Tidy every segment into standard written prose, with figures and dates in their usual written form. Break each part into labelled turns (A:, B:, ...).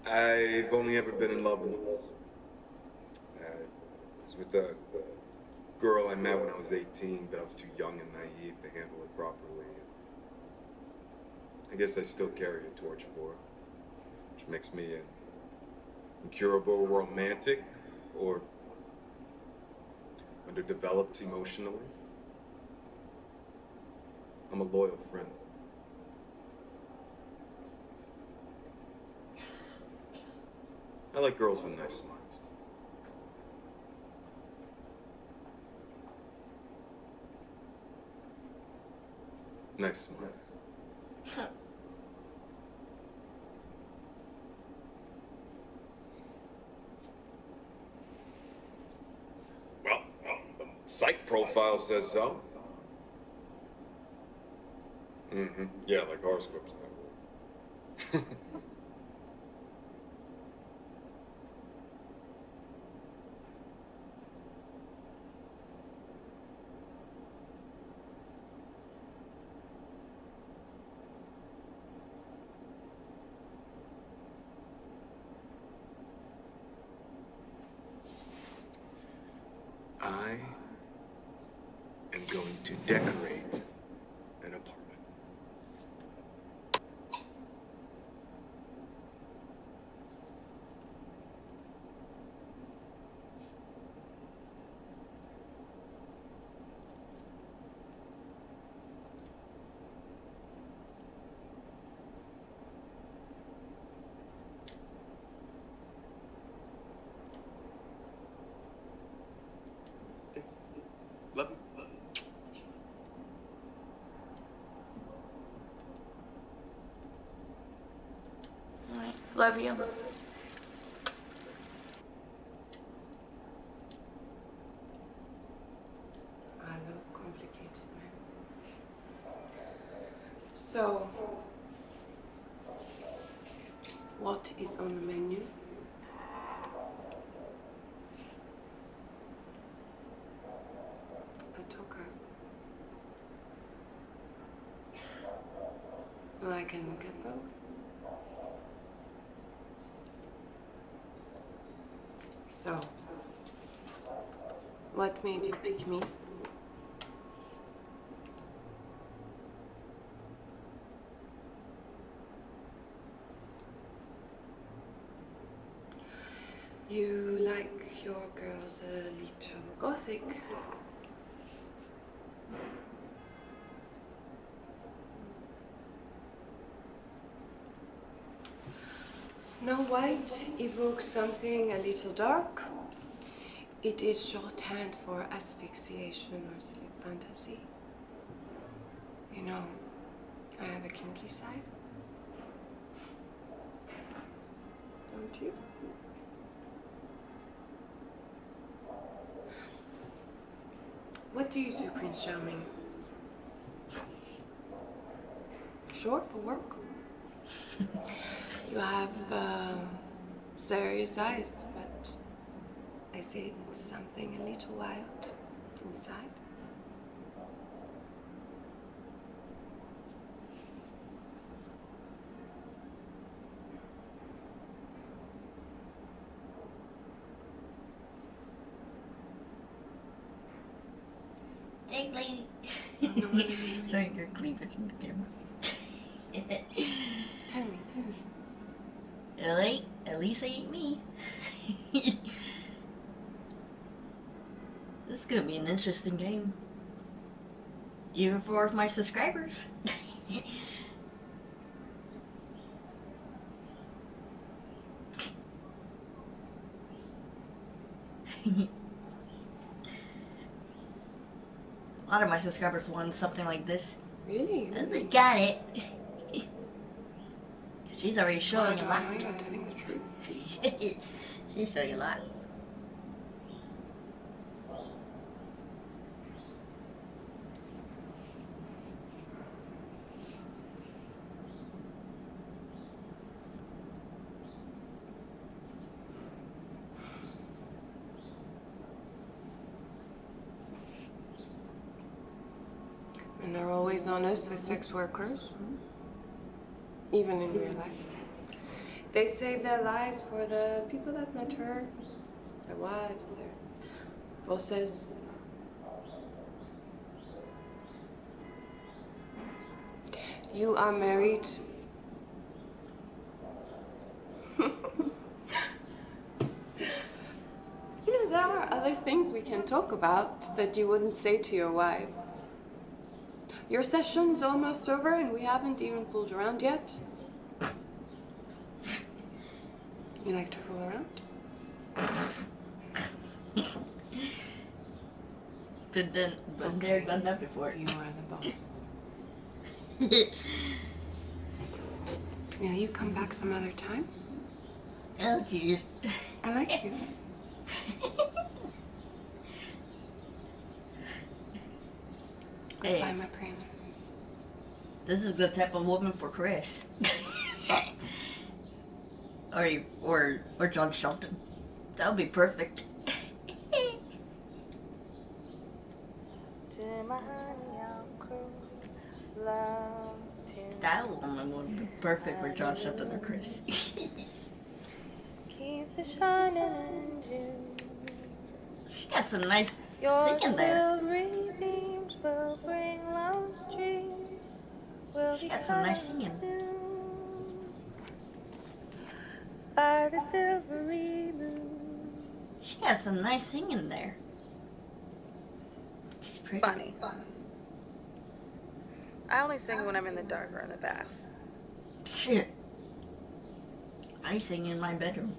A: I've only ever been in love once. It was with a girl I met when I was 18, but I was too young and naive to handle it properly. I guess I still carry a torch for her, which makes me an incurable romantic or underdeveloped emotionally. I'm a loyal friend. I like girls with nice smiles. Nice smiles. Well, the psych profile says so. Mm-hmm. Yeah, like horoscopes. I am going to decorate an apartment. Love you.
B: All right. Love you.
C: I love complicated men. So, what is on the menu? A talker. Well, I can look at both. So, what made you pick me? You like your girls a little gothic. Snow White evokes something a little dark. It is shorthand for asphyxiation or sleep fantasy. You know, I have a kinky side. Don't you? What do you do, Prince Charming? Short for work? You have serious eyes, but I sense something a little wild inside.
D: Take lady.
C: No one is
D: Showing your cleavage in the camera.
C: Tell me.
D: At least they ain't me. This is gonna be an interesting game. Even for my subscribers. A lot of my subscribers want something like this.
C: Really?
D: And they got it. She's already showing a
C: I
D: lot.
C: know you're telling the truth.
D: She's showing a lot.
C: And they're always honest with sex workers, even in real life. They save their lives for the people that matter, their wives, their bosses. You are married. You know, there are other things we can talk about that you wouldn't say to your wife. Your session's almost over and we haven't even fooled around yet. You like to fool around?
D: Been there, done that before.
C: You are the boss. Will you come back some other time?
D: Oh, jeez.
C: I like you.
D: Hey.
C: Goodbye, my prince.
D: This is the type of woman for Chris. or John Shelton. That would be perfect. That woman would be perfect for John Shelton or Chris.
B: Keeps it shining in June.
D: She got some nice
B: Your
D: singing there.
B: silvery beams will bring love's dreams. Will
D: She
B: be
D: got some nice
B: cut
D: singing.
B: soon by the silvery moon.
D: She got some nice singing there. She's pretty.
B: Funny. I only sing when I'm in the dark or in the bath.
D: Shit. I sing in my bedroom.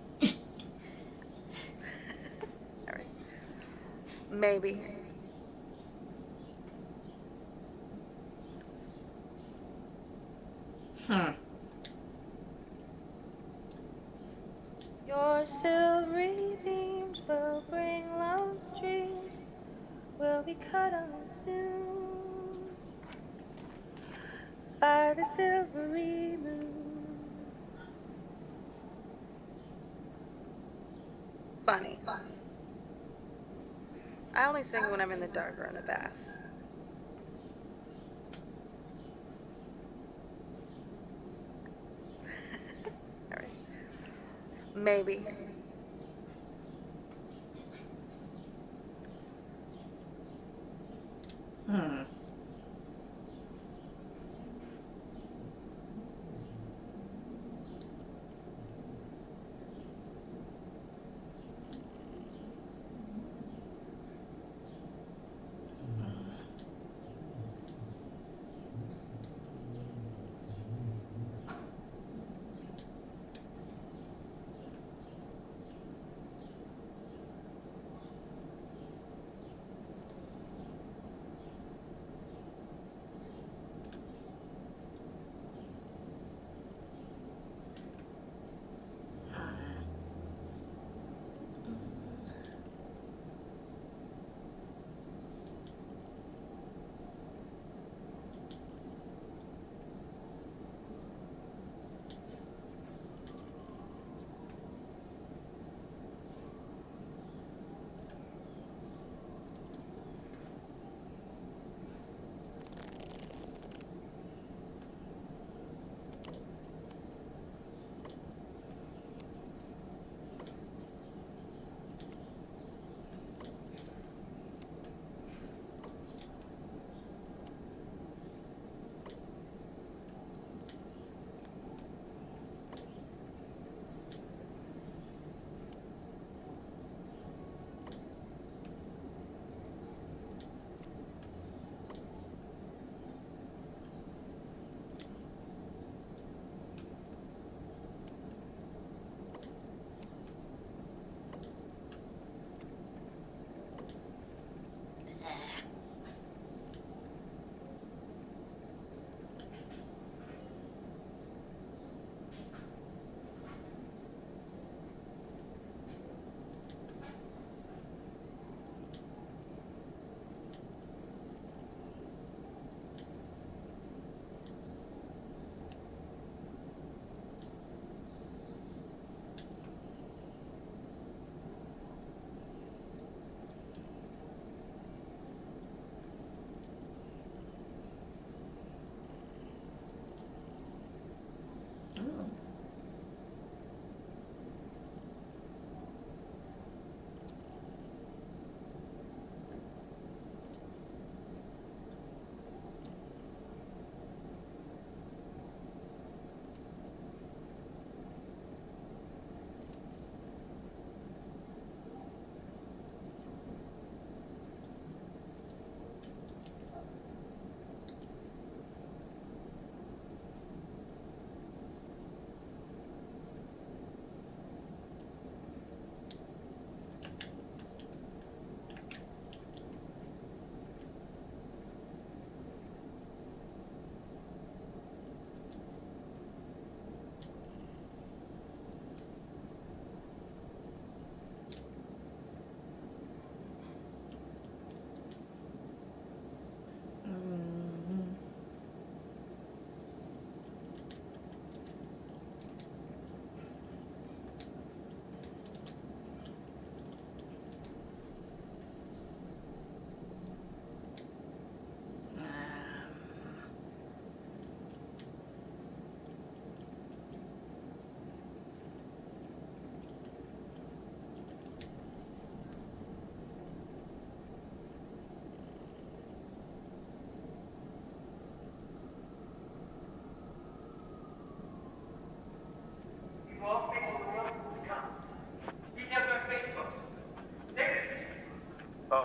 B: Alright. Maybe. Your silvery beams will bring love's dreams. Will be cut on soon by the silvery moon. Funny. I only sing when I'm in the dark or in the bath. Alright. Maybe.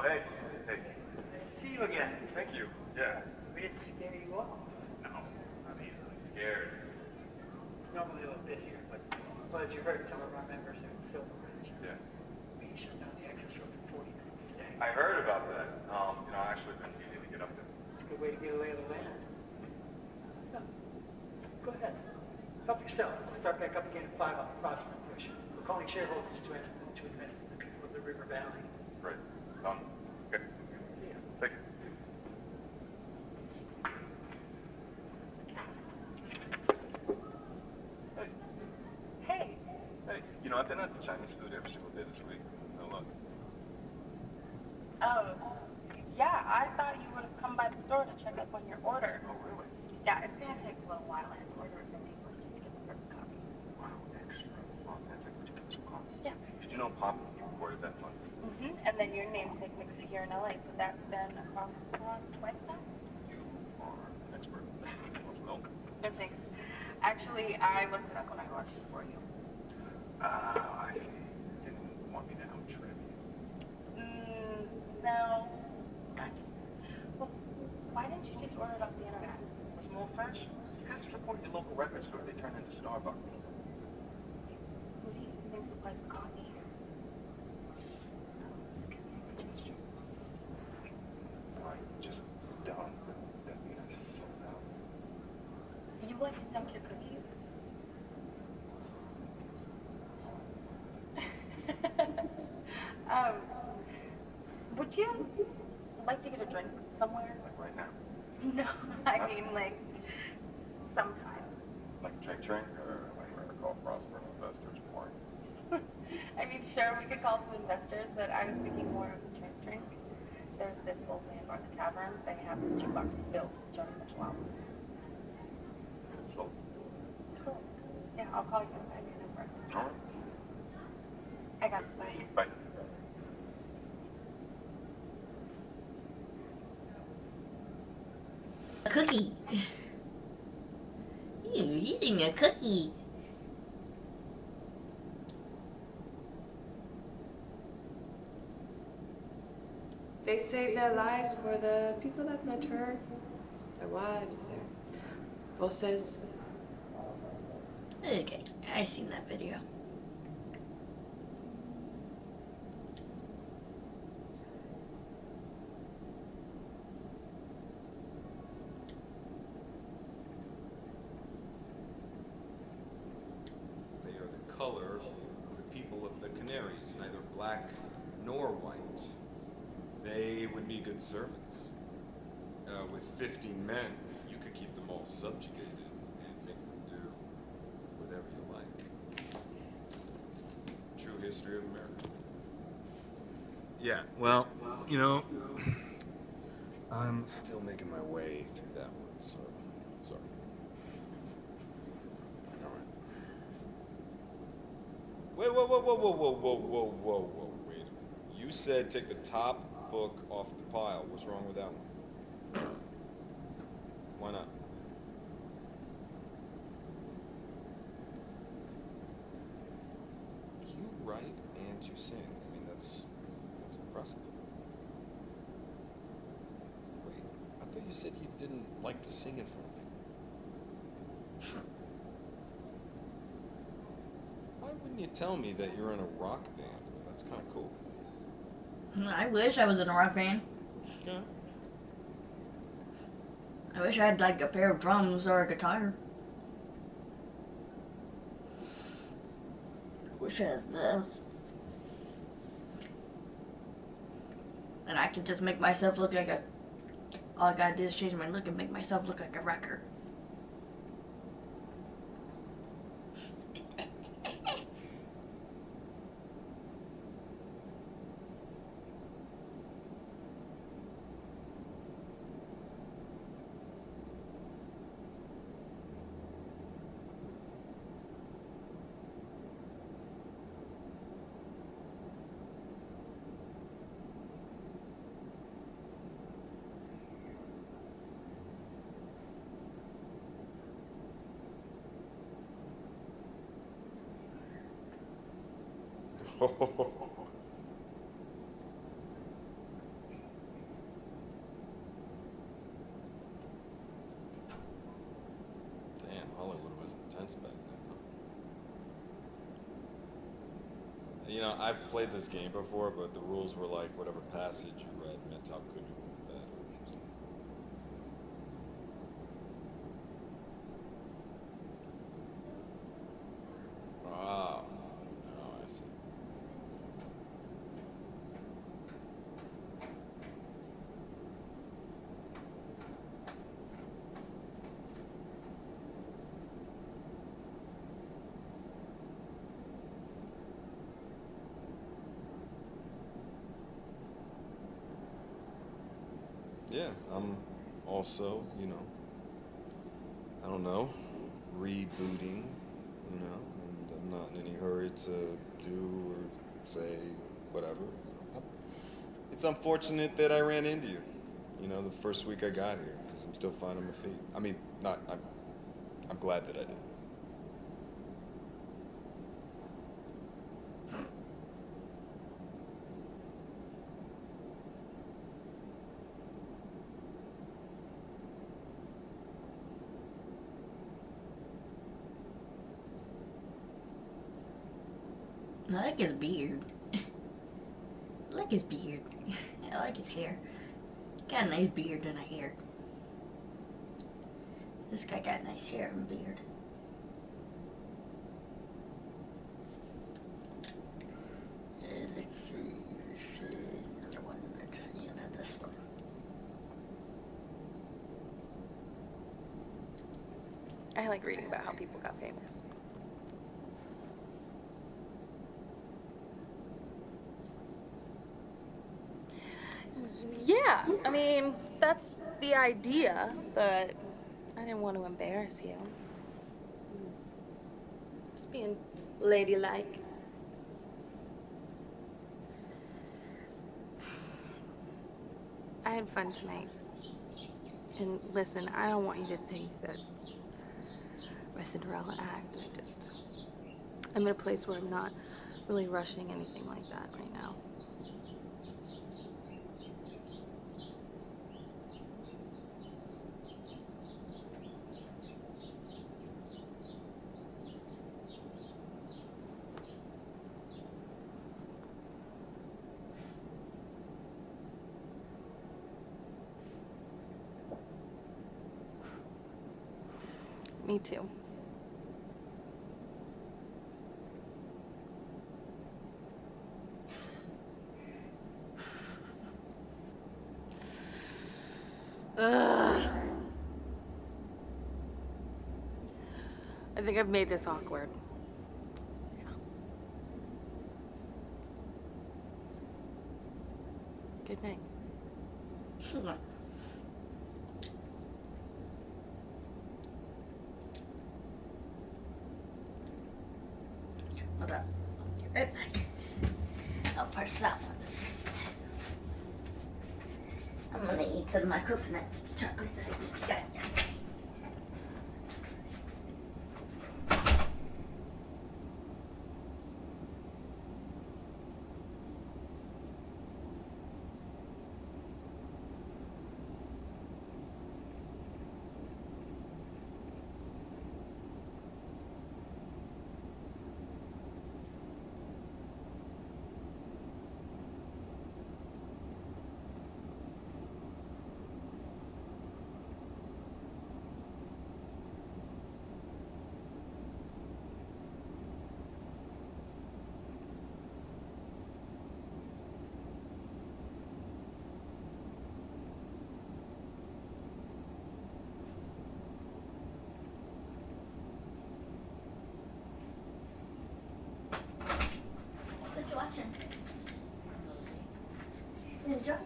A: Oh, hey. Hey.
E: Nice to see you again.
A: Thank you. Yeah.
E: We didn't scare you off.
A: No, I'm easily scared.
E: It's normally a little busier, but well, as you heard, some of our members are in Silver Ridge.
A: Yeah.
E: We shut down the access road for 40 minutes today.
A: I heard about that. I actually been meaning to get up there.
E: It's a good way to get a lay of the land. Yeah. Go ahead. Help yourself. We'll start back up again at 5 on the Prosper push. We're calling shareholders to ask them to invest in the people of the River Valley.
A: Right. Okay.
E: See ya.
A: Thank you.
B: Hey.
A: Hey, I've been at the Chinese food every single day this week. No luck.
B: Oh, yeah, I thought you would have come by the store to check up on your order.
A: Oh, really?
B: Yeah, it's gonna take a little while. I have to order it from England just to get the perfect copy.
A: Wow, extra authentic. Would you give me some coffee?
B: Yeah.
A: Did you know Papa recorded that fund?
B: And then your namesake makes it here in LA, so that's been across the pond twice now?
A: You are an expert. What's milk?
B: No thanks. Actually, I looked it up when I watched it for you.
A: Ah, I see. You didn't want me to out-trip you.
B: No. I just... Well, why didn't you just order it off the internet?
A: It's more fashion. You gotta support your local record store. They turn into Starbucks.
B: Who do you think supplies the coffee here? It's a community gesture.
A: I just don't. That means so out.
B: You like to dunk your cookies? um, would you like to get a drink somewhere?
A: Like right now.
B: No, I mean like sometime.
A: Like a drink, or like we're gonna call Prosper investors boring.
B: I mean, sure, we could call some investors, but I was thinking more of a drink. There's this old man bar, the tavern. They have this jukebox filled with Johnny Mitchell albums.
A: So,
B: Cool. Yeah, I'll call you if I have your number.
A: all right.
B: I got it. Bye.
A: Bye.
D: A cookie. Ew, he's eating a cookie.
C: They saved their lives for the people that met her, their wives, their bosses.
D: Okay, I seen that video.
F: They are the color of the people of the Canaries, neither black nor white. They would be good servants. With 50 men, you could keep them all subjugated and make them do whatever you like. True history of America. Yeah, well, I'm still making my way through that one, so sorry. All right. Wait, whoa, whoa, whoa, whoa, whoa, whoa, whoa, whoa, whoa, wait a minute. You said take the top book off the pile. What's wrong with that one? Why not? You write and you sing. I mean, that's impressive. Wait, I thought you said you didn't like to sing in front of people. Why wouldn't you tell me that you're in a rock band? I mean, that's kind of cool.
D: I wish I was in a rock band.
F: Okay.
D: I wish I had like a pair of drums or a guitar. Wish I had those. And I could just make myself look like a... All I gotta do is change my look and make myself look like a rocker.
F: You know, I've played this game before, but the rules were like whatever passage you read meant how good you were or bad. So. Wow. Oh, I see. Yeah, I'm also, you know, I don't know, rebooting, you know, and I'm not in any hurry to do or say whatever. It's unfortunate that I ran into you, you know, the first week I got here, because I'm still finding my feet. I mean, not, I'm glad that I did.
D: I like his beard. I like his beard. I like his hair. Got a nice beard and a hair. This guy got nice hair and beard. Let's see another one. Let's see this one.
B: I like reading about how people got famous. Yeah, I mean, that's the idea, but I didn't want to embarrass you. Just being ladylike. I had fun tonight. And listen, I don't want you to think that my Cinderella act. I'm in a place where I'm not really rushing anything like that right now. Me too. Ugh. I think I've made this awkward. Yeah. Good night.
D: Hold up. Be right back. I'll press that one. I'm gonna eat some of my coconut chocolate that I just got. What you watching? You enjoy?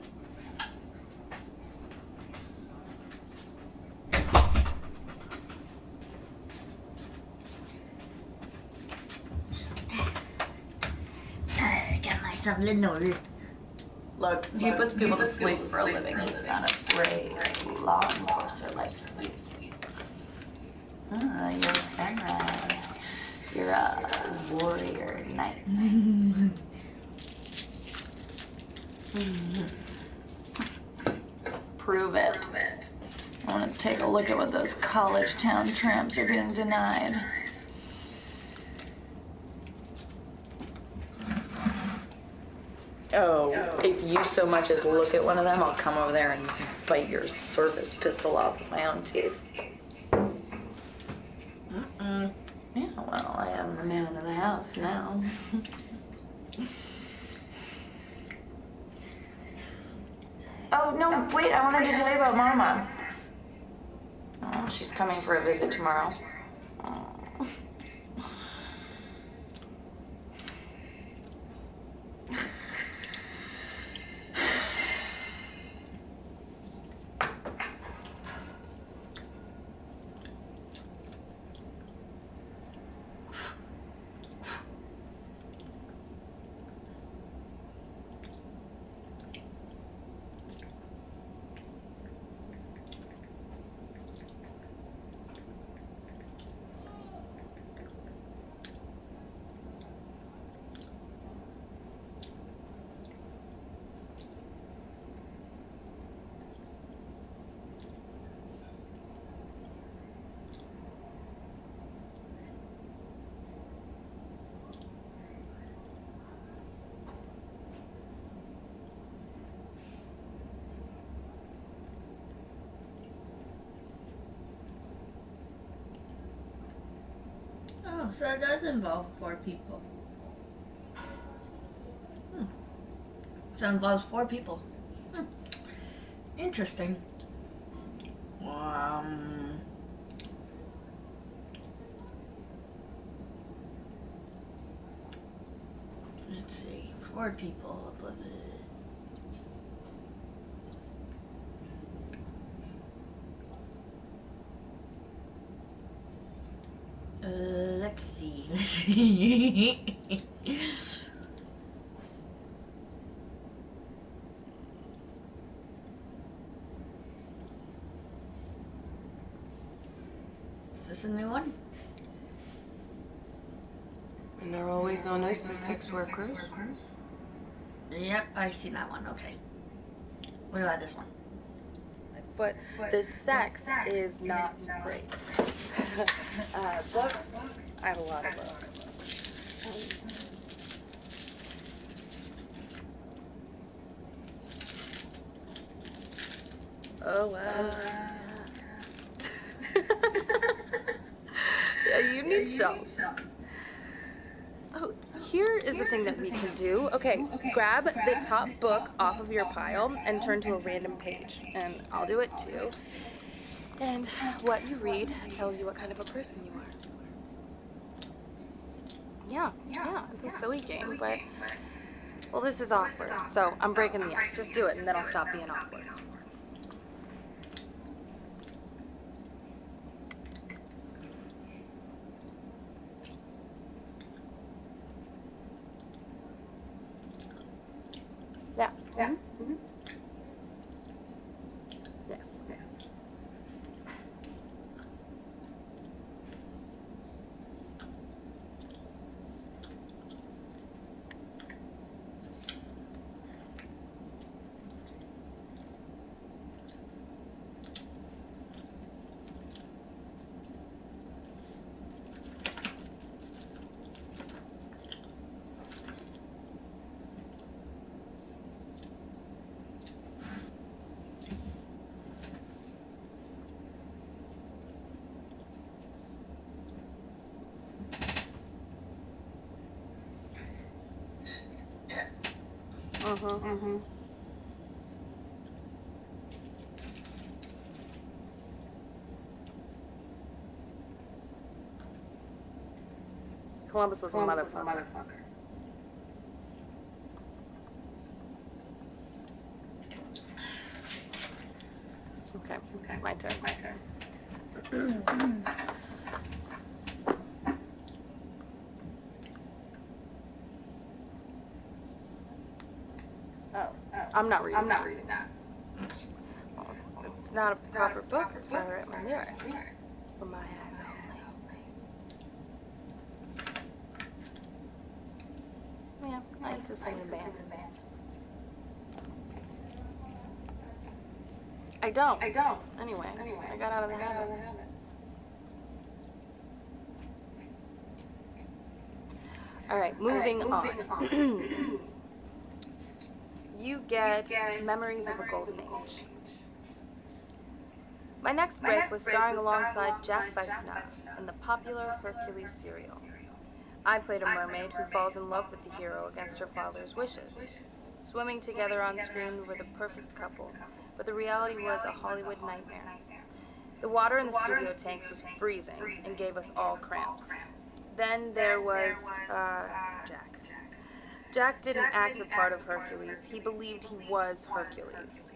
D: Got myself a little Nord.
G: Look, he puts people to sleep for a living. He's not a brave law enforcer like you. Ah, you're a samurai. You're a warrior knight. Prove it. I want to take a look at what those college town tramps are being denied. Oh, if you so much as look at one of them, I'll come over there and bite your service pistol off with my own teeth.
D: Mm-mm.
G: Yeah, well, I am the man of the house now. Oh, no, wait, I wanted to tell you about Mama. Oh, she's coming for a visit tomorrow. Oh.
D: Oh, so it does involve 4 people. So it involves 4 people. Interesting. Let's see. 4 people. Let's see. Is this a new one?
C: And they're always honest with sex workers.
D: Yep, I see that one. Okay. What about this one?
B: But the sex is not great. Books, I have a lot of books. Oh, wow. Yeah, you need shelves. Oh, here is the thing that we can do. Okay, grab the top book off of your pile and turn to a random page, and I'll do it too. And what you read tells you what kind of a person you are. Yeah, it's a silly game, but, well, this is awkward, so I'm breaking the ice. Just do it, and then I'll stop being awkward. Yeah. Mm-hmm. Yes. Mm-hmm. Columbus was a motherfucker. Okay, my turn. Oh, I'm not reading that. Well, it's not a proper book. It's where I write my lyrics. For my eyes only. Yeah, I used to sing in a band. I don't. Anyway, I got out of the habit. All right, moving on. you get Memories of a Golden Age. My next break was starring alongside Jack Weissnacht in the popular Hercules serial. I played a mermaid who falls in love with the hero against her father's wishes. Swimming together on screen, we were the perfect couple, but the reality was a Hollywood nightmare. The water in the studio tanks was freezing and gave us all cramps. Then there was, Jack. Jack didn't act the part of Hercules. He believed he was Hercules.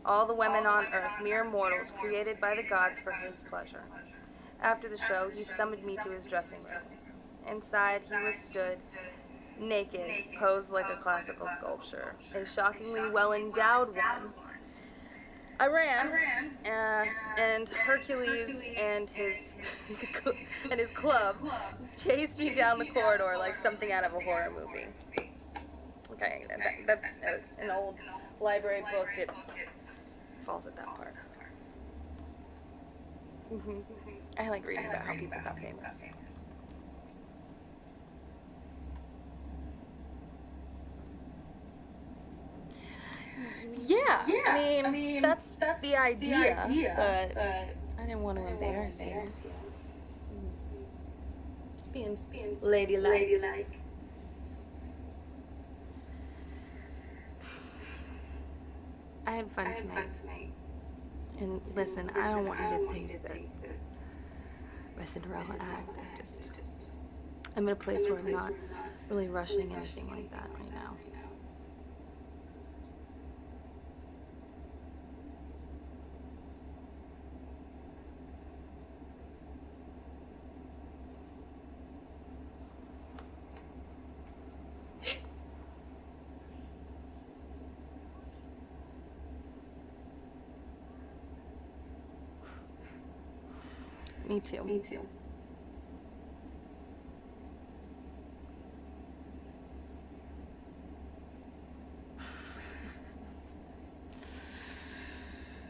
B: All the women on Earth, mere mortals created by the gods for his pleasure. After the show, he summoned me to his dressing room. Inside, he was stood, naked, posed like a classical sculpture, a shockingly well-endowed one. I ran, and Hercules and his and his club chased me down the corridor like something out of a horror movie. Okay, that's an old library book. It falls at that part. I like reading about how people got famous. Yeah, I mean that's the idea, but I didn't want to embarrass you. Just being ladylike. I had fun tonight. And listen, I don't want you to think that my Cinderella act. I'm in a place where I'm not really rushing anything like that right now. Me too.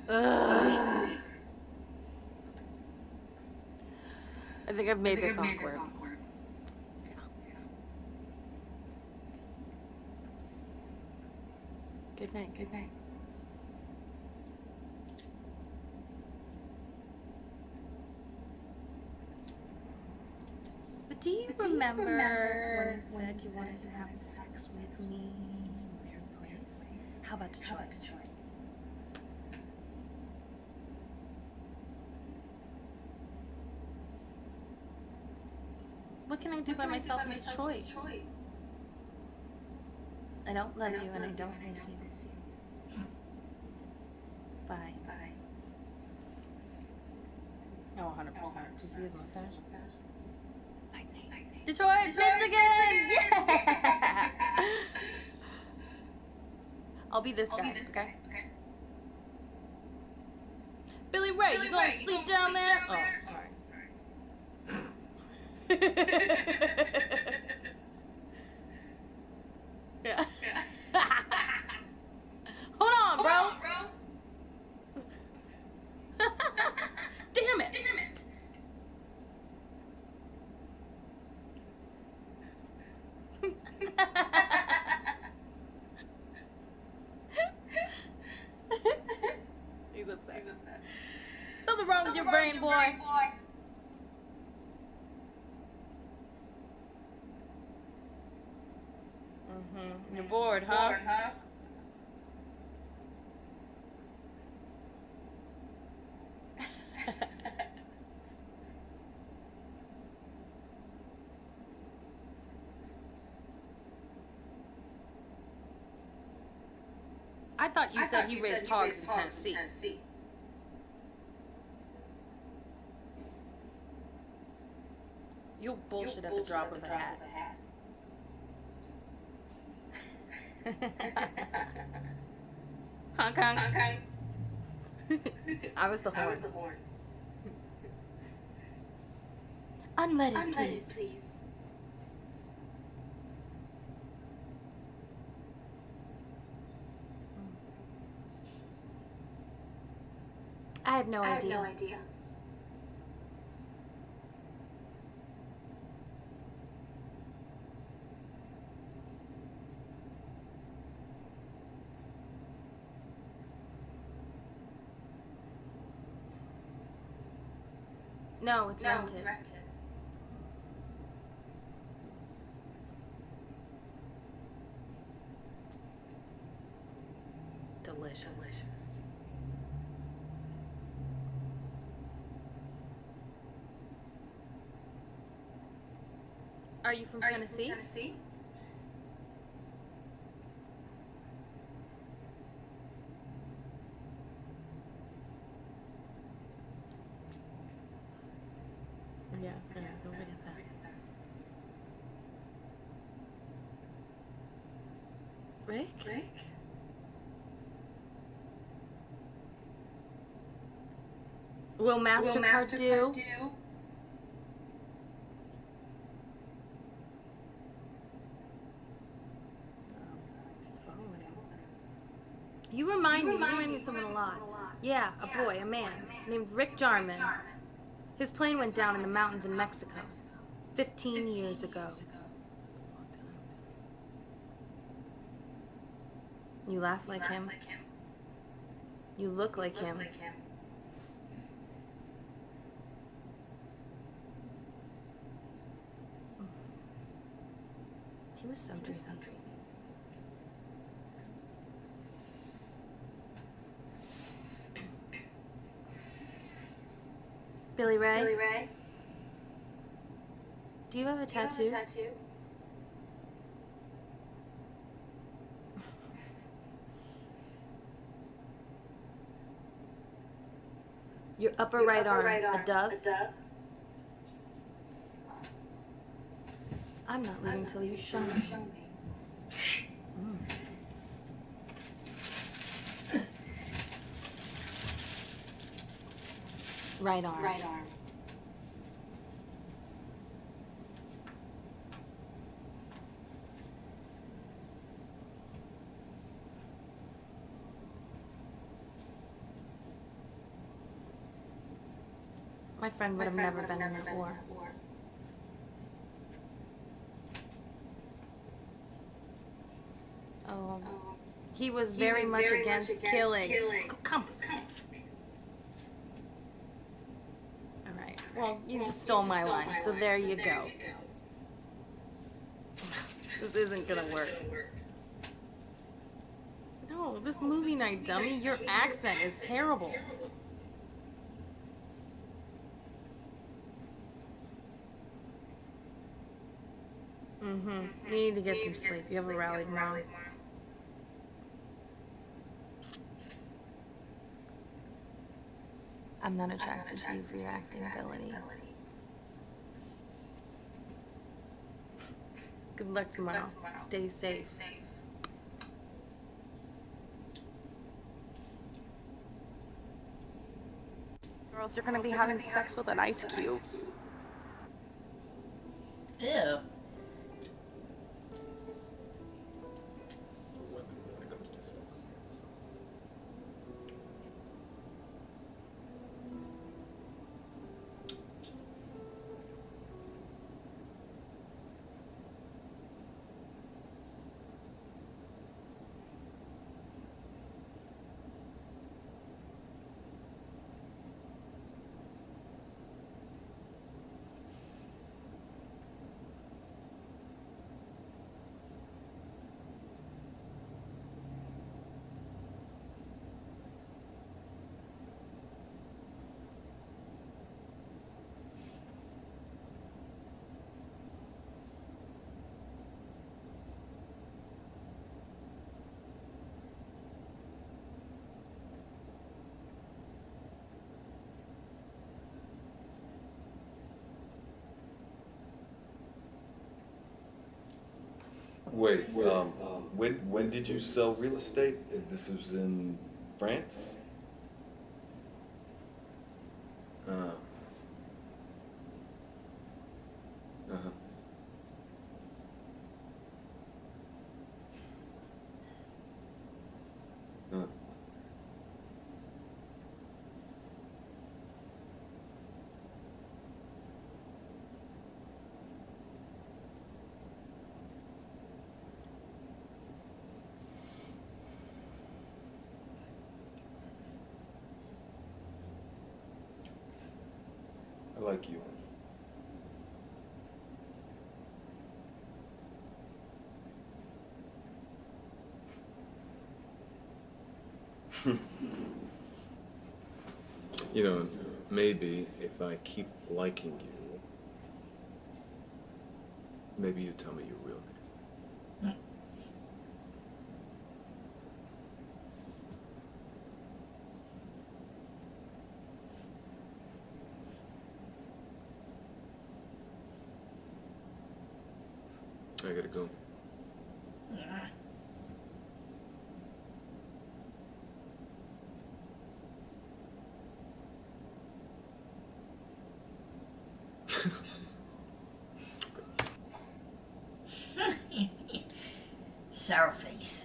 B: Ugh. I think I've made this awkward. Yeah. Good night. But do you remember when you said you wanted to have sex with me in some weird place? How about Detroit? What can I do by myself in Detroit? I don't love you and I don't miss you. Bye. Oh, 100%. Do you see his mustache? Detroit, Michigan! Yeah! I'll be this guy, okay? Billy Ray, you gonna sleep down there? Oh, sorry. Yeah. Hold on, bro. Damn it. He's upset. Something wrong with your brain, boy. You're bored, huh? I thought you said he raised hogs in Tennessee. You'll bullshit at the drop of a hat. Hong Kong. I was the horn. Unleaded, please. I have no idea. No, it's rented. Delicious. Are you from Tennessee? Yeah, don't forget that. Rick? Will MasterCard do? You remind me of someone a lot. Yeah, a boy, a man, named Rick Jarman. His plane went down in the mountains in Mexico 15 years ago. You laugh like him. You look like him. He was so dreamy. Billy Ray? Do you have a tattoo? Your upper right arm, a dove? I'm not leaving till you show me. Right arm. My friend would have never been in the war. Oh, he was very much against killing. Come. All right. Well, you just stole my line, so there you go. This isn't gonna work. No, this movie night, dummy. Your accent is terrible. You need to get some sleep. You have a rally tomorrow. I'm not attracted to you for your acting ability. Good luck tomorrow. Stay safe. Girls, you're gonna be having sex with an ice cube.
D: Ew.
A: Wait, when did you sell real estate? This was in France? Uh, uh-huh. Uh. like you. You know, maybe if I keep liking you, maybe you tell me your real name. I gotta go.
D: Sour face.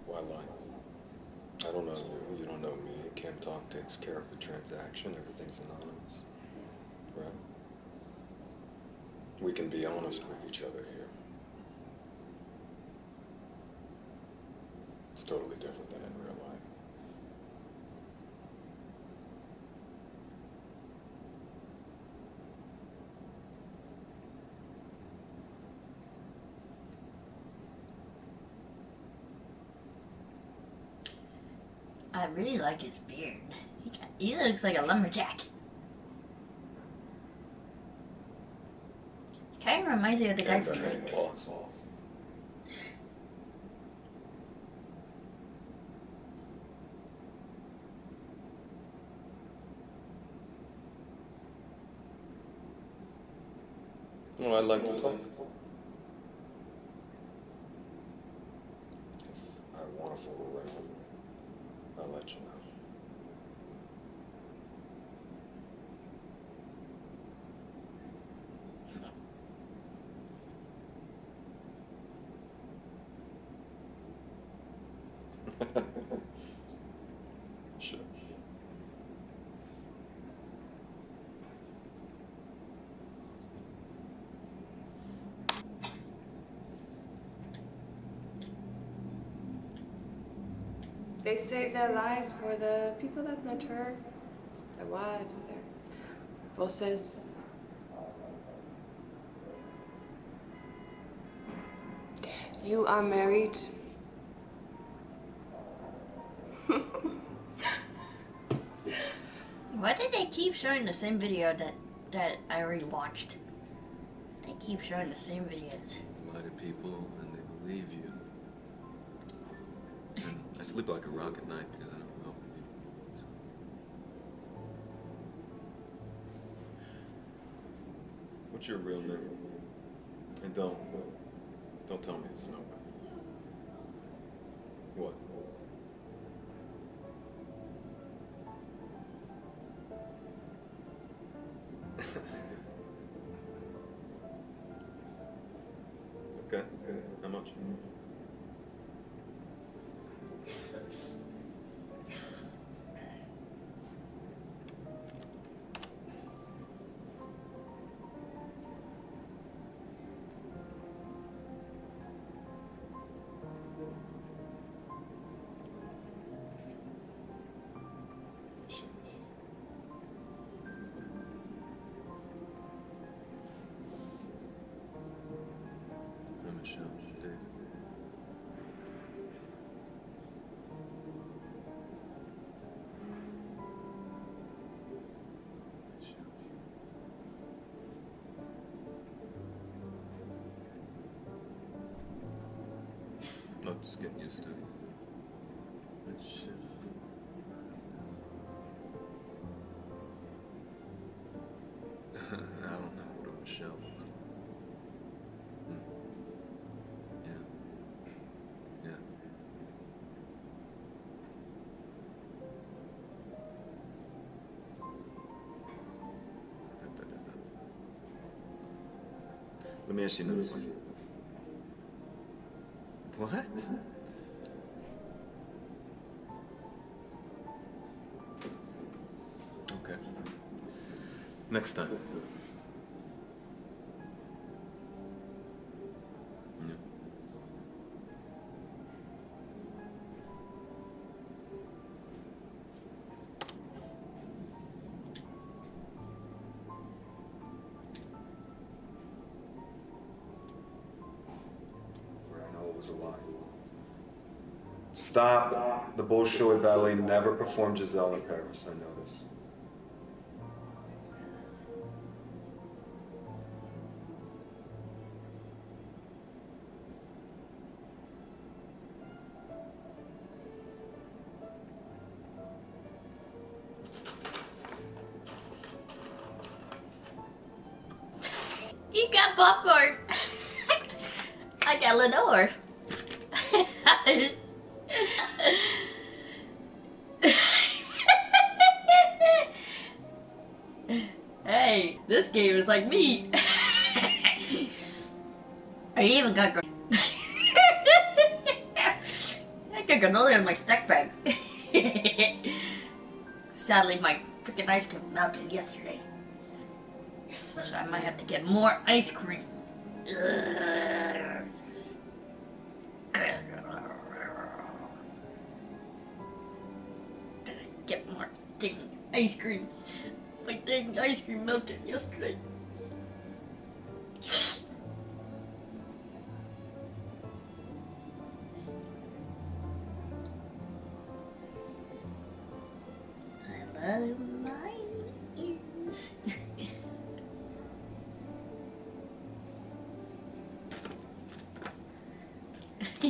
A: Why lie? I don't know you, you don't know me. Can't Talk takes care of the transaction, everything's anonymous. Right? We can be honest with each other here. It's totally different than in real life.
D: I really like his beard. He looks like a lumberjack. Kind of reminds me of the guy from X.
A: Well, I'd like to talk. If I want to fool around, I'll let you know. Sure.
C: They saved their lives for the people that met her, their wives, their bosses. You are married.
D: Why did they keep showing the same video that I already watched? They keep showing the same videos.
A: You lie to people and they believe you. And I sleep like a rock at night because I know I'm helping people. What's your real name? And don't tell me it's Snow. What? Okay. How much? I'm Michelle, David. I'm just getting used to it. I don't know what a Michelle looks like. Yeah. Yeah. Let me ask you another one. What? Okay. Next time. Yeah. I know it was a lie. Stop the bullshit with ballet. Never performed Giselle in Paris. I know this.
D: You got popcorn. I got Lenore. Hey, this game is like me. I even got I got granola in my snack bag. Sadly, my freaking ice cream melted yesterday, so I might have to get more ice cream. Get more dang ice cream. My dang ice cream melted yesterday. I love my ears. I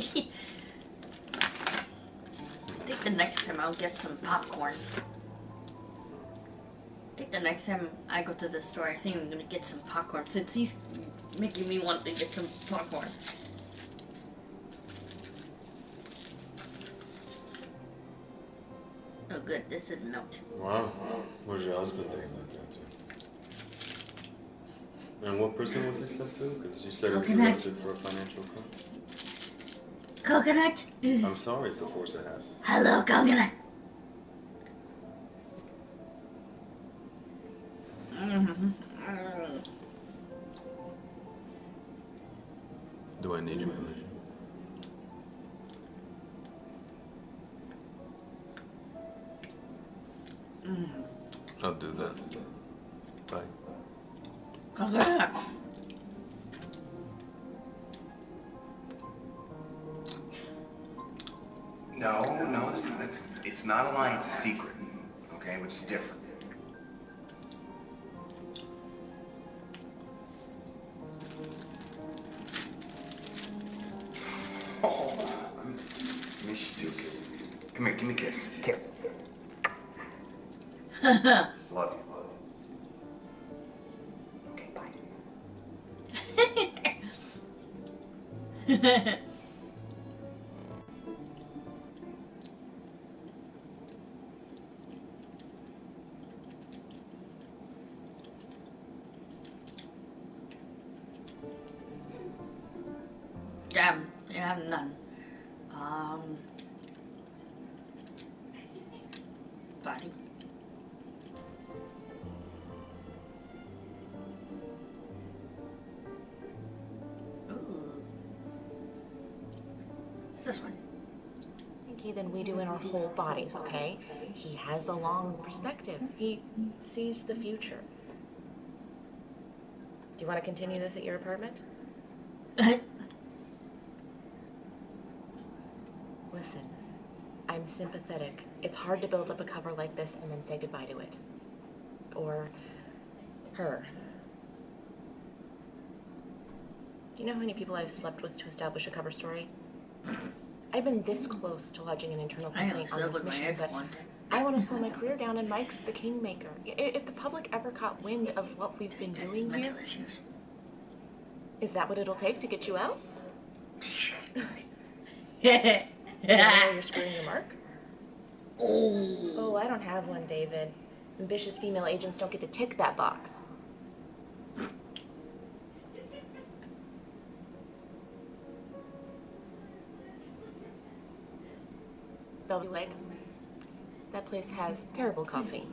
D: think the next time I'll get some popcorn. I think the next time I go to the store, I think I'm gonna get some popcorn since he's making me want to get some popcorn. Oh good, this is milk.
A: Wow. What did your husband think about that, too? And what prison was he sent to? Because you said he was
D: Coconut.
A: arrested for a financial crime.
D: Coconut.
A: I'm sorry, it's a force of habit.
D: Hello, coconut.
A: Do I need your permission? I'll do that. Bye.
D: Coconut.
H: No, it's not a lie, it's a secret. Okay, which is different. Oh, I miss you too, kid. Come here, give me a kiss. Kiss. Love you. Okay, bye.
D: Damn, I have none. Body. Ooh. What's this one?
I: Okay, than we do in our whole bodies, okay? He has a long perspective. He sees the future. Do you want to continue this at your apartment? Listen, I'm sympathetic. It's hard to build up a cover like this and then say goodbye to it. Or her. Do you know how many people I've slept with to establish a cover story? I've been this close to lodging an internal complaint on this mission, but I want to slow my career down, and Mike's the kingmaker. If the public ever caught wind of what we've been doing here, is that what it'll take to get you out? You're screwing your mark? Oh, I don't have one, David. Ambitious female agents don't get to tick that box. Bellevue Lake. That place has terrible coffee.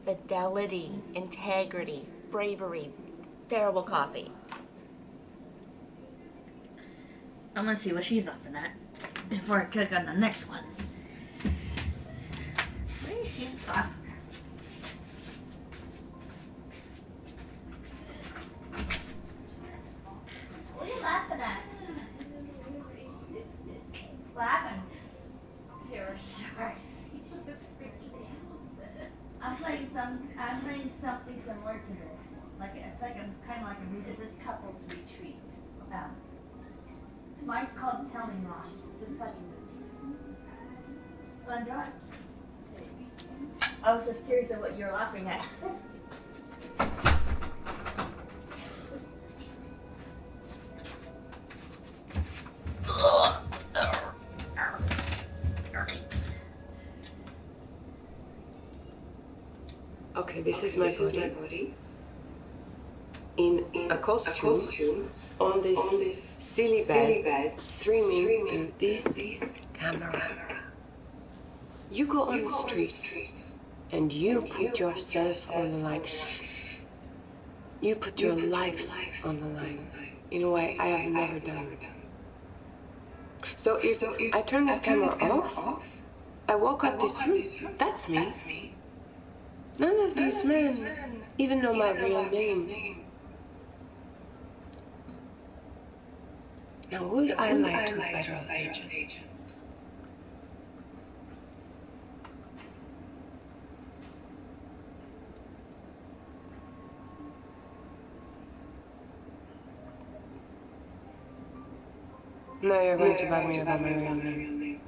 I: Fidelity, integrity, bravery, terrible coffee.
D: I'm gonna see what she's laughing at before I click on the next one. What is she laughing at? What are you laughing at? What happened? You're shark. I'm playing something similar to this. Like it's like a kind of like a this is couples retreat. Mine's called Telling Ron. It's a funny movie. Well, enjoy. I was just curious of what you're laughing at.
C: Okay, this is my body. In a costume on this silly bed, streaming to this camera. You go on the streets and you put yourself on the line. You put your life on the line in a way I have never done. So if I turn this camera off, I walk out this room, that's me. None of these men even know my real name. Now, would I lie to a federal agent? No, you're going to bug me about my real name.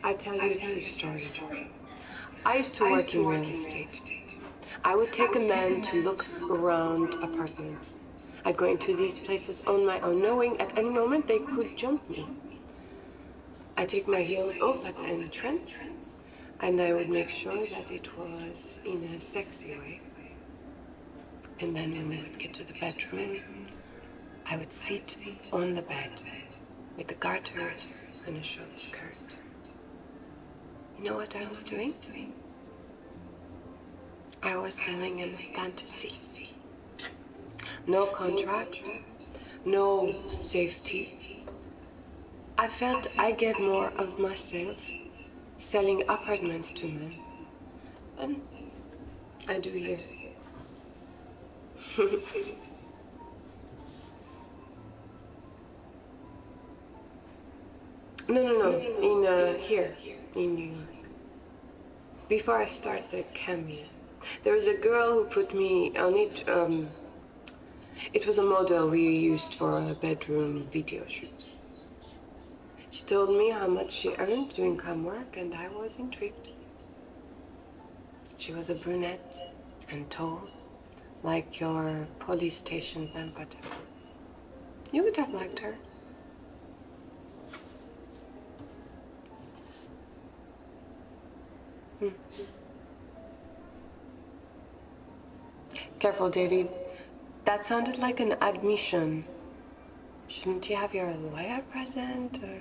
C: I tell you a true story. I used to work in real estate. I would take a man to look around apartments. I'd go into these places on my own, knowing at any moment they could jump me. I'd take my heels off at the entrance, and I would make sure that it was in a sexy way. And then when we would get to the bedroom, I would sit on the bed with the garters and a short skirt. You know what I was doing? I was selling him a fantasy. No contract, no safety. I felt I gave more of myself selling apartments to men than I do here. No. Here, in New York. Before I started Camille, there was a girl who put me on it. It was a model we used for a bedroom video shoot. She told me how much she earned doing cam work, and I was intrigued. She was a brunette and tall, like your police station vampire. You would have liked her. Careful, Davy. That sounded like an admission. Shouldn't you have your lawyer present, or...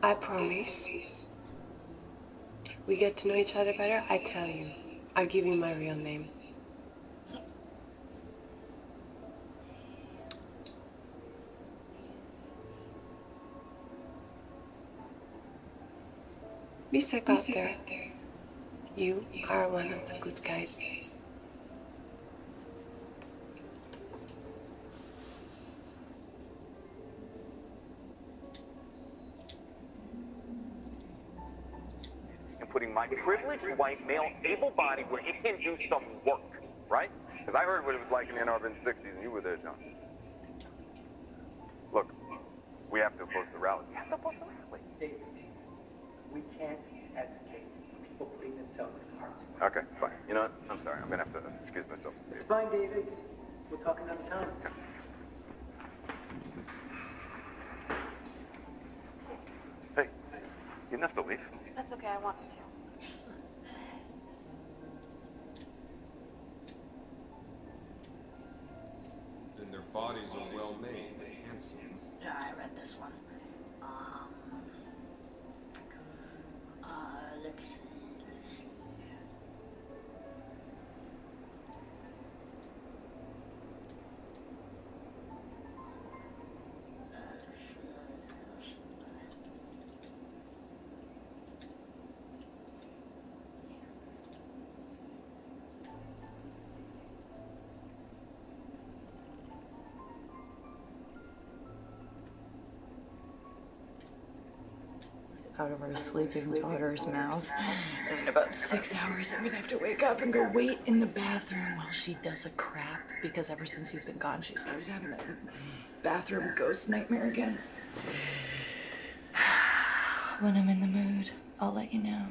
C: I promise. We get to know each other better, I tell you. I'll give you my real name. Be safe out there. You are one of the good guys.
J: And putting my privileged white male able-bodied where it can do some work, right? Because I heard what it was like in Ann Arbor in the 60s, and you were there, John. Look, we have to oppose the rally. We have to oppose the rally.
E: Dave, we can't advocate for people putting themselves as harm.
J: Okay, fine. You know what? I'm sorry. I'm going to have to excuse myself.
E: It's fine, David. We'll talk another time.
J: Okay. have to leave.
I: That's okay, I wanted to.
F: And their bodies are well made, handsome.
D: Yeah, I read this one. Let's see.
G: Out of our sleeping daughter's mouth. And in about 6 hours, I'm gonna have to wake up and go wait in the bathroom while she does a crap, because ever since you've been gone, she started having that bathroom ghost nightmare again. When I'm in the mood, I'll let you know.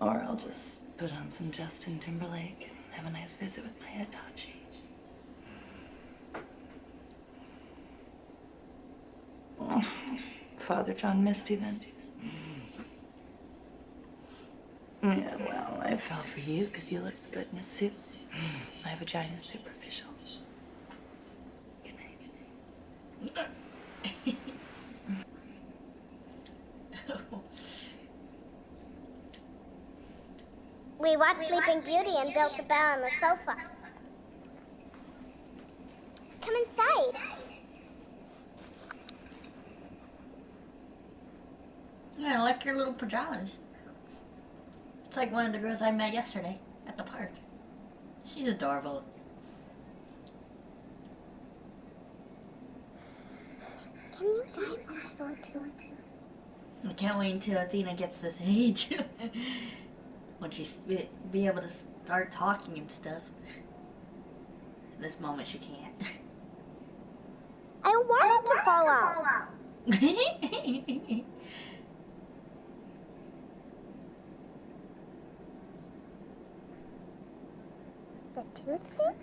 G: Or I'll just put on some Justin Timberlake and have a nice visit with my Hitachi. Oh, Father John Misty then. Yeah, well, I fell for you because you looked good in a suit. My vagina's superficial. Good night.
K: We watched Sleeping Beauty and built a bear on the sofa. Come inside.
D: Yeah, I like your little pajamas. It's like one of the girls I met yesterday at the park. She's adorable.
K: Can you die from a sword too?
D: I can't wait until Athena gets this age. When she's be able to start talking and stuff. This moment she can't.
K: I wanted to fall out. The tooth fairy?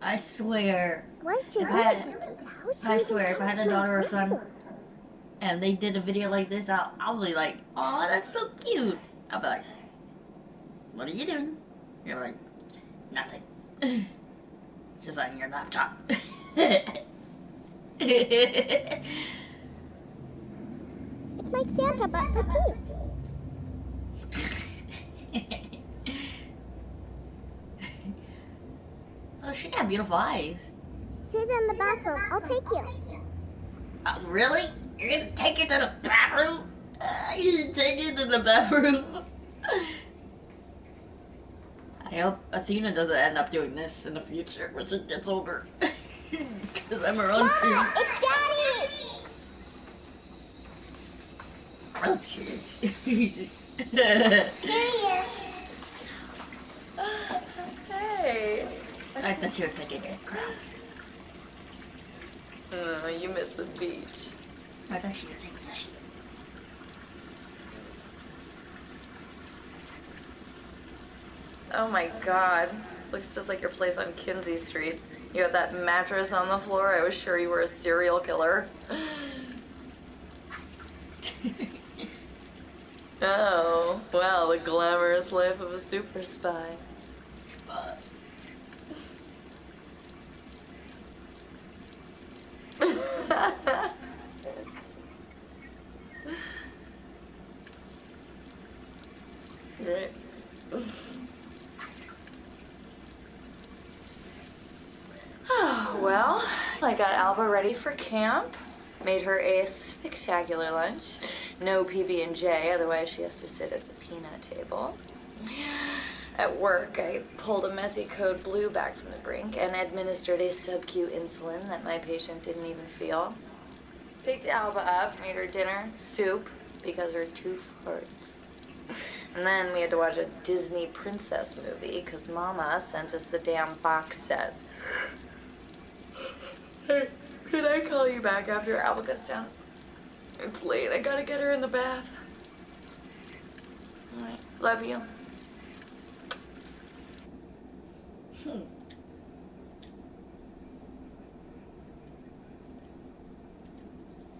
D: I swear,
K: Why'd you
D: if I had a daughter or son, and they did a video like this, I'll be like, oh, that's so cute. I'll be like, what are you doing? You're like, nothing. Just on your laptop.
K: It's like Santa, but for teeth.
D: Oh, she got beautiful eyes.
K: Here's in the bathroom. I'll take you.
D: Really? You're gonna take it to the bathroom? You should take it to the bathroom. I hope Athena doesn't end up doing this in the future when she gets older. Because I'm her own too.
K: It's Daddy!
D: Oh, jeez.
K: Here he is.
G: Hey.
D: I thought you were taking a crap.
G: Oh, you missed the beach.
D: I thought she was taking a shit.
G: Oh my god. Looks just like your place on Kinsey Street. You have that mattress on the floor. I was sure you were a serial killer. Oh, well, the glamorous life of a super spy.
D: Spy.
G: Great. Oh, well, I got Alba ready for camp. Made her a spectacular lunch. No PB&J, otherwise she has to sit at the peanut table. At work, I pulled a messy code blue back from the brink and administered a sub-Q insulin that my patient didn't even feel. Picked Alba up, made her dinner, soup, because her two farts. And then we had to watch a Disney princess movie because Mama sent us the damn box set. Hey, can I call you back after Alba goes down? It's late. I gotta get her in the bath. All right. Love you.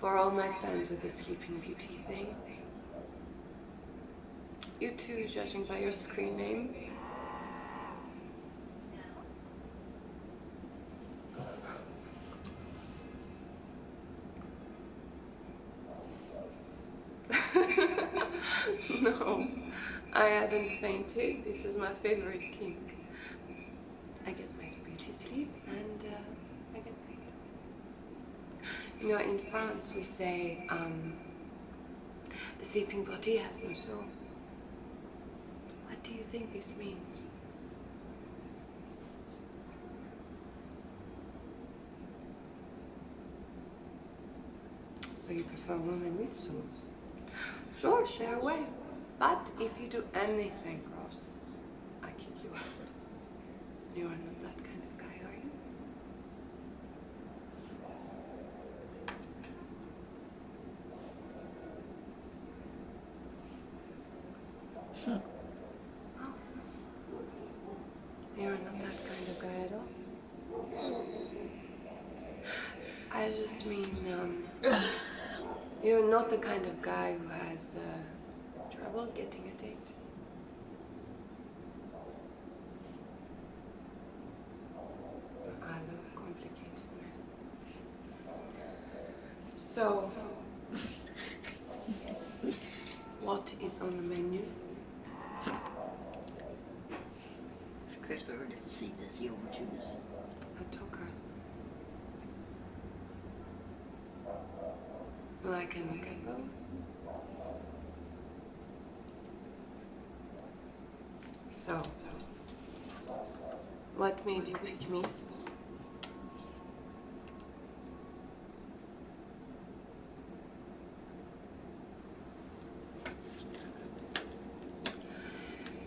C: For all my fans with the Sleeping Beauty thing. You too, judging by your screen name. No, I hadn't fainted. This is my favorite kink. I get my beauty sleep and I get paid. You know, in France we say the sleeping beauty has no soul. What do you think this means? So you prefer women with souls? Sure, share away. But if you do anything gross, I kick you out. You are not that kind of guy, are you? Oh. You're not that kind of guy at all. I just mean, you're not the kind of guy who has trouble getting a date. I love complicated men. So, what is on the menu?
D: If Chris Weber didn't see this, he would choose
C: a talker. Well, I can look at both. So, what made you pick me?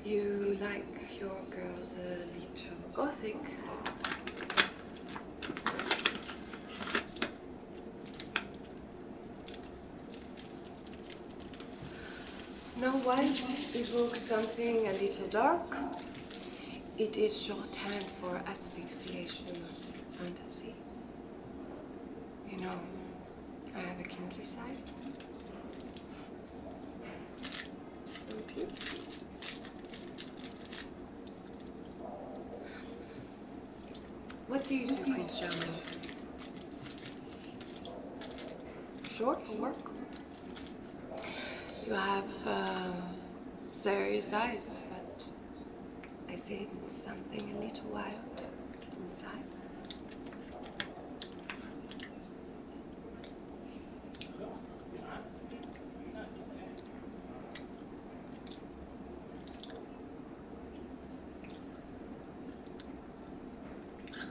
C: You like your girls a little gothic. Snow White evokes something a little dark. It is shorthand for asphyxiation or sleep fantasy. You know, I have a kinky side. Don't you? What do you do, Prince Charming? Short for work? You have serious eyes, but I see something a little wild inside.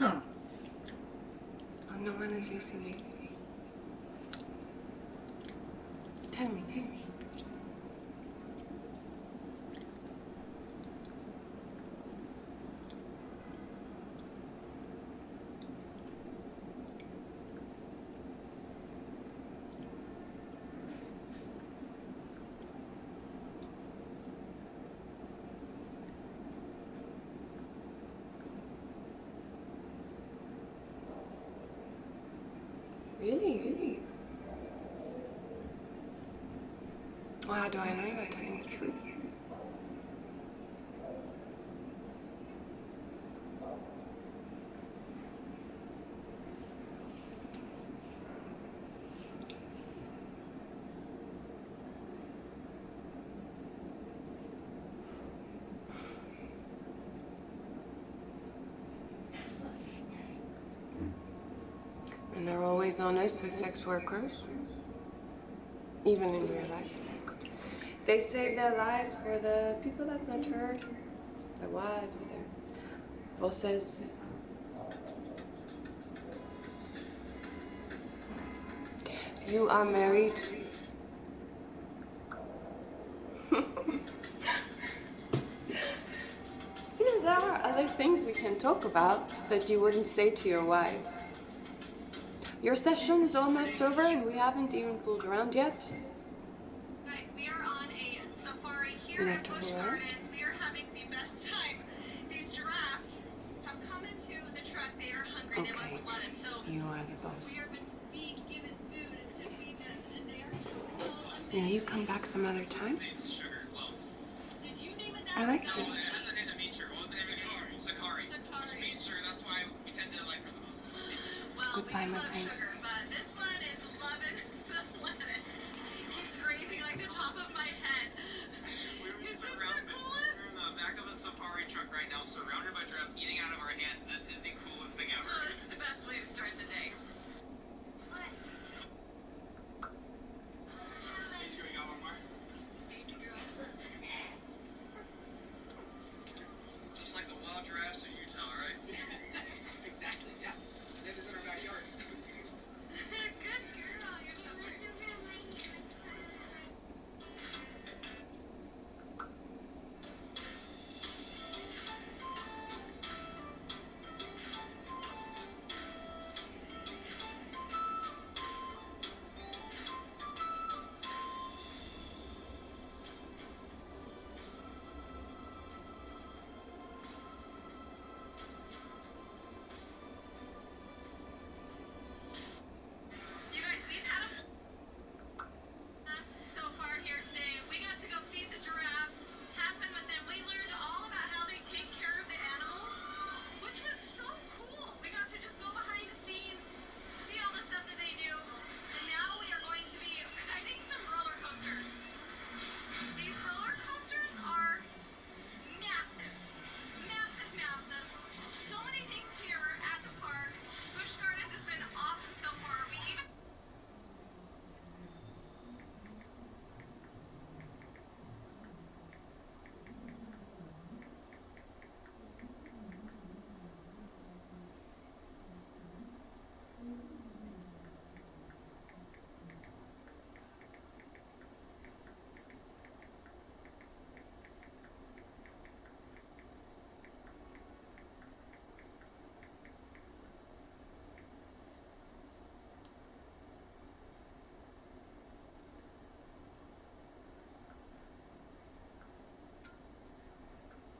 C: Oh, no one is listening. Tell me. Really? Well, how do I know you're telling the truth? And they're always honest with sex workers, even in real life. They save their lives for the people that matter, their wives, their bosses. You are married. You know, there are other things we can talk about that you wouldn't say to your wife. Your session is almost over and we haven't even fooled around yet.
L: Guys, we are on a safari here
C: We
L: at
C: have to
L: Busch
C: fool around?
L: Gardens. We are having the best time. These giraffes have come into the truck. They are hungry. They want
C: Okay,
L: some lettuce. So
C: you are the boss.
L: we are being given food to feed
C: Will you come back some other time? I like you. Goodbye, my friends.
L: This one is loving the lettuce. He's grazing like the top of my head. Is this the coolest?
M: We're in the back of a safari truck right now, surrounded by giraffes eating out of our hands. This is the coolest thing ever.
L: Oh, this is the best way to start the day. What?
M: He's giving out one more.
L: Baby girl.
M: Just like the wild giraffes in Utah, right? Exactly, yeah. That is in our backyard.
L: Good girl. You're so smart. You guys, we've had a so far here today. We got to go feed the giraffes, have fun with them. We learned all about how they take care of the animals, which was so cool. We got to just go behind the scenes, see all the stuff that they do, and now we are going to be riding some roller coasters. These roller coasters are massive, massive, massive. So many things here at the park. Busch Gardens has been awesome so far. We even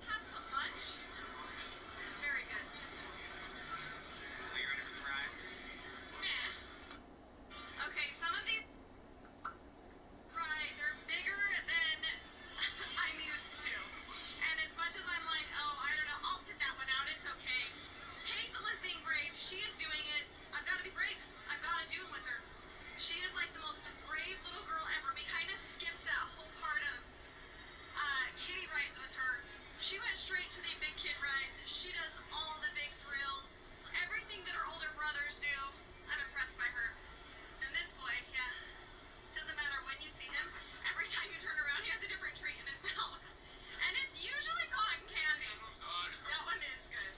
L: have some lunch. It's very good.
M: Are you ready for some rides?
L: Meh. Okay, some of these rides are bigger than I'm used to. And as much as I'm like, oh, I don't know, I'll sit that one out, it's okay. Hazel is being brave. She is doing it. I've got to be brave. I've got to do it with her. She is like the most brave little girl ever. We kind of skipped that whole part of kiddie rides with her. She went straight to the big kid rides. She does all the big thrills. Everything that her older brothers do. I'm impressed by her. And this boy, yeah. Doesn't matter when you see him. Every time you turn around, he has a different treat in his mouth. And it's usually cotton candy. That one is good.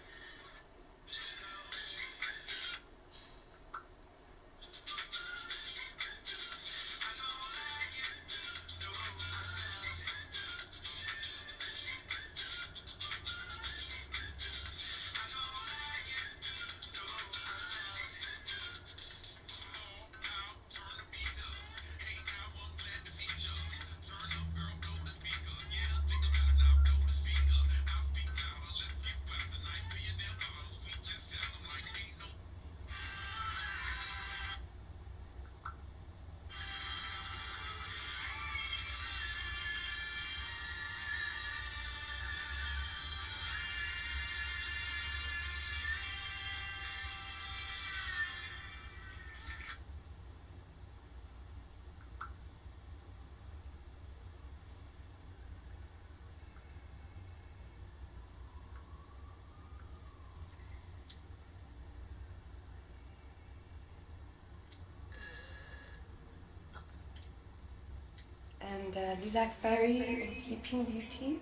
C: And Lilac Fairy or Sleeping Beauty.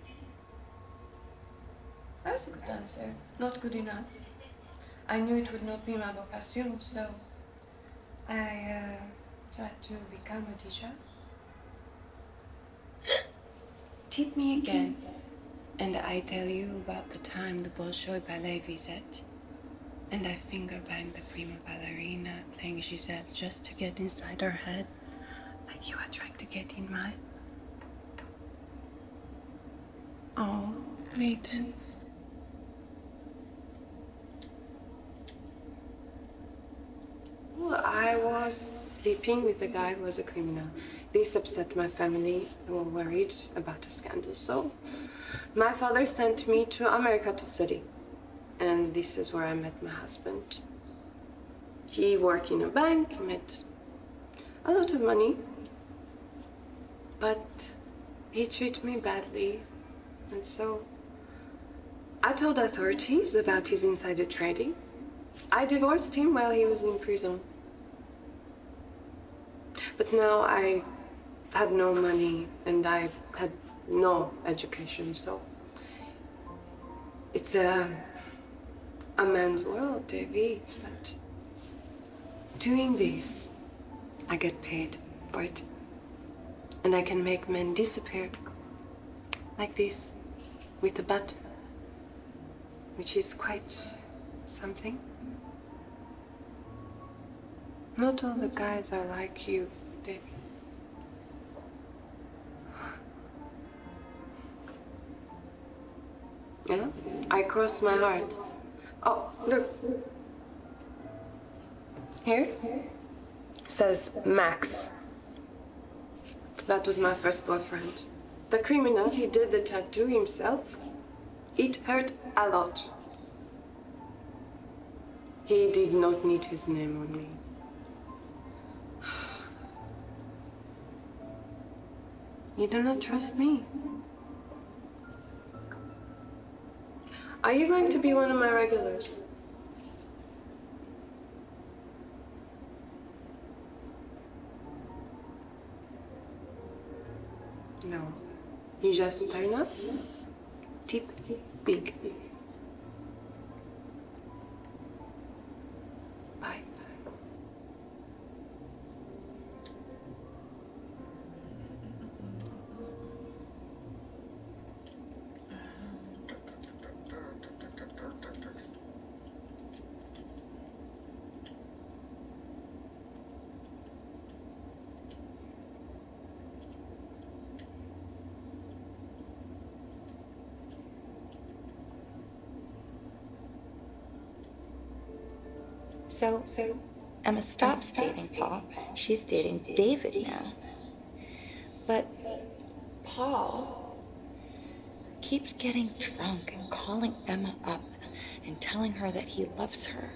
C: I was a good dancer, not good enough. I knew it would not be my vocation, so I tried to become a teacher. Tip me again, and I tell you about the time the Bolshoi Ballet visit, and I finger banged the prima ballerina playing Giselle just to get inside her head, like you are trying to get in mine. Oh, wait. Well, I was sleeping with the guy who was a criminal. This upset my family, who were worried about a scandal. So my father sent me to America to study. And this is where I met my husband. He worked in a bank, he made a lot of money. But he treated me badly. And so I told authorities about his insider trading. I divorced him while he was in prison. But now I had no money and I had no education, so it's a man's world, Davy. But doing this, I get paid for it. And I can make men disappear like this with a button, which is quite something. Not all the guys are like you, Davy. Yeah? I cross my heart. Oh, look. Here says Max. That was my first boyfriend. The criminal, he did the tattoo himself. It hurt a lot. He did not need his name on me. You do not trust me. Are you going to be one of my regulars? No. You just turn up, tip big. Bye.
G: So Emma stops dating Paul. She's dating David now. But Paul keeps getting drunk and calling Emma up and telling her that he loves her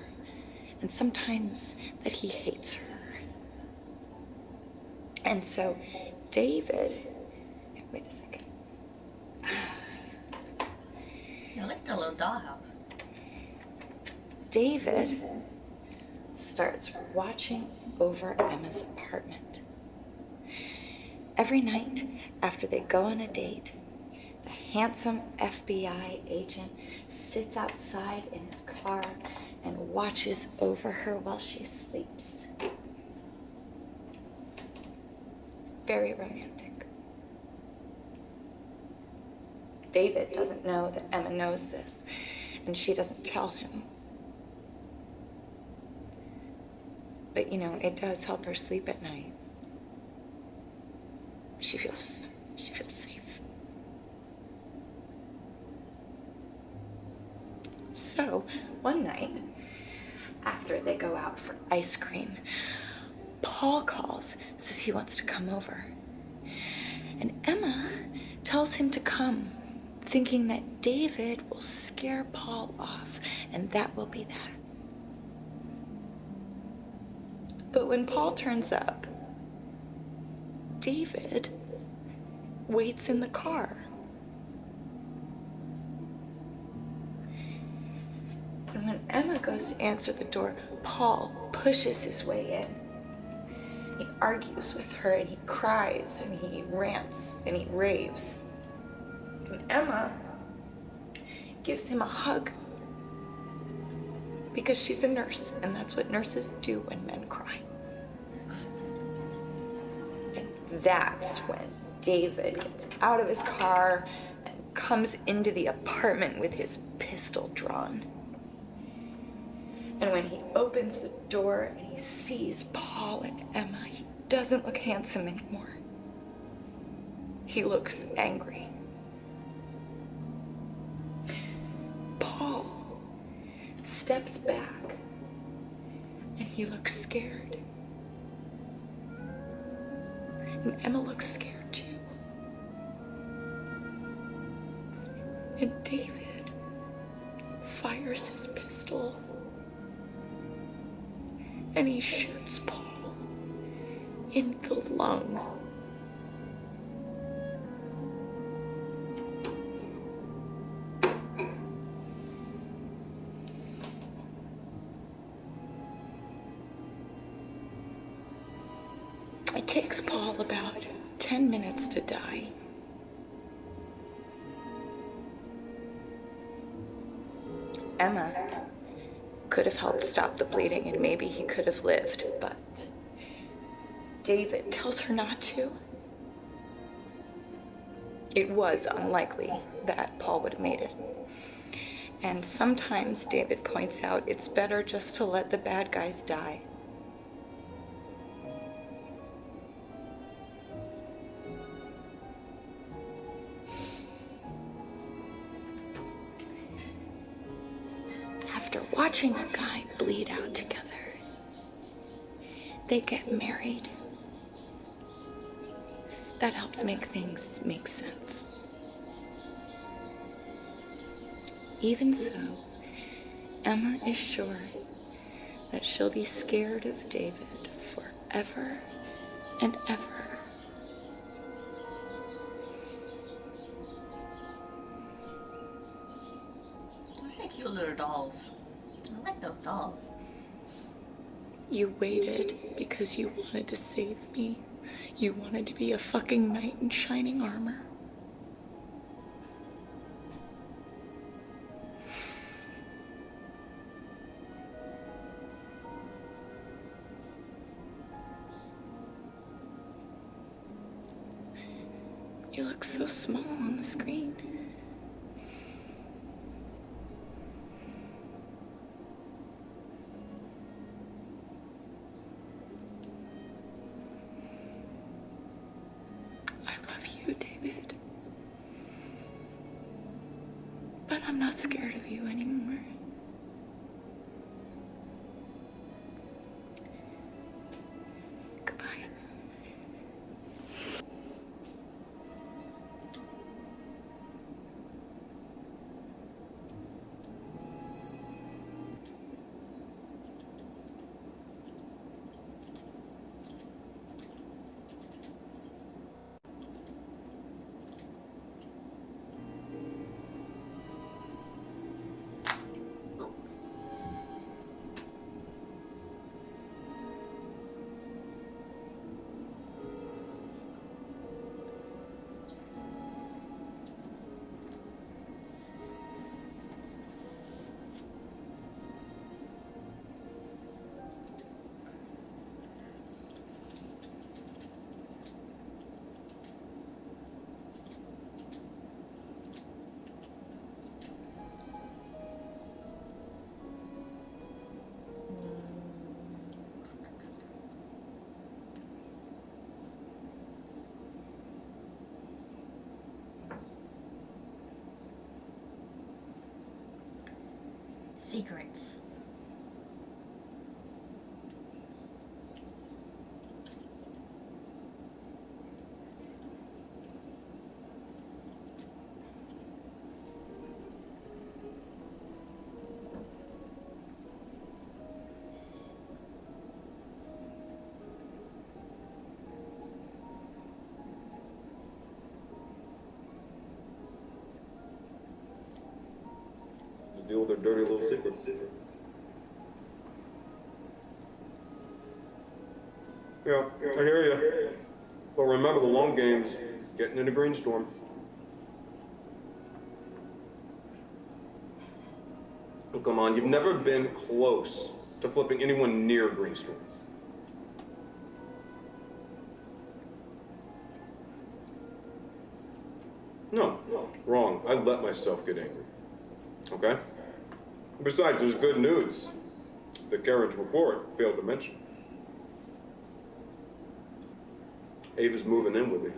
G: and sometimes that he hates her. And so David, wait a second.
D: I like the little dollhouse.
G: David starts watching over Emma's apartment. Every night after they go on a date, the handsome FBI agent sits outside in his car and watches over her while she sleeps. It's very romantic. David doesn't know that Emma knows this, and she doesn't tell him. But, you know, it does help her sleep at night. She feels safe. So, one night, after they go out for ice cream, Paul calls, says he wants to come over. And Emma tells him to come, thinking that David will scare Paul off, and that will be that. But when Paul turns up, David waits in the car. And when Emma goes to answer the door, Paul pushes his way in. He argues with her and he cries and he rants and he raves. And Emma gives him a hug because she's a nurse and that's what nurses do when men cry. And that's when David gets out of his car and comes into the apartment with his pistol drawn. And when he opens the door and he sees Paul and Emma, he doesn't look handsome anymore. He looks angry. Paul steps back and he looks scared.
C: And Emma looks scared too. And David fires his pistol. And he shoots Paul in the lung. It takes Paul about 10 minutes to die. Emma could have helped stop the bleeding and maybe he could have lived, but David tells her not to. It was unlikely that Paul would have made it. And sometimes David points out it's better just to let the bad guys die. After watching a guy bleed out together, they get married. That helps make things make sense. Even so, Emma is sure that she'll be scared of David forever and ever.
D: Those are cute little dolls. I like those dolls.
C: You waited because you wanted to save me. You wanted to be a fucking knight in shining armor. You look so small on the screen. I love you, David. But I'm not scared of you anymore. Goodbye.
D: Secrets.
A: Deal with their dirty little secrets. Yeah, I hear you. But remember, the long game's getting into Greenstorm. Oh, come on, you've never been close to flipping anyone near Greenstorm. No, wrong. I let myself get angry. Okay? Besides, there's good news that Karen's report failed to mention. Ava's moving in with me.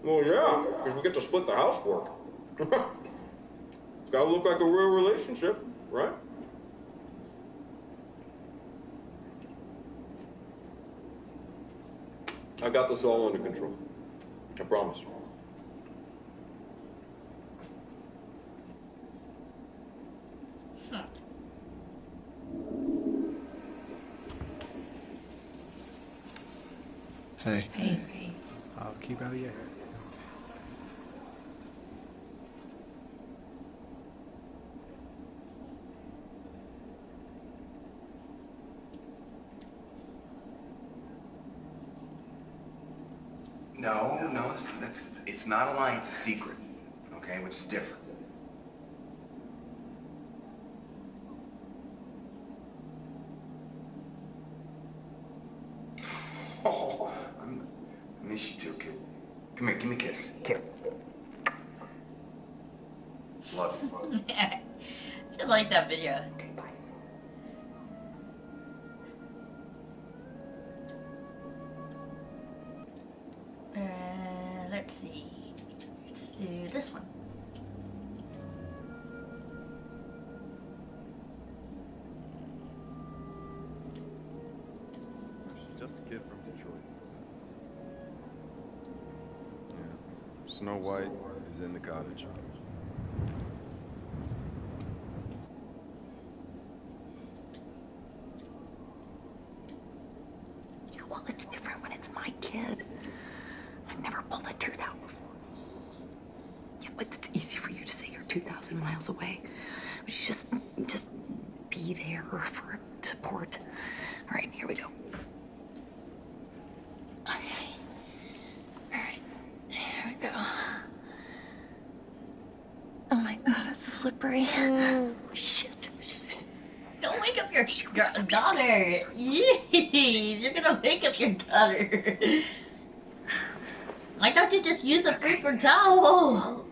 A: Well, yeah, because we get to split the housework. It's gotta look like a real relationship, right? I got this all under control. I promise.
N: Hey.
G: Hey.
N: I'll keep out of your hair.
H: No, it's not a lie, it's a secret, okay, which is different. Oh, I miss you too, kid. Come here, give me a kiss. Kiss. Love you.
D: Just like that video. Let's see. Let's do this one.
A: She's just a kid from Detroit. Yeah. Snow White is in the cottage.
G: Yeah, well, it's different when it's my kid. I've never pulled a tooth out before. Yeah, but it's easy for you to say you're 2,000 miles away. But you just be there for support. All right, here we go. Okay. All right, here we go. Oh my God, it's slippery. Shit.
D: Don't wake up your daughter. Jeez, you're gonna wake up your daughter. Why don't you just use a paper towel?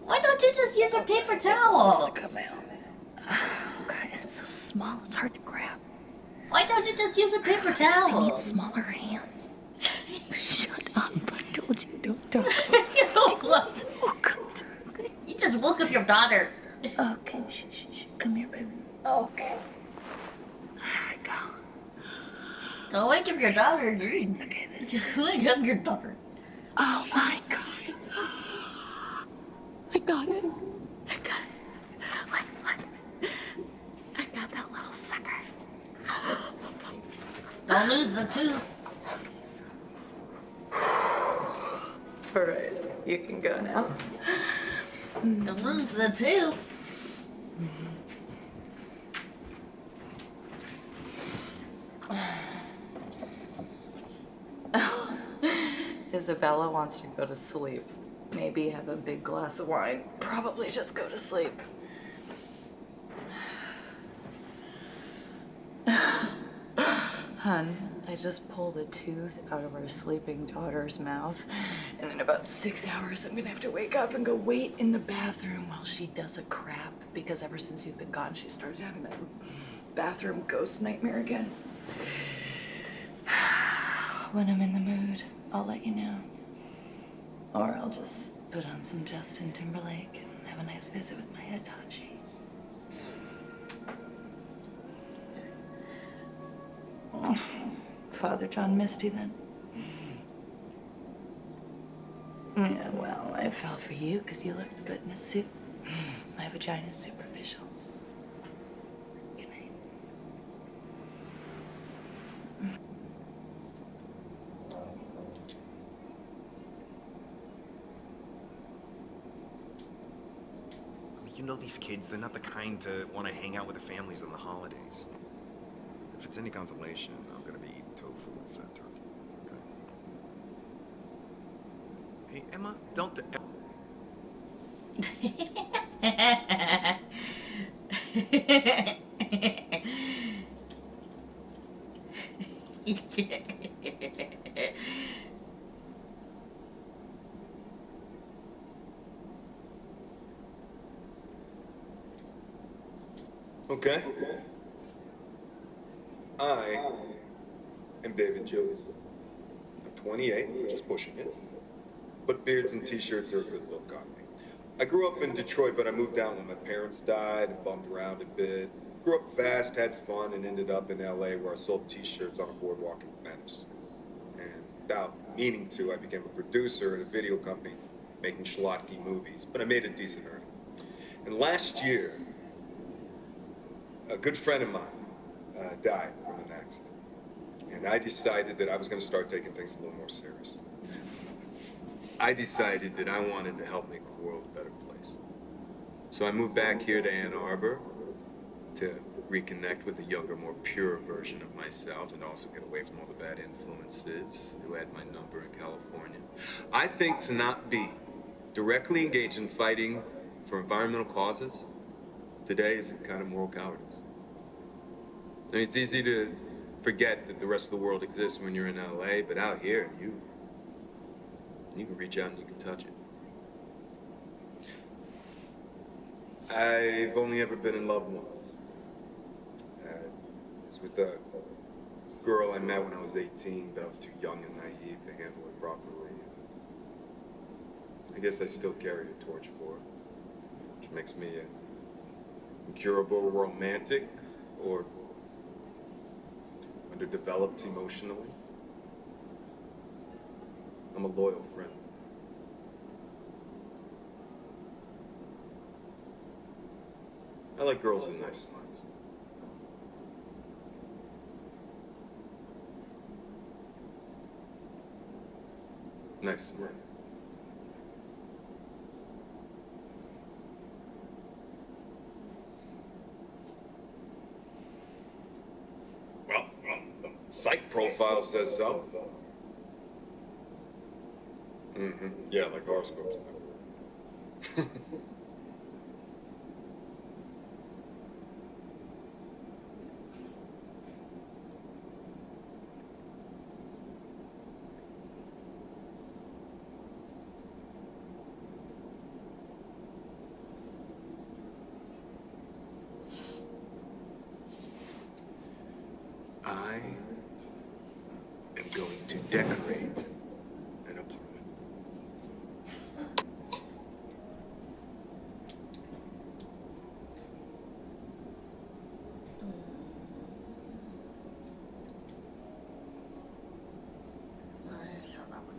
D: Why don't you just use a paper towel?
G: It's come out. Okay, it's so small, it's hard to grab.
D: Why don't you just use a paper towel?
G: I need smaller hands. Shut up, I told you, don't talk.
D: You just woke up your daughter.
G: Okay, shh. Come here, baby. Okay. There we go.
D: Don't wake up your daughter, dude.
G: Okay, this
D: Just wake up your daughter.
G: Oh my God. I got it. Look. I got that little sucker.
D: Don't lose the tooth.
G: All right, you can go now.
D: Don't lose the tooth.
G: Isabella wants to go to sleep. Maybe have a big glass of wine. Probably just go to sleep. Hun, I just pulled a tooth out of our sleeping daughter's mouth. And in about 6 hours, I'm gonna have to wake up and go wait in the bathroom while she does a crap. Because ever since you've been gone, she started having that bathroom ghost nightmare again. When I'm in the mood, I'll let you know. Or I'll just put on some Justin Timberlake and have a nice visit with my Hitachi. Oh, Father John Misty, then. Yeah, well, I fell for you because you looked good in a suit. My vagina's superficial. Good night.
A: You know these kids, they're not the kind to want to hang out with their families on the holidays. If it's any consolation, I'm gonna be eating tofu instead of turkey. Okay? Hey, Emma, don't... Okay. I am David Jones. I'm 28, which is pushing it. But beards and t-shirts are a good look on me. I grew up in Detroit, but I moved down when my parents died and bummed around a bit. Grew up fast, had fun, and ended up in LA where I sold t-shirts on a boardwalk in Venice. And without meaning to, I became a producer at a video company making schlocky movies, but I made a decent earning. And last year, a good friend of mine died from an accident. And I decided that I was going to start taking things a little more seriously. I decided that I wanted to help make the world a better place. So I moved back here to Ann Arbor to reconnect with a younger, more pure version of myself and also get away from all the bad influences who had my number in California. I think to not be directly engaged in fighting for environmental causes today is a kind of moral cowardice. I mean, it's easy to forget that the rest of the world exists when you're in LA, but out here, you can reach out and you can touch it. I've only ever been in love once. It was with a girl I met when I was 18, but I was too young and naive to handle it properly. I guess I still carry a torch for her, which makes me an incurable romantic or underdeveloped emotionally. I'm a loyal friend. I like girls with nice smiles. Nice smile. Well, the psych profile says so. Mm-hmm. Yeah, like horoscopes. I am going to decorate an apartment.
D: I saw that one.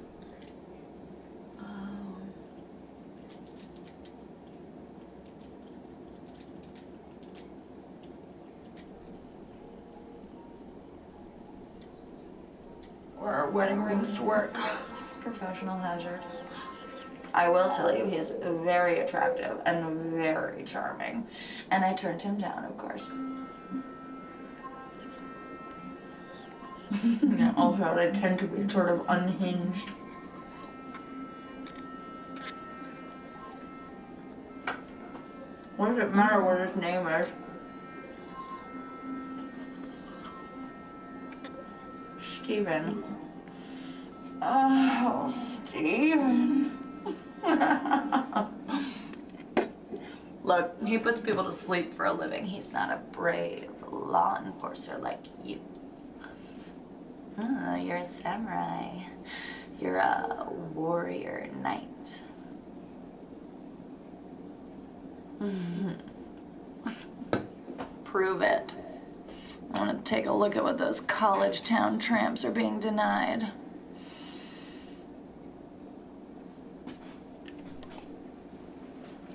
G: Where are wedding rings to work? Professional hazard. I will tell you, he's very attractive and very charming. And I turned him down, of course. Yeah, also, they tend to be sort of unhinged. What does it matter what his name is? Steven. Oh, Steven. Look, he puts people to sleep for a living. He's not a brave law enforcer like you. Oh, you're a samurai. You're a warrior knight. Prove it. I want to take a look at what those college town tramps are being denied.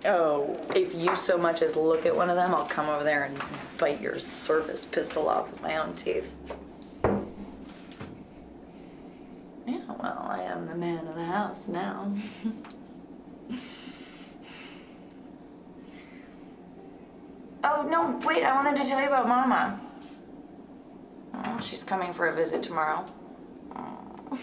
G: Oh, if you so much as look at one of them, I'll come over there and bite your service pistol off with my own teeth. Yeah, well, I am the man of the house now. Oh, no, wait, I wanted to tell you about Mama. Oh, she's coming for a visit tomorrow. Oh.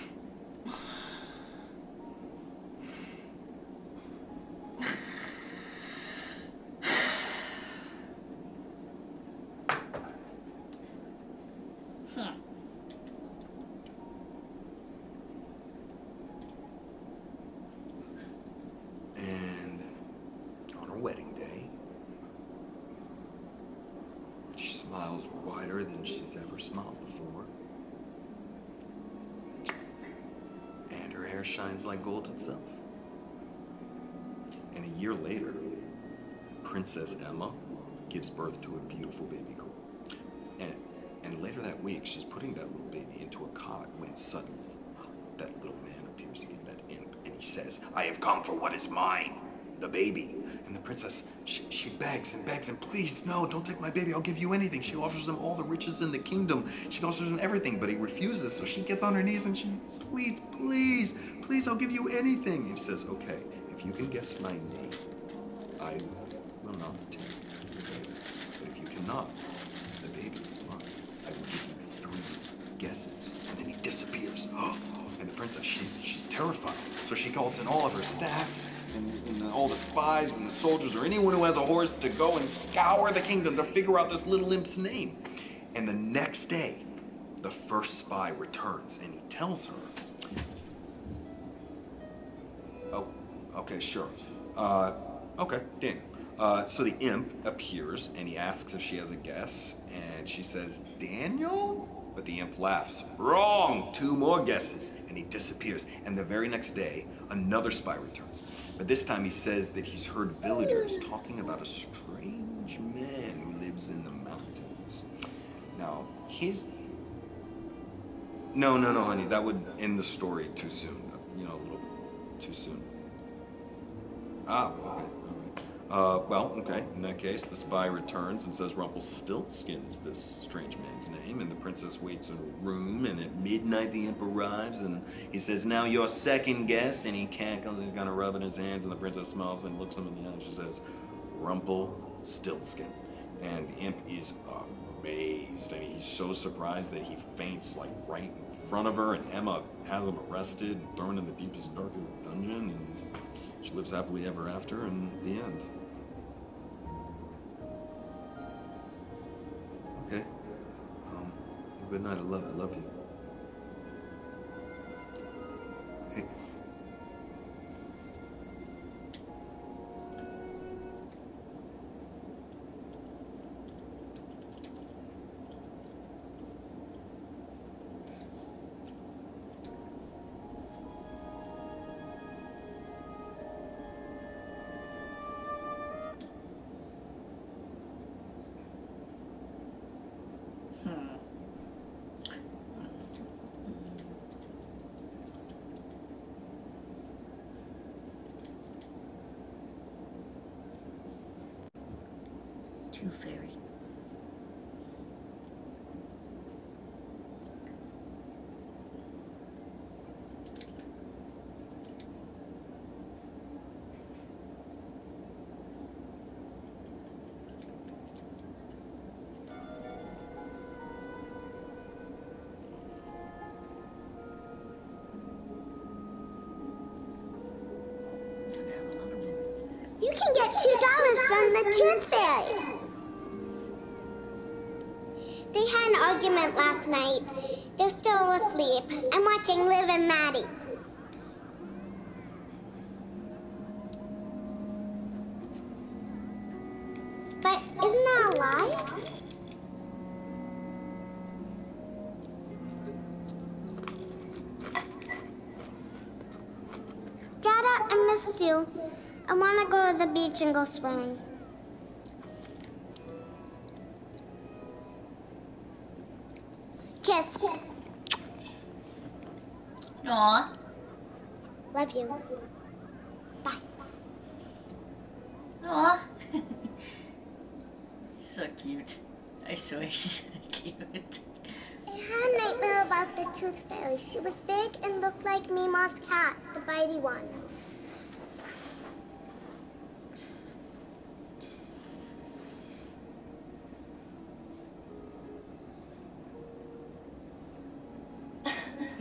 A: And on her wedding day, she smiles wider than she's ever smiled before. And her hair shines like gold itself. And a year later, Princess Emma gives birth to a beautiful baby girl. And later that week, she's putting that little baby into a cot when suddenly
H: that little man appears again, that imp, and he says, "I have come for what is mine, the baby." And the princess, she begs and begs and, "Please, no, don't take my baby. I'll give you anything." She offers him all the riches in the kingdom. She offers him everything, but he refuses. So she gets on her knees and she pleads, "Please, please, I'll give you anything." He says, "Okay, if you can guess my name, I will not take it. Okay? But if you cannot, the baby is mine. I will give you 3 guesses." And then he disappears. And the princess, she's terrified. So she calls in all of her staff and all the spies and the soldiers or anyone who has a horse to go and scour the kingdom to figure out this little imp's name. And the next day, the first spy returns and he tells her, "Oh, okay, sure. Okay, Daniel." So the imp appears and he asks if she has a guess, and she says, "Daniel?" But the imp laughs. "Wrong! 2 more guesses." And he disappears. And the very next day, another spy returns. But this time he says that he's heard villagers talking about a strange man who lives in the mountains. Now, No, honey, that would end the story too soon. You know, a little too soon. Ah, okay. Well, okay. In that case, the spy returns and says Rumpelstiltskin's this strange man's name, and the princess waits in a room, and at midnight the imp arrives, and he says, "Now your second guess," and he cackles, he's gonna rub in his hands, and the princess smiles and looks him in the eye, and she says, "Rumpelstiltskin." And the imp is amazed. I mean, he's so surprised that he faints, like, right in front of her, and Emma has him arrested, thrown in the deepest, darkest dungeon, and she lives happily ever after, and the end. Okay. Good night. I love you. Hey.
D: Tooth Fairy.
K: You can get $2 from the Tooth Fairy. They had an argument last night. They're still asleep. I'm watching Liv and Maddie. But isn't that a lie? Dada, I miss you. I want to go to the beach and go swimming. Kiss.
D: Aww.
K: Love you. Bye.
D: Aww. So cute. I swear she's so cute.
K: I had a nightmare about the Tooth Fairy. She was big and looked like Mima's cat, the bitey one.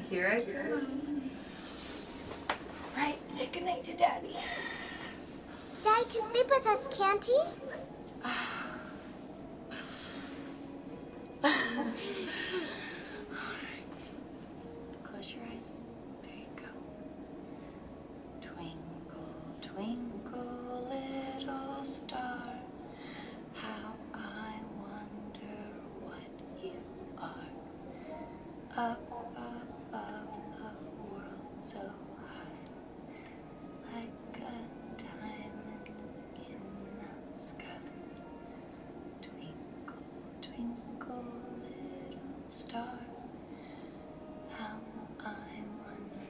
C: Here I come. Right, say goodnight to Daddy.
K: Daddy can sleep with us, can't he?
G: Alright. Close your eyes. There you go. Twinkle, twinkle, little star, how I wonder what you are. Up above a world so high, like a diamond in the sky. Twinkle, twinkle, little star, how I wonder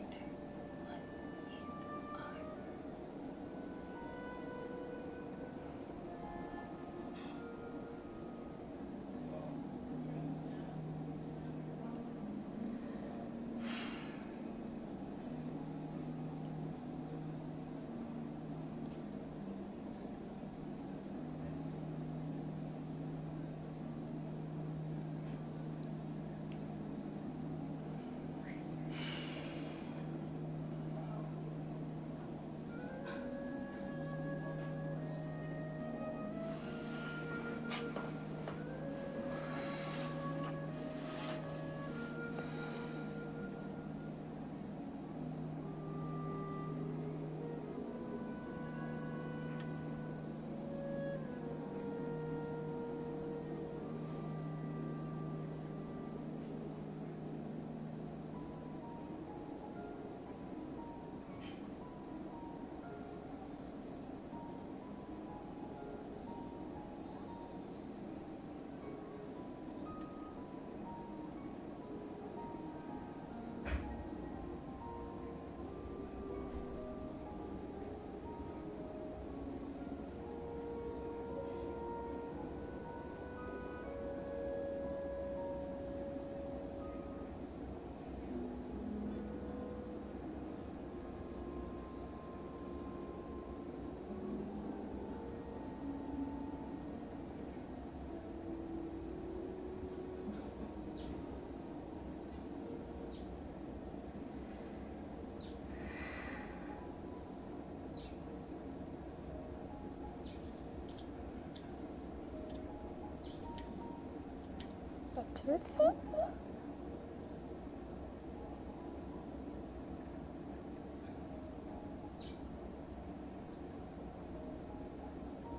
K: toothpick?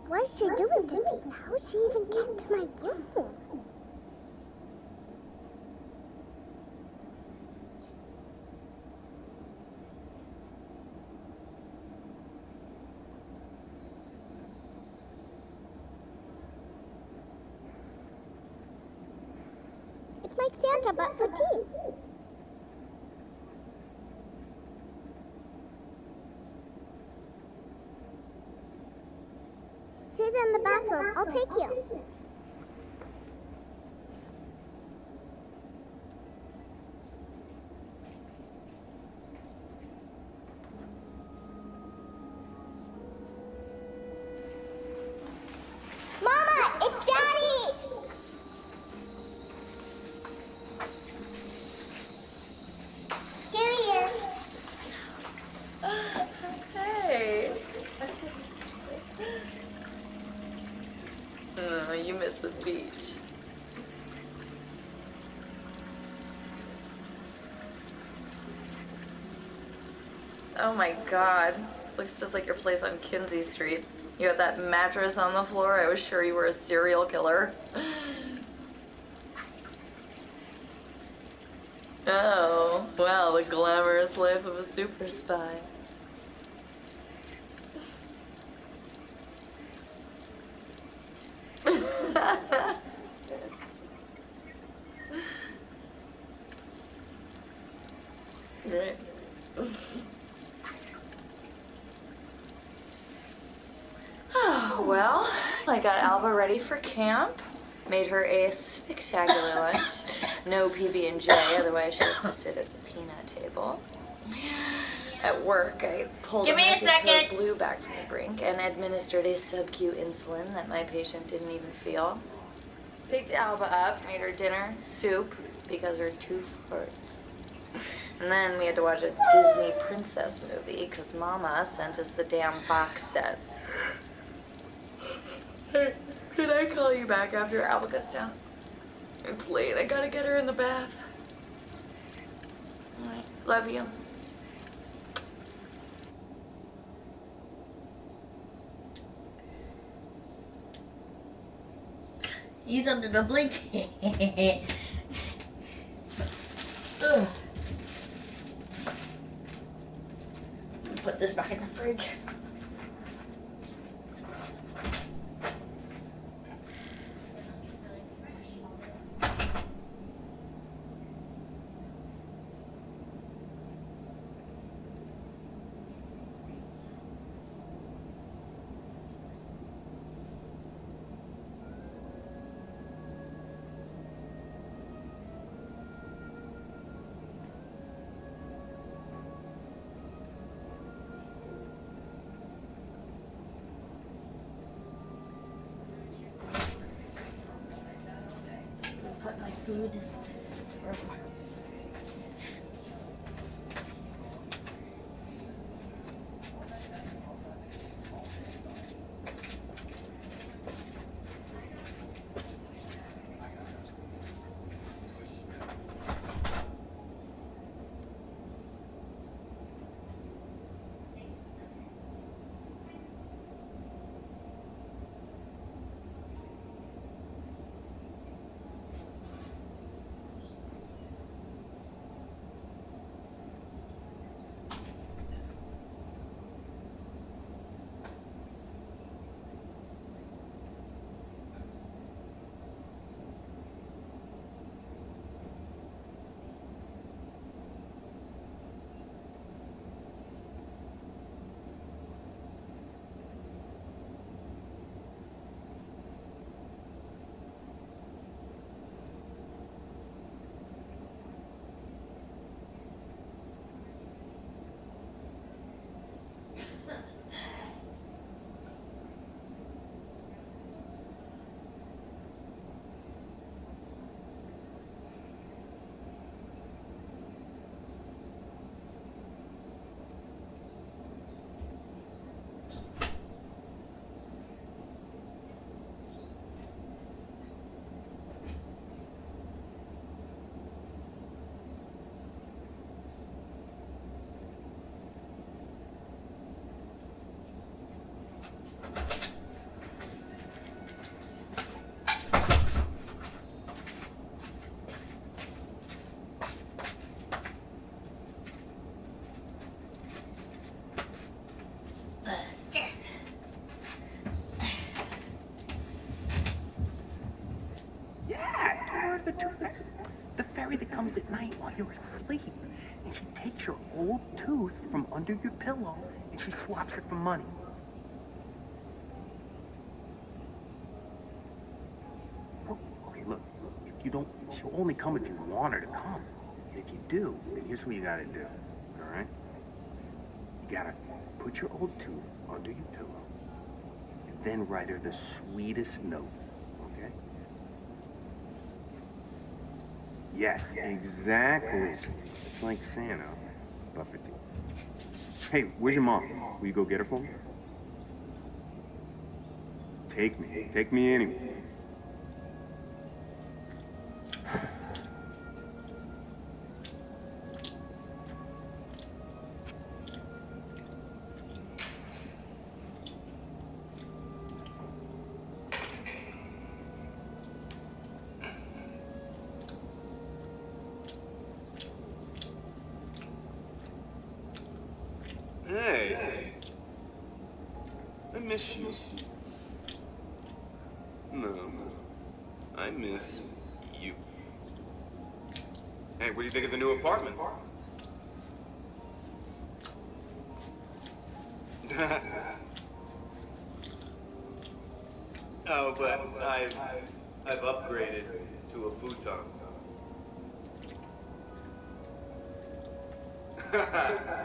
K: What is she doing to teeth? How would she even get to my room? It's like Santa, but for teeth. She's in the bathroom. I'll take you. Mama, it's Daddy! Here he is.
I: Hey. Oh, you miss the beach. Oh my god. Looks just like your place on Kinsey Street. You had that mattress on the floor. I was sure you were a serial killer. Oh, well, the glamorous life of a super spy. Great. Oh, well, I got Alba ready for camp. Made her a spectacular lunch. No PB&J, otherwise she has to sit at the peanut table. At work, I pulled
D: Give
I: a
D: me a
I: Messy
D: second.
I: Code Blue back from the brink and administered a sub-Q insulin that my patient didn't even feel. Picked Alba up, made her dinner, soup, because her tooth hurts. And then we had to watch a Disney princess movie, because Mama sent us the damn box set. Hey, can I call you back after Alba goes down? It's late, I gotta get her in the bath. Alright, love you.
D: He's under the blanket. Ugh. Put this back in the fridge. Put my food.
N: night while you're asleep, and she takes your old tooth from under your pillow and she swaps it for money. Well, okay, look, if you don't, she'll only come if you want her to come. And if you do, then here's what you gotta do, all right? You gotta put your old tooth under your pillow and then write her the sweetest note, okay? Yes, exactly. It's like Santa, but for two. Hey, where's your mom? Will you go get her for me? Take me anyway.
F: Hey, I miss you. No, I miss you. Hey, what do you think of the new apartment? Oh, but I've upgraded to a futon.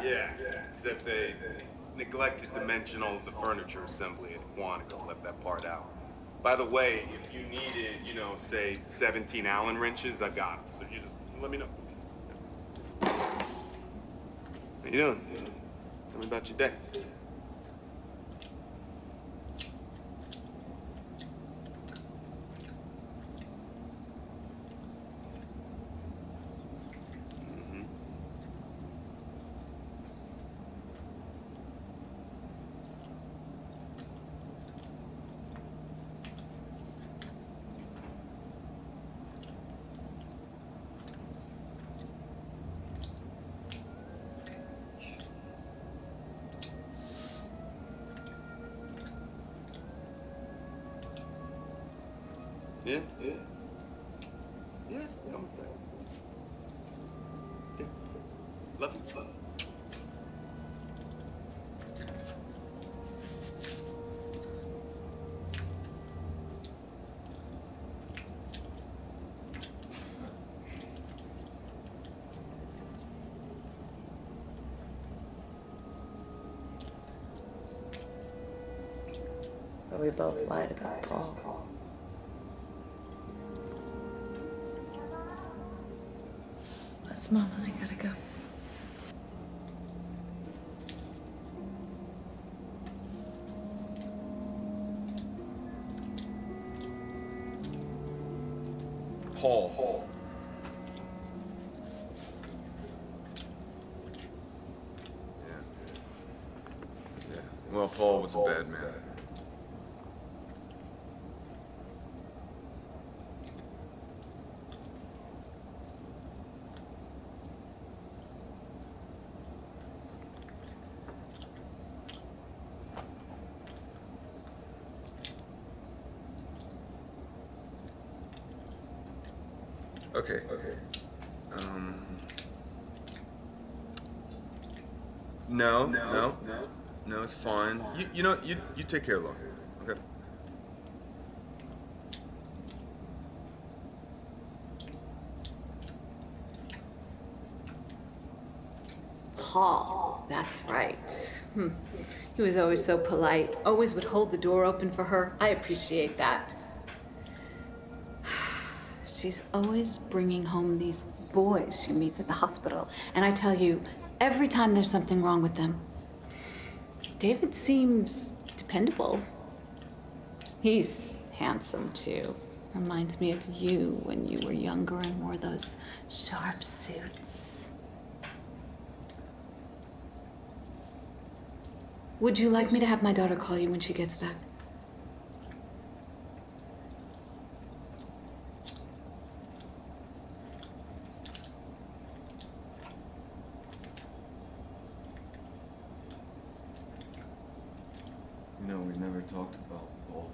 F: Yeah, except they neglected to mention all of the furniture assembly at Quantico, left that part out. By the way, if you needed, you know, say 17 Allen wrenches, I've got them. So you just let me know. How you doing? Tell me about your day. Yeah? Yeah. Yeah, I'm with that. Yeah. Love you.
I: But we both lied about Paul. That's Mom, and I gotta go.
F: Paul. Yeah. Well, Paul was a bad man. Okay. No, it's fine. You know, you take care, Laura. Okay.
O: Paul, that's right. He was always so polite, always would hold the door open for her. I appreciate that. She's always bringing home these boys she meets at the hospital. And I tell you, every time there's something wrong with them, David seems dependable. He's handsome, too. Reminds me of you when you were younger and wore those sharp suits. Would you like me to have my daughter call you when she gets back?
F: You know, we never talked about Paul.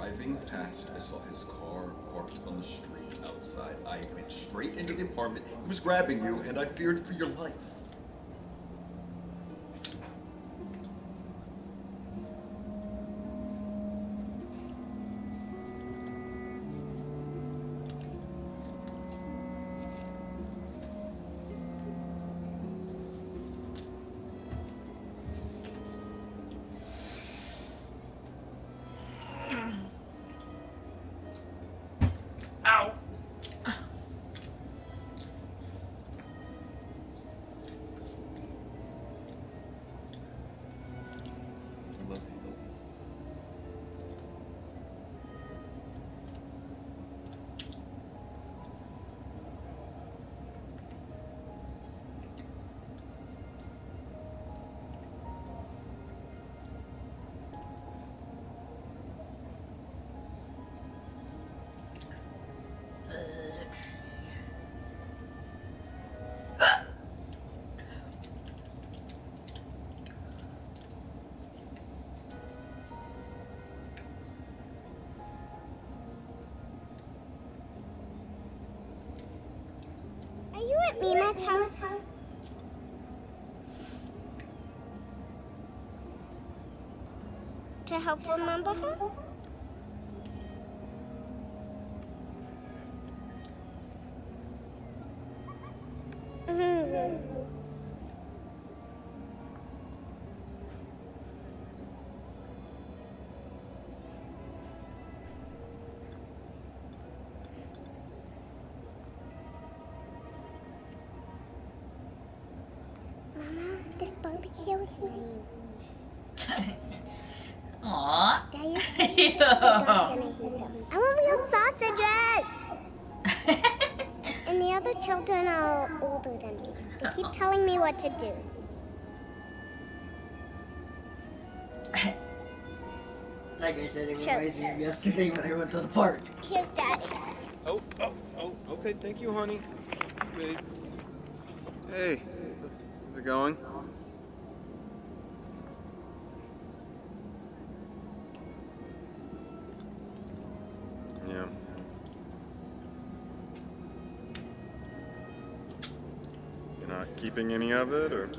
H: driving past, I saw his car parked on the street outside. I went straight into the apartment. He was grabbing you, and I feared for your life.
D: Ow.
H: I love you.
D: Let's see.
K: Are you at Mima's house? To help remember her? Mama, this barbecue is lame.
D: Aww.
K: Dad used to eat the dogs and I hate them. I want real sausages! And the other children are older than me. They keep telling me what to do.
D: Like I said, it reminds me of yesterday when I went to the park.
K: Here's Daddy.
F: Oh, okay, thank you, honey. Babe. Hey, how's it going? Yeah. You're not keeping any of it, or?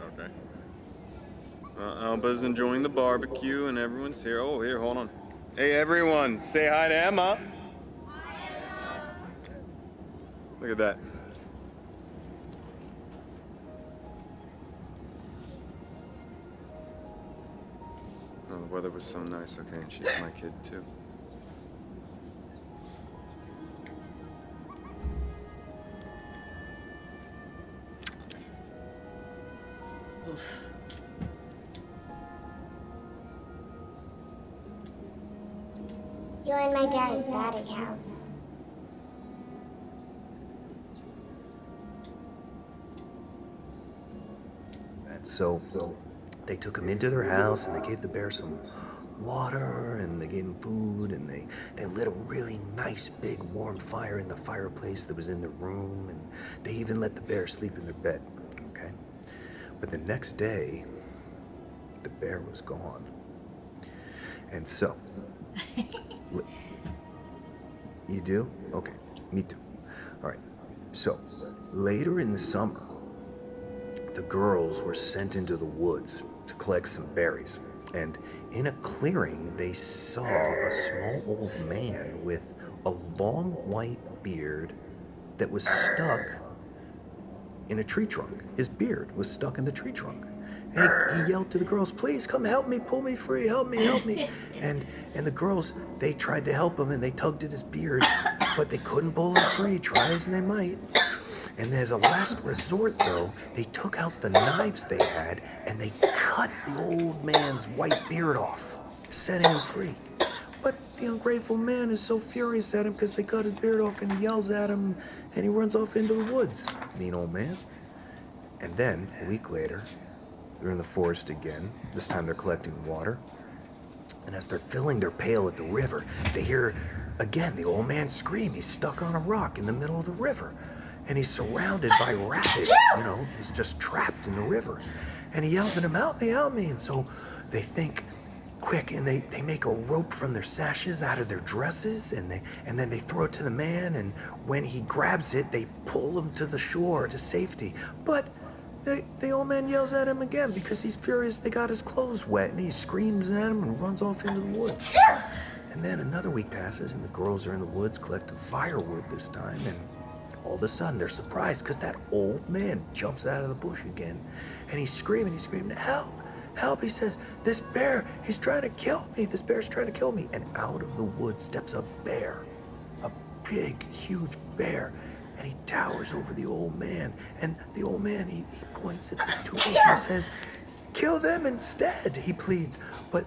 F: Okay. Alba's enjoying the barbecue, and everyone's here. Oh, here, hold on. Hey, everyone, say hi to Emma. Look at that. Oh, the weather was so nice, okay, and she's my kid, too.
D: Oof.
K: You're in my dad's batting house.
N: And so they took him into their house and they gave the bear some water and they gave him food and they lit a really nice big warm fire in the fireplace that was in the room, and they even let the bear sleep in their bed, okay? But the next day, the bear was gone. And so, you do? Okay, me too. All right, so later in the summer, the girls were sent into the woods to collect some berries. And in a clearing, they saw a small old man with a long white beard that was stuck in a tree trunk. His beard was stuck in the tree trunk. And he yelled to the girls, "Please come help me, pull me free, help me, help me." And the girls, they tried to help him and they tugged at his beard, but they couldn't pull him free, try as they might. And as a last resort, though, they took out the knives they had and they cut the old man's white beard off, setting him free. But the ungrateful man is so furious at him because they cut his beard off, and he yells at him and he runs off into the woods. Mean old man. And then, a week later, they're in the forest again. This time they're collecting water. And as they're filling their pail at the river, they hear again the old man scream. He's stuck on a rock in the middle of the river. And he's surrounded by rapids, you know, he's just trapped in the river. And he yells at him, help me. And so they think quick, and they make a rope from their sashes out of their dresses, and then they throw it to the man, and when he grabs it, they pull him to the shore to safety. But the old man yells at him again because he's furious they got his clothes wet, and he screams at him and runs off into the woods. And then another week passes, and the girls are in the woods collecting firewood this time, and all of a sudden they're surprised because that old man jumps out of the bush again, and he's screaming, help! Help, he says, this bear, he's trying to kill me. This bear's trying to kill me. And out of the woods steps a bear, a big, huge bear. And he towers over the old man. And the old man, he points at the two of them and says, kill them instead, he pleads. But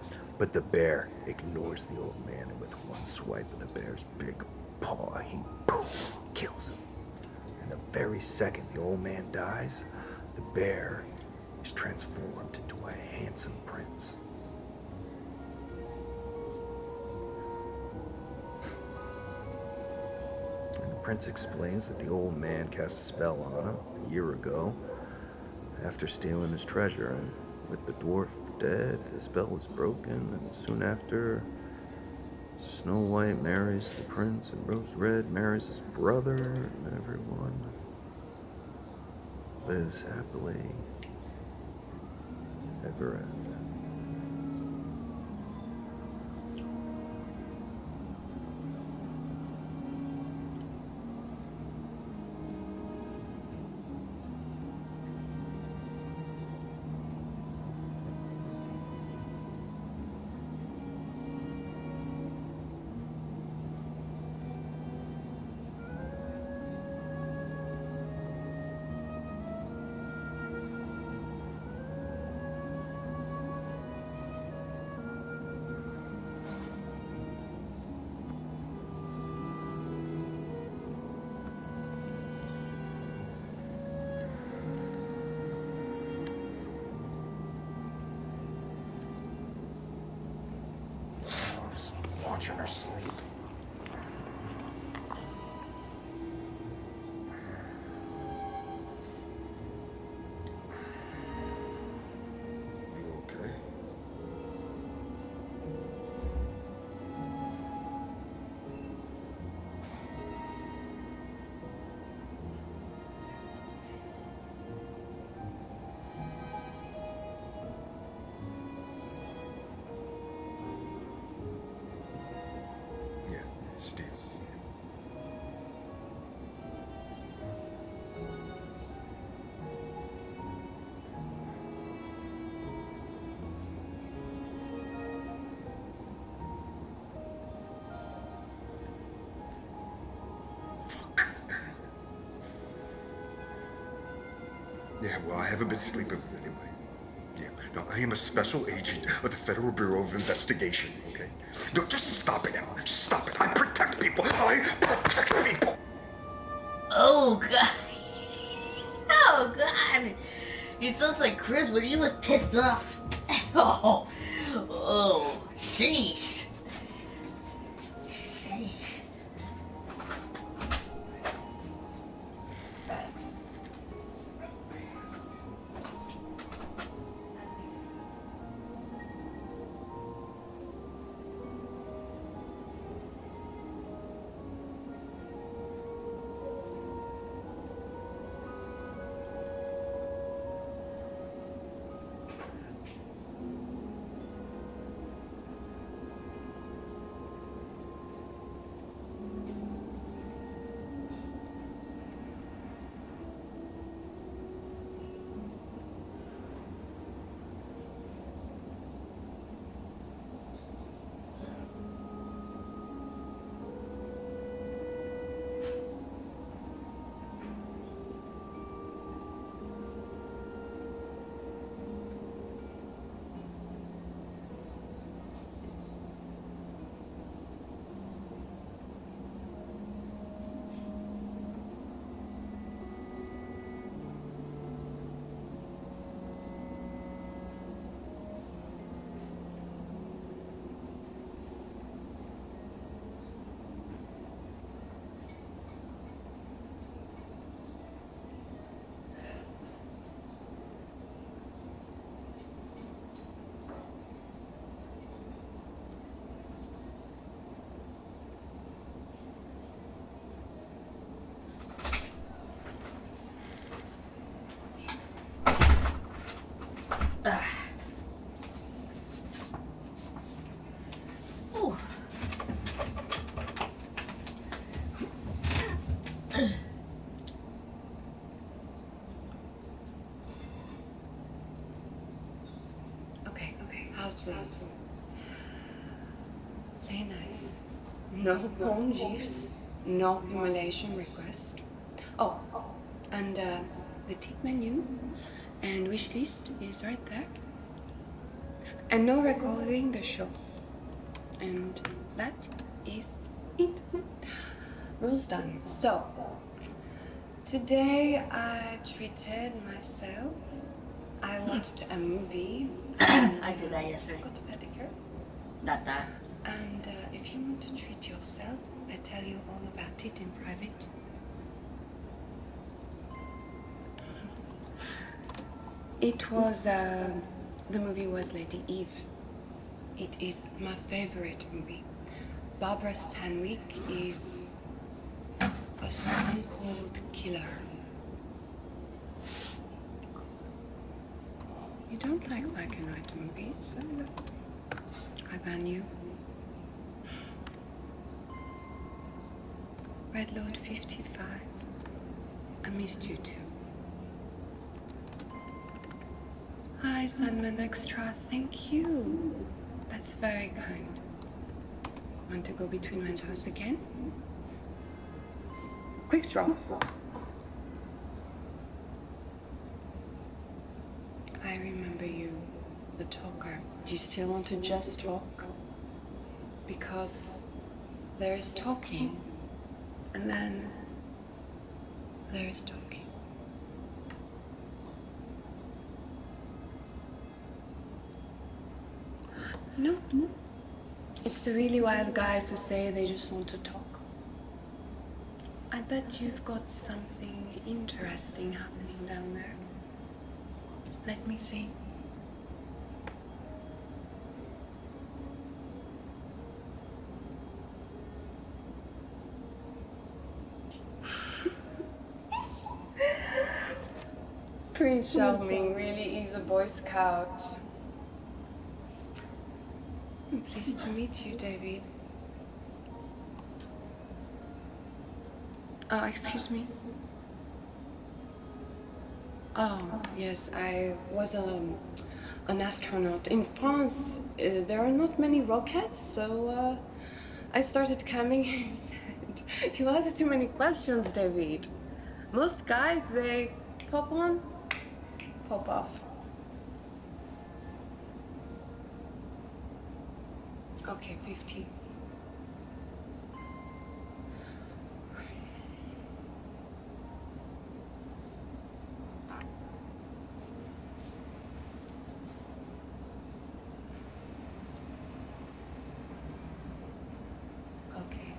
N: the bear ignores the old man. And with one swipe of the bear's big paw, he poof, kills him. And the very second the old man dies, the bear is transformed into a handsome prince. And the prince explains that the old man cast a spell on him a year ago after stealing his treasure, and with the dwarf dead, the spell was broken, and soon after, Snow White marries the prince, and Rose Red marries his brother, and everyone lives happily ever after. Watching her sleep.
A: You okay? Yeah, Steve. Yeah, well, I haven't been sleeping with anybody. Yeah, no, I am a special agent of the Federal Bureau of Investigation, okay? No, just stop it, Emma. Just stop it. I protect people. I protect people.
D: Oh, God. Oh, God. He sounds like Chris when he was pissed off. Oh, sheesh.
C: Okay, house rules. Play nice. No porn gifs. No humiliation request. Oh, and the tip menu and wish list is right there. And no recording the show. And that is it. Rules done. So, today I treated myself. I watched a movie.
D: I did that yesterday.
C: Got a pedicure.
D: That.
C: And if you want to treat yourself, I tell you all about it in private. It was, the movie was Lady Eve. It is my favorite movie. Barbara Stanwyck is a stone cold killer. You don't like black and white movies, so I ban you. Red Lord 55. I missed you too. Hi, Sandman Extra. Thank you. That's very kind. Want to go between my toes again? Quick draw. I remember you, the talker. Do you still want to just talk? Because there is talking, and then there is talking. No. It's the really wild guys who say they just want to talk. I bet you've got something interesting happening down there. Let me see. Prince Charming really is a Boy Scout. I'm pleased to meet you, David. Oh, excuse me. Oh, yes, I was an astronaut. In France, there are not many rockets, so I started coming instead. You asked too many questions, David. Most guys, they pop on, pop off. Okay, 50. Okay.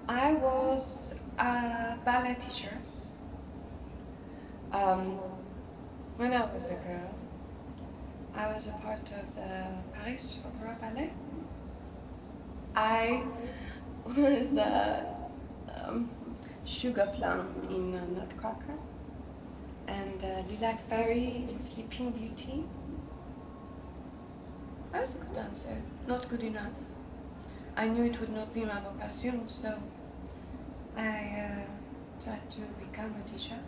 C: I was a ballet teacher. When I was a girl, I was a part of the Paris Opera Ballet. I was a sugar plum in Nutcracker and Lilac Fairy in Sleeping Beauty. I was a good dancer, not good enough. I knew it would not be my vocation, so I tried to become a teacher.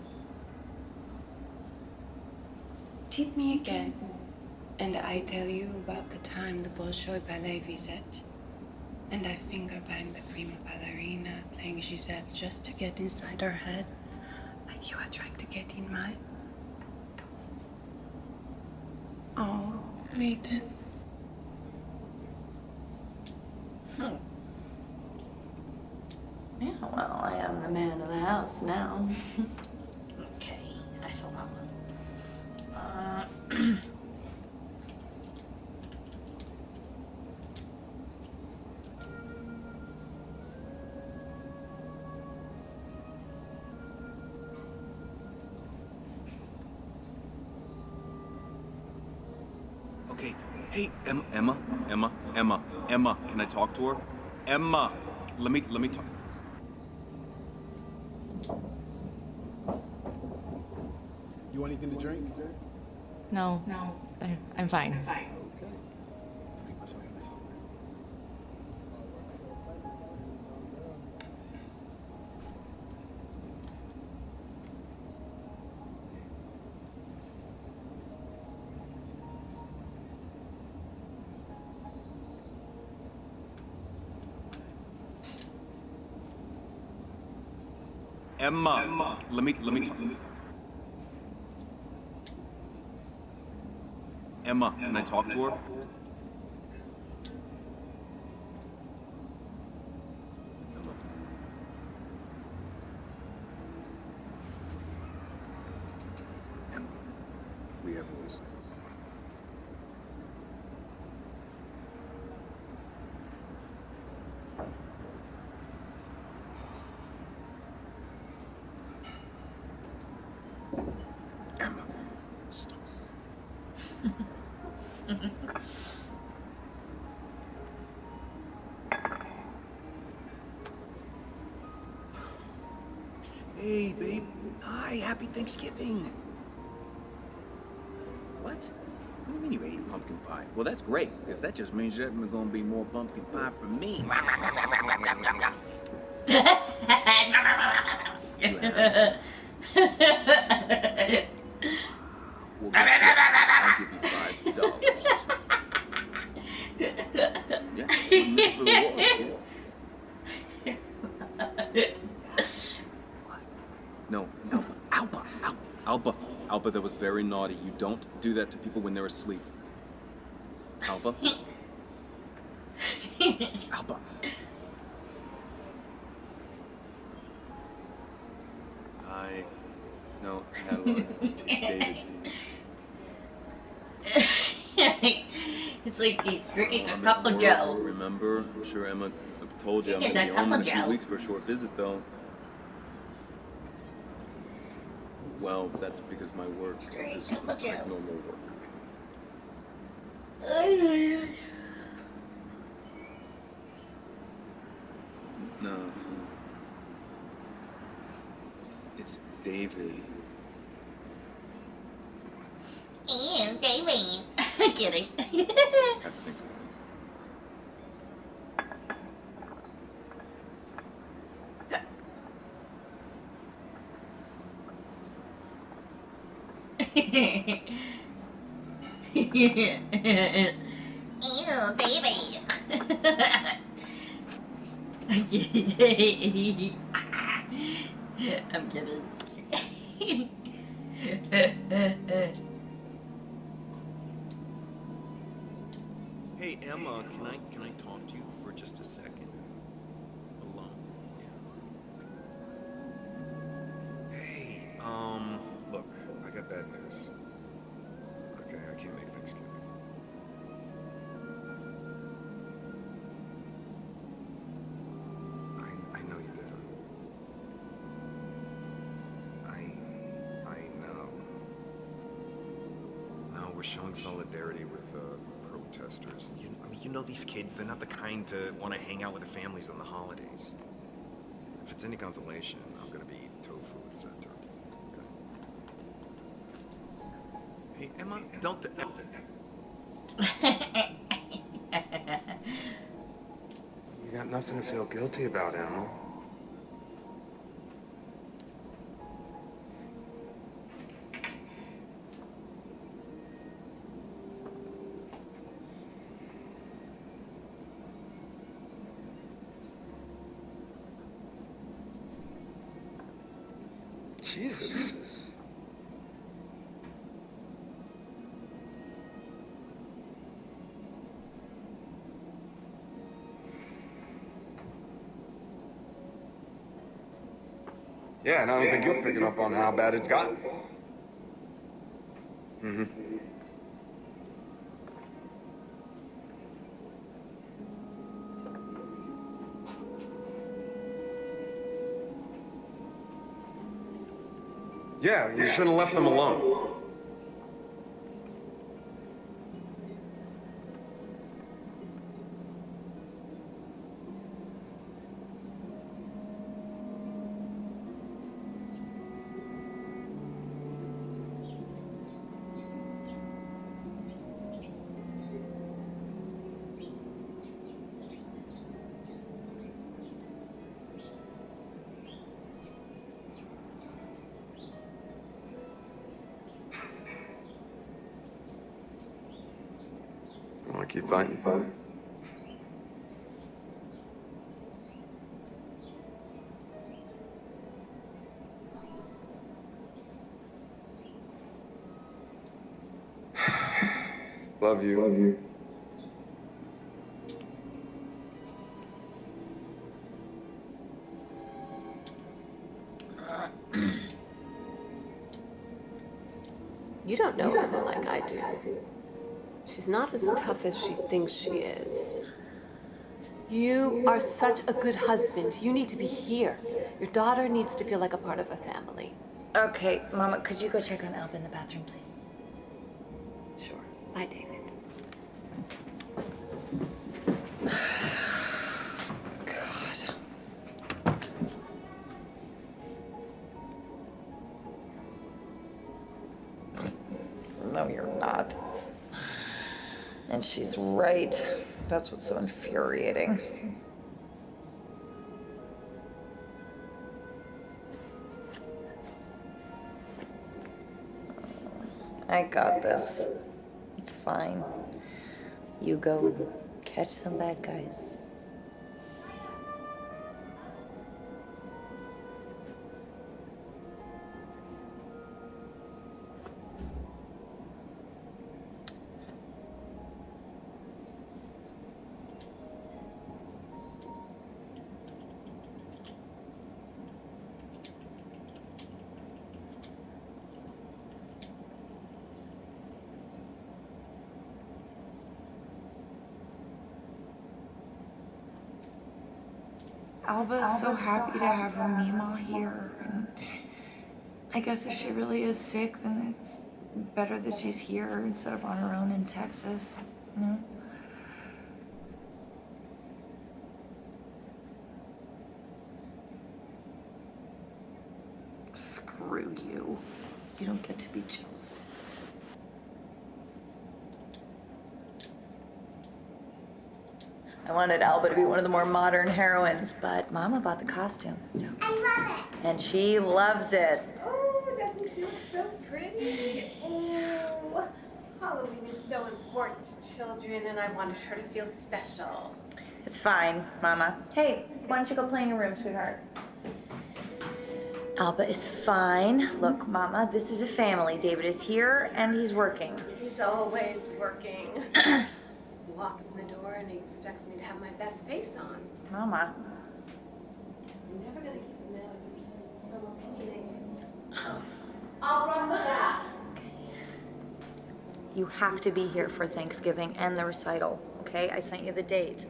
C: Tip me again, and I tell you about the time the Bolshoi Ballet visit, and I finger banged the prima ballerina playing Giselle just to get inside her head, like you are trying to get in mine. Oh, wait.
G: Yeah, well, I am the man of the house now.
D: Okay, I saw that one.
H: Okay, hey, Emma, can I talk to her? Emma, let me talk.
P: You want anything to drink?
I: No, I'm fine.
P: Okay.
H: Emma, let me talk. Emma, can I talk to her? Emma, we have this. Emma, stop. Hey, babe. Hi, happy Thanksgiving. What? What do you mean you ate pumpkin pie? Well, that's great, because that just means there's gonna be more pumpkin pie for me. You have. Well, guess what? I'll give you $5. Yeah, we'll use it for the war, kid. Yes. What? No, Alba, that was very naughty. You don't do that to people when they're asleep. Alba? Alba. No, hello, it's David.
D: It's like he's drinking a cup of Joe.
H: Remember? I'm sure Emma told you I'm
D: Drinking
H: going to
D: a
H: be home
D: cup
H: in a
D: of
H: few
D: Joe.
H: weeks for a short visit, though. Well, that's because my work just looks like normal work. No. It's David.
D: And David. I'm kidding.
H: Happy Thanksgiving.
D: Ew, David. I'm kidding.
H: Hey Emma, can I talk to you for just a second? Alone. Yeah. Hey, look, I got bad news. Okay, I can't make Thanksgiving. I know you did. I know. No, we're showing solidarity with protesters. You know these kids, they're not the kind to want to hang out with their families on the holidays. If it's any consolation, I'm gonna be eating tofu instead of turkey. Okay? Hey, Emma, don't. You got nothing to feel guilty about, Emma. Jesus. Yeah, and I don't think you're picking up on how bad it's gotten. Mm-hmm. Yeah, you shouldn't have left them alone. I want to keep fighting.
A: Love you. Love you.
C: You don't know Alba like I do. She's not as tough as she thinks she is. You are such a good husband. You need to be here. Your daughter needs to feel like a part of a family.
I: Okay, Mama, could you go check on Alba in the bathroom, please?
C: Sure. Bye, David.
I: No, you're not. And she's right. That's what's so infuriating. I got this. It's fine. You go catch some bad guys. Alba's so happy to have her Mima here. And I guess if she really is sick, then it's better that she's here instead of on her own in Texas. You know? Screw you. You don't get to be jealous. I wanted Alba to be one of the more modern heroines, but Mama bought the costume. So.
K: I love it.
I: And she loves it.
Q: Oh, doesn't she look so pretty? Oh, Halloween is so important to children, and I wanted her to feel special.
I: It's fine, Mama. Hey, why don't you go play in your room, sweetheart? Alba is fine. Look, Mama, this is a family. David is here, and he's working.
Q: He's always working. He walks in the door, and he expects me to have my best face on.
I: Mama.
Q: I'm never gonna keep him out of the so opinionated. I'll run the bath.
I: You have to be here for Thanksgiving and the recital, okay? I sent you the date.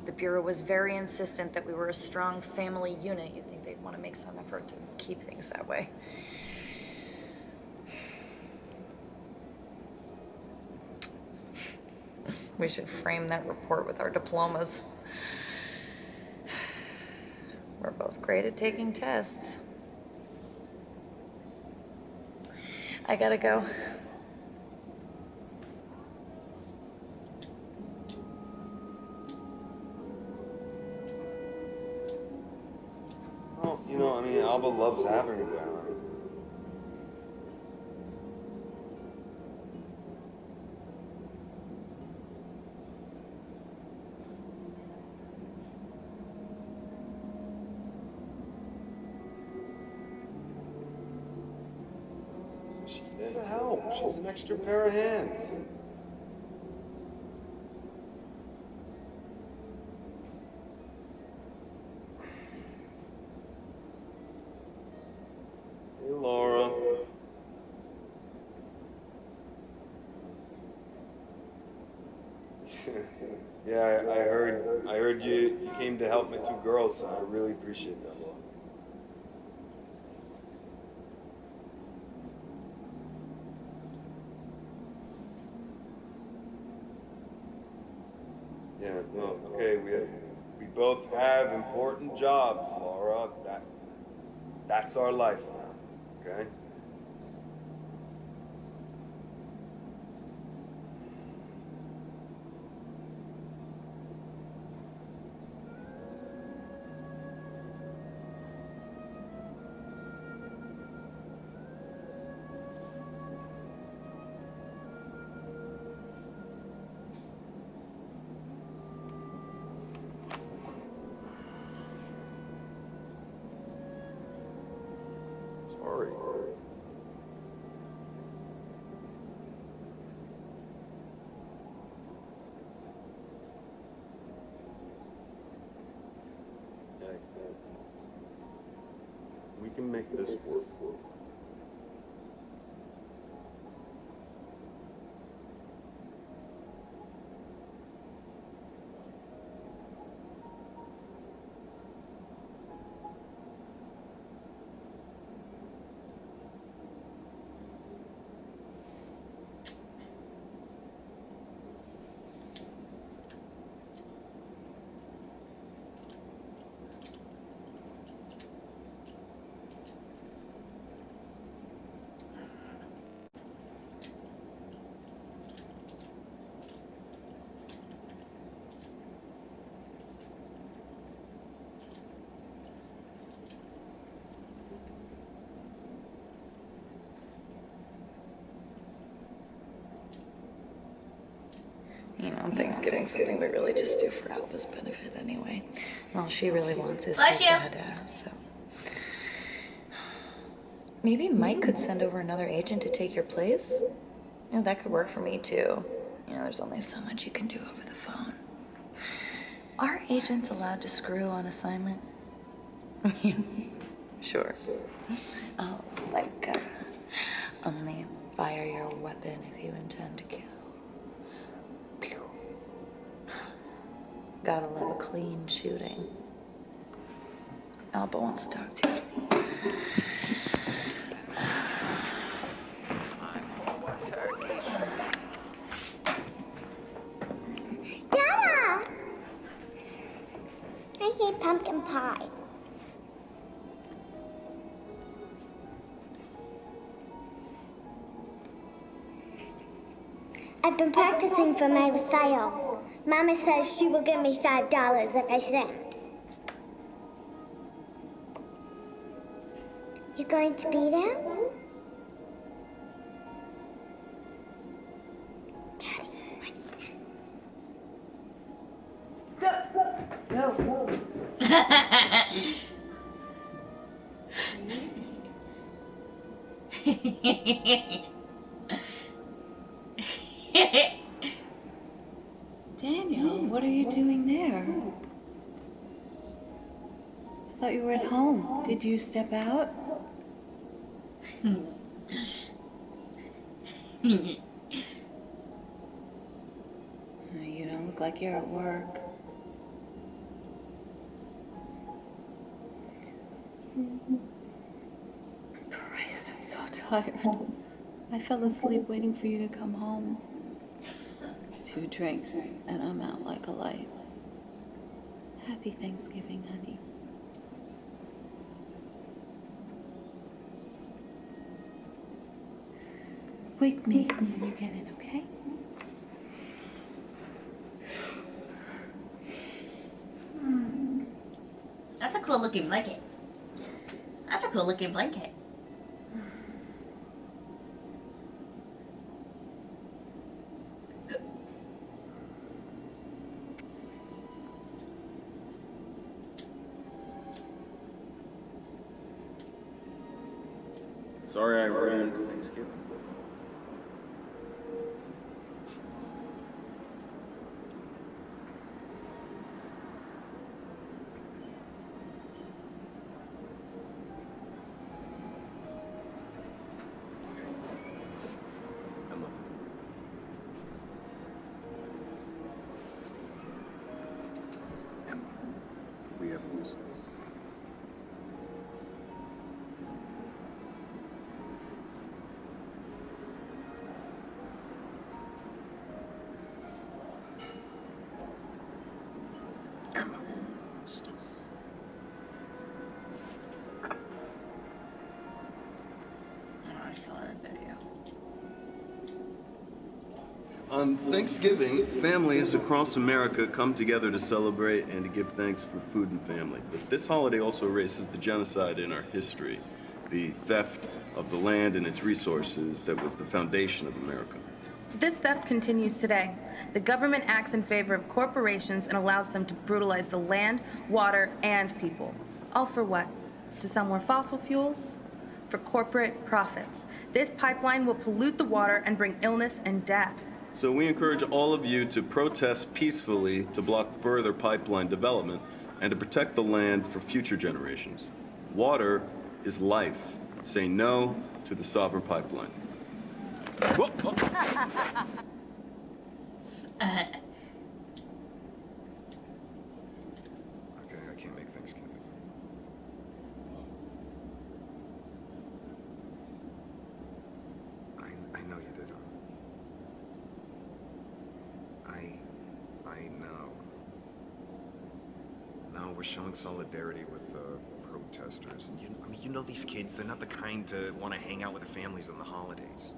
I: The Bureau was very insistent that we were a strong family unit. You'd think they'd want to make some effort to keep things that way. We should frame that report with our diplomas. We're both great at taking tests. I gotta go.
A: Well, you know, I mean, Alba loves having her down. She's there to help. She's an extra pair of hands. Hey, Laura. Yeah, I heard you came to help my two girls, so I really appreciate that. Yeah, well, okay, we both have important jobs, Laura. That's our life now, okay? Sorry. can make this work.
G: You know, Thanksgiving's something we really just do for Alpha's benefit anyway. And all she really wants is her dad, so. Maybe Mike could send over another agent to take your place? You know, that could work for me too. You know, there's only so much you can do over the phone. Are agents allowed to screw on assignment? Sure. Oh, like, only fire your weapon if you intend to kill. Pew. Gotta love a clean shooting. Alba wants to talk to you.
K: Dada! I hate pumpkin pie. I've been practicing for my recital. Mama says she will give me $5 if I sing. You going to be there? Daddy, watch this.
Q: No.
O: Daniel, what are you doing there? I thought you were at home. Did you step out? You don't look like you're at work. Christ, I'm so tired. I fell asleep waiting for you to come home. 2 drinks, and I'm out like a light. Happy Thanksgiving, honey. Wake me when you get in, okay?
D: That's a cool looking blanket. That's a cool looking blanket.
A: Sorry I ruined Thanksgiving. Emma. Emma, we have news. Emma, stop.
D: I saw that video.
A: On Thanksgiving, families across America come together to celebrate and to give thanks for food and family. But this holiday also erases the genocide in our history, the theft of the land and its resources that was the foundation of America.
B: This theft continues today. The government acts in favor of corporations and allows them to brutalize the land, water, and people. All for what? To sell more fossil fuels? For corporate profits. This pipeline will pollute the water and bring illness and death.
A: So we encourage all of you to protest peacefully to block further pipeline development and to protect the land for future generations. Water is life. Say no to the sovereign pipeline. Whoa, whoa. Okay, I can't make Thanksgiving. I know you did. I know. No, we're showing solidarity with protesters. And I mean, you know these kids, they're not the kind to want to hang out with their families on the holidays.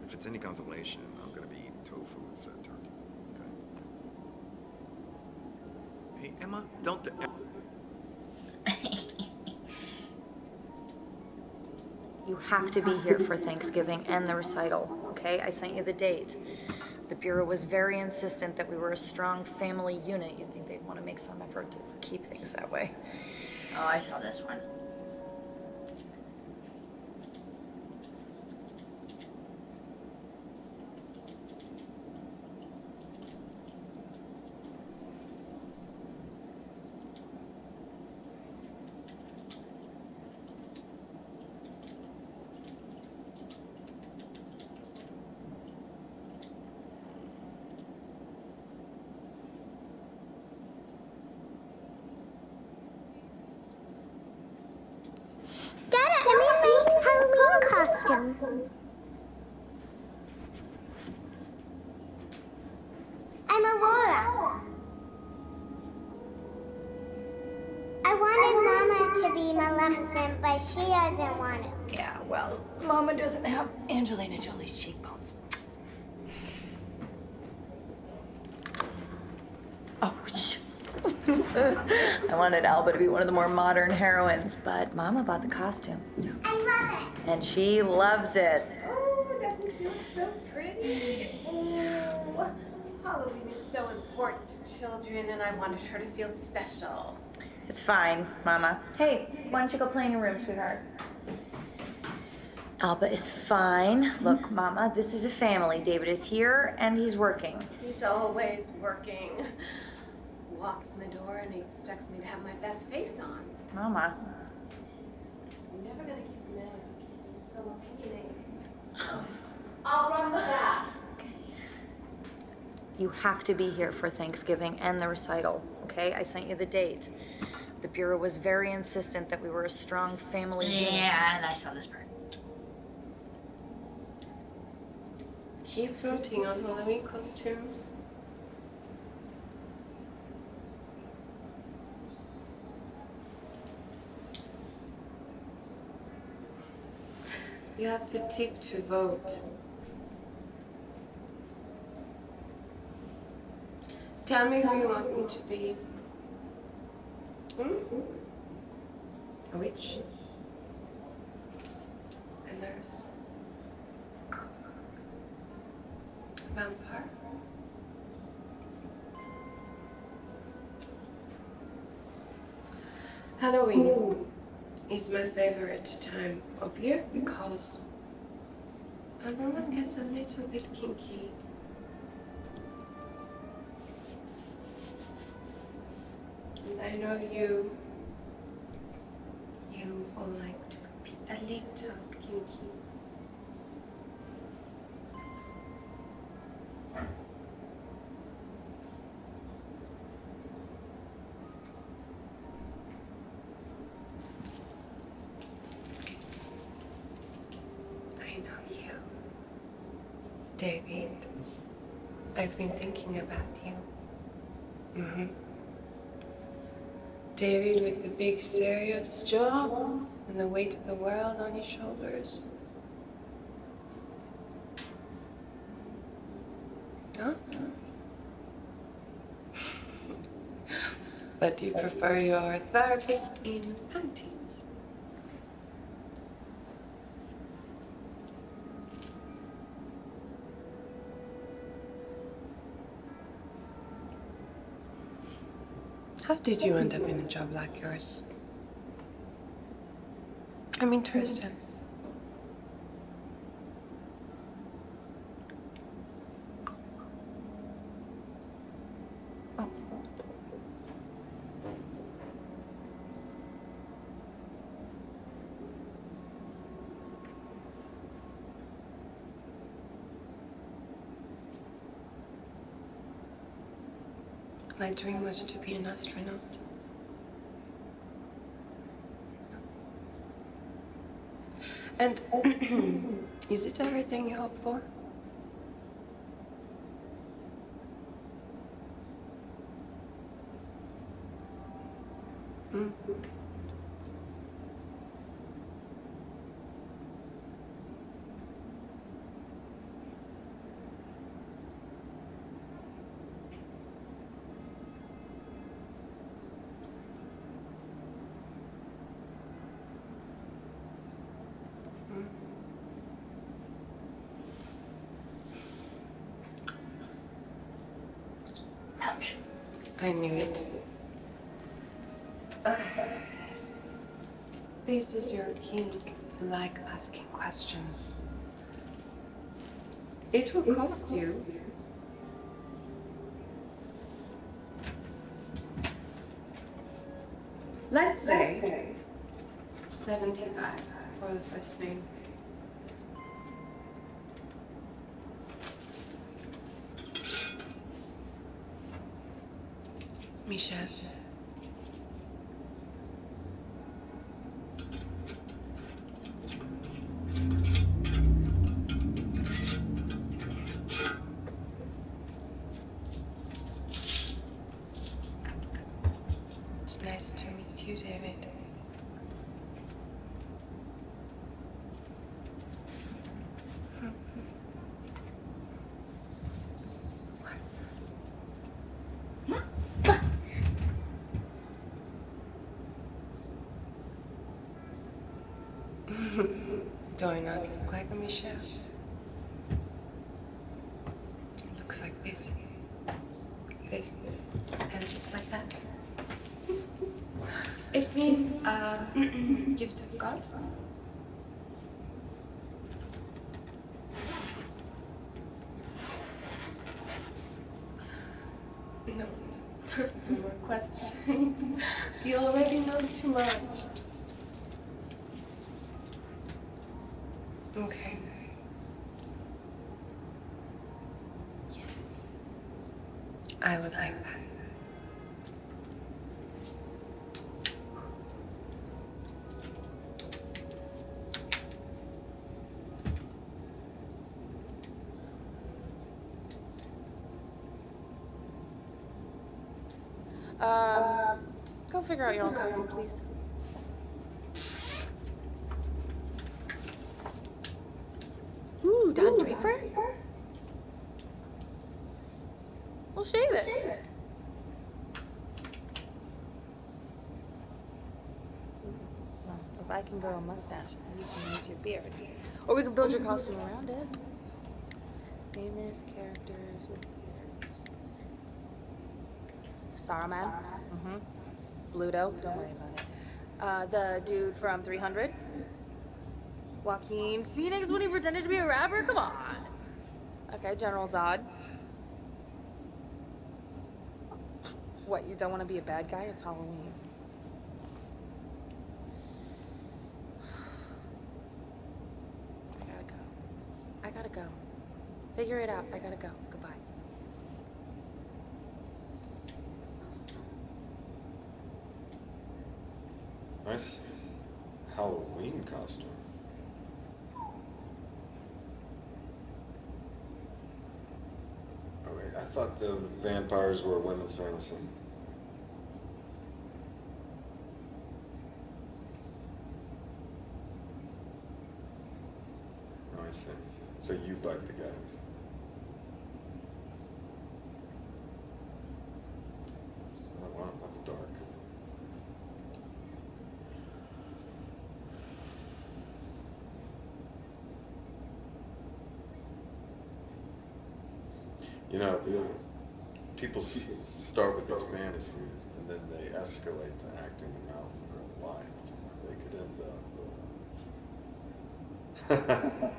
A: If it's any consolation, I'm gonna be eating tofu instead of turkey. Okay? Hey, Emma, don't.
R: You have to be here for Thanksgiving and the recital, okay? I sent you the date. The Bureau was very insistent that we were a strong family unit. You'd think they'd want to make some effort to keep things that way.
D: Oh, I saw this one.
K: Dada, I'm in my Halloween costume. I'm Aurora. I wanted Mama to be Maleficent, but she doesn't want to.
R: Yeah, well, Mama doesn't have Angelina Jolie's cheekbones. Oh, shh. I wanted Alba to be one of the more modern heroines, but Mama bought the costume. So.
K: I love it.
R: And she loves it.
Q: Oh, doesn't she look so pretty? Oh, Halloween is so important to children, and I wanted her to feel special.
R: It's fine, Mama. Hey, why don't you go play in your room, sweetheart? Alba is fine. Look, Mama, this is a family. David is here, and he's working.
Q: He's always working. Walks in the door and he expects me to have my best face on.
R: Mama.
Q: I'm never gonna keep him in. He's so opinionated. I'll run the bath.
R: You have to be here for Thanksgiving and the recital, okay? I sent you the date. The Bureau was very insistent that we were a strong family unit.
D: Yeah, and I saw this part.
Q: Keep voting on Halloween costumes. You have to tip to vote. Tell me who you want me to be. A witch? A nurse? A vampire? Halloween is my favorite time of year because everyone gets a little bit kinky. And I know you all like to be a little kinky. I know you. David, I've been thinking about you. David with the big serious job and the weight of the world on his shoulders. Huh? But you prefer your therapist in panties. How did you end up in a job like yours? I'm interested.
C: My dream was to be an astronaut. And is it everything you hope for? Hmm?
G: Ouch.
C: I knew it. This is your king. You like asking questions. It will cost you. Let's say 75 for the first name. Michelle. It's nice to meet you, David. Do I not look like a Michelle? It looks like this, and it looks like that. It means gift of God. No, no more questions. You already know too much. Okay. Yes. I would like that.
B: Just go figure out your own costume, please. Ooh, Don Draper? Well, shave it. Well, if I can grow a mustache, you can use your beard. Or we can build your costume around it. Famous characters with beards. Saruman. Mm-hmm. Bluto. Don't worry about it. The dude from 300. Joaquin Phoenix when he pretended to be a rapper? Come on. Okay, General Zod. What, you don't want to be a bad guy? It's Halloween. I gotta go. Figure it out. I gotta go. Goodbye.
F: Nice Halloween costume. Oh wait, I thought the vampires were a women's fantasy. Oh, I see. So you bite the guys. Oh wow, that's dark. You know, people start with these fantasies and then they escalate to acting them out in real life. They could end up.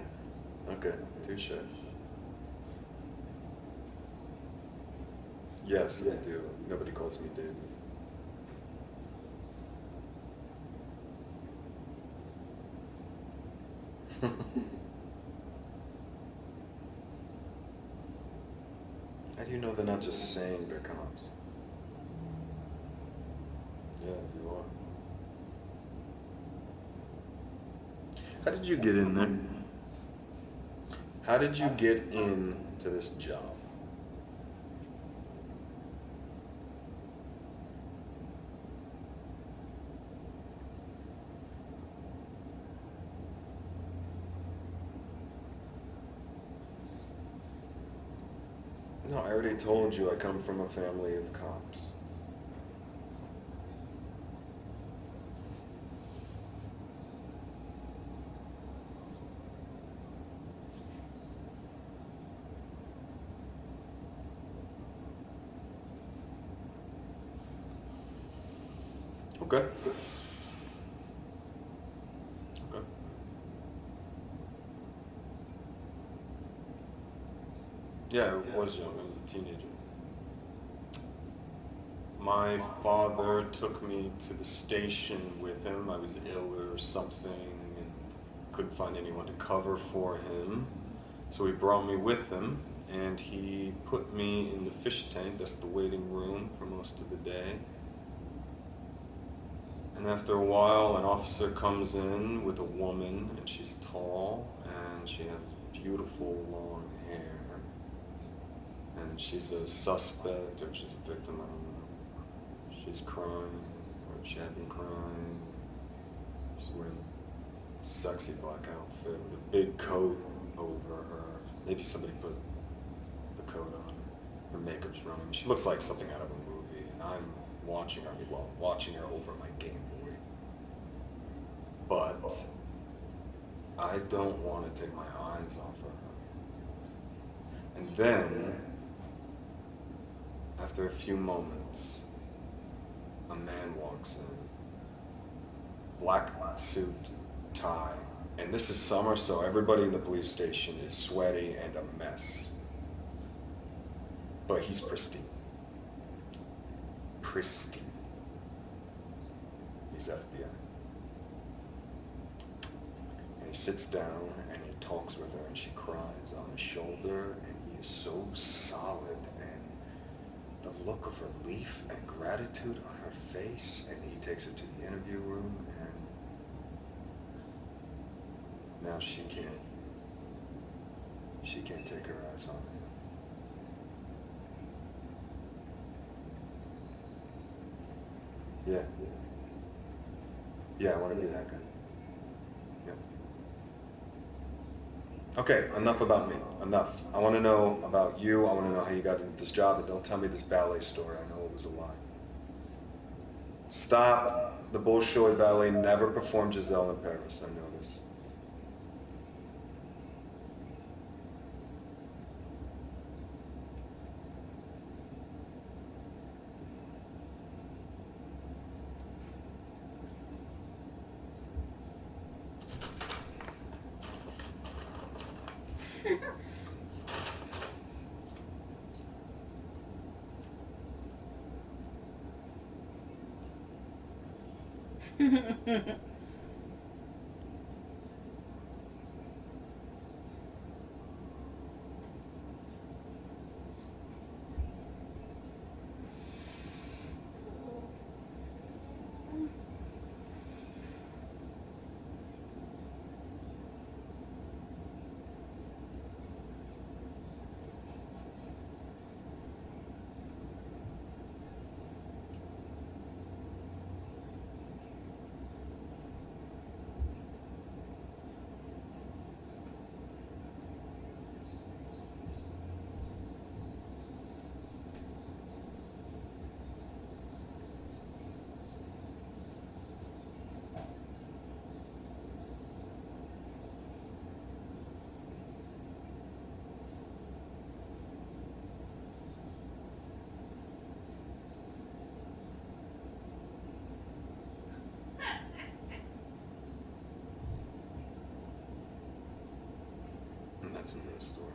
F: Okay, touche. Yes, I do. Nobody calls me David. How do you know they're not just saying they're cops?
A: Yeah, you are. How did you get in there? How did you get into this job? No, I already told you I come from a family of cops. Okay. Okay. Yeah, I was young. I was a teenager. My father took me to the station with him. I was ill or something and couldn't find anyone to cover for him. So he brought me with him and he put me in the fish tank. That's the waiting room for most of the day. And after a while, an officer comes in with a woman, and she's tall, and she has beautiful long hair. And she's a suspect, or she's a victim, I don't know. She's crying, or she had been crying. She's wearing a sexy black outfit with a big coat over her. Maybe somebody put the coat on her. Her makeup's running. She looks like something out of a movie, and I'm watching her, well, watching her over my Game Boy. But I don't want to take my eyes off of her. And then, after a few moments, a man walks in. Black suit, tie. And this is summer, so everybody in the police station is sweaty and a mess. But he's pristine. Pristine. He's FBI. And he sits down and he talks with her and she cries on his shoulder and he is so solid and the look of relief and gratitude on her face, and he takes her to the interview room and now she can't take her eyes off him. Yeah. Yeah, I want to be that guy. Okay, enough about me. Enough. I want to know about you. I want to know how you got into this job, and don't tell me this ballet story. I know it was a lie. Stop. The Bolshoi Ballet never performed Giselle in Paris. I know this. And that's another story.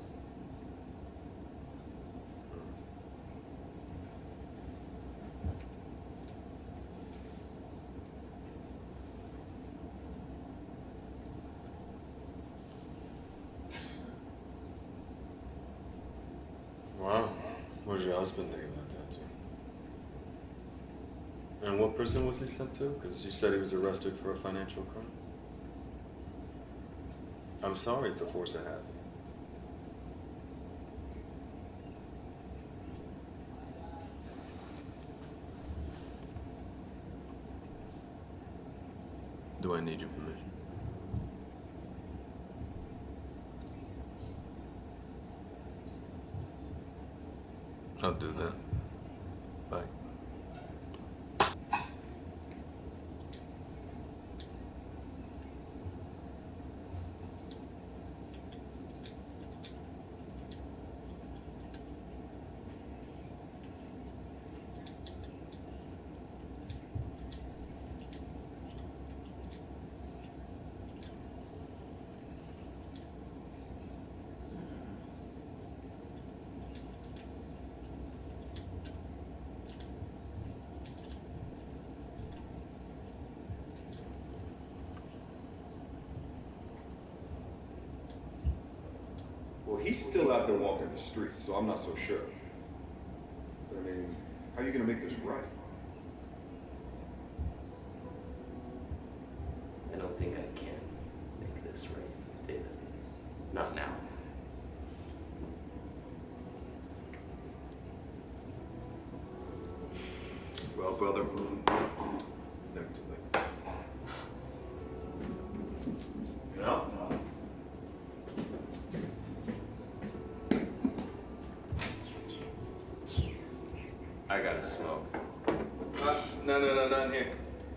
A: Wow. What does your husband think of that tattoo?
F: And what prison was he sent to? Because you said he was arrested for a financial crime. I'm sorry to force a habit. Do I need your permission? I'll do that. Bye.
A: Well, he's still out there walking the streets, so I'm not so sure. But I mean, how are you gonna make this right?
S: I don't think I can make this right, David. Not now.
A: Well, brother, it's never too late.
S: No? I gotta smoke.
A: No, not in here.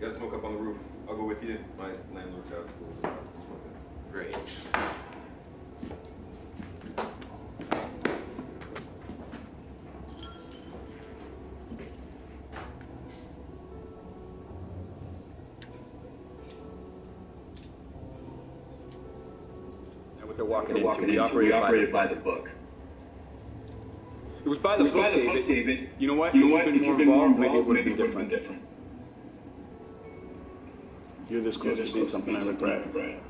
A: You gotta smoke up on the roof. I'll go with you. My landlord's out.
S: Great.
T: Now what they're walking into, we operated by the book. It was by the book, David. You know what? If you'd been more involved, maybe it would have been different. You're this close to being something I regret.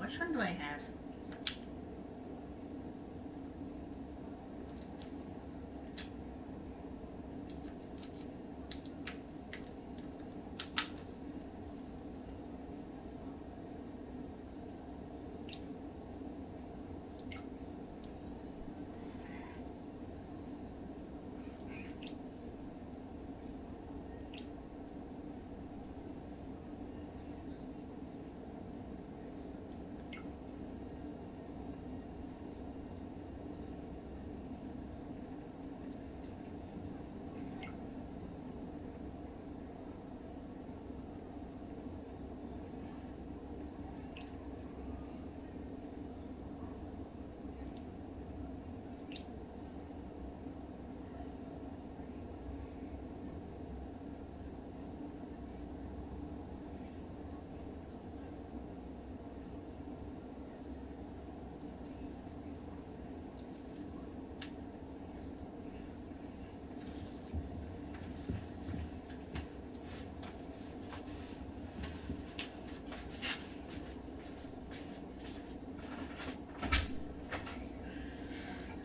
D: Which one do I have?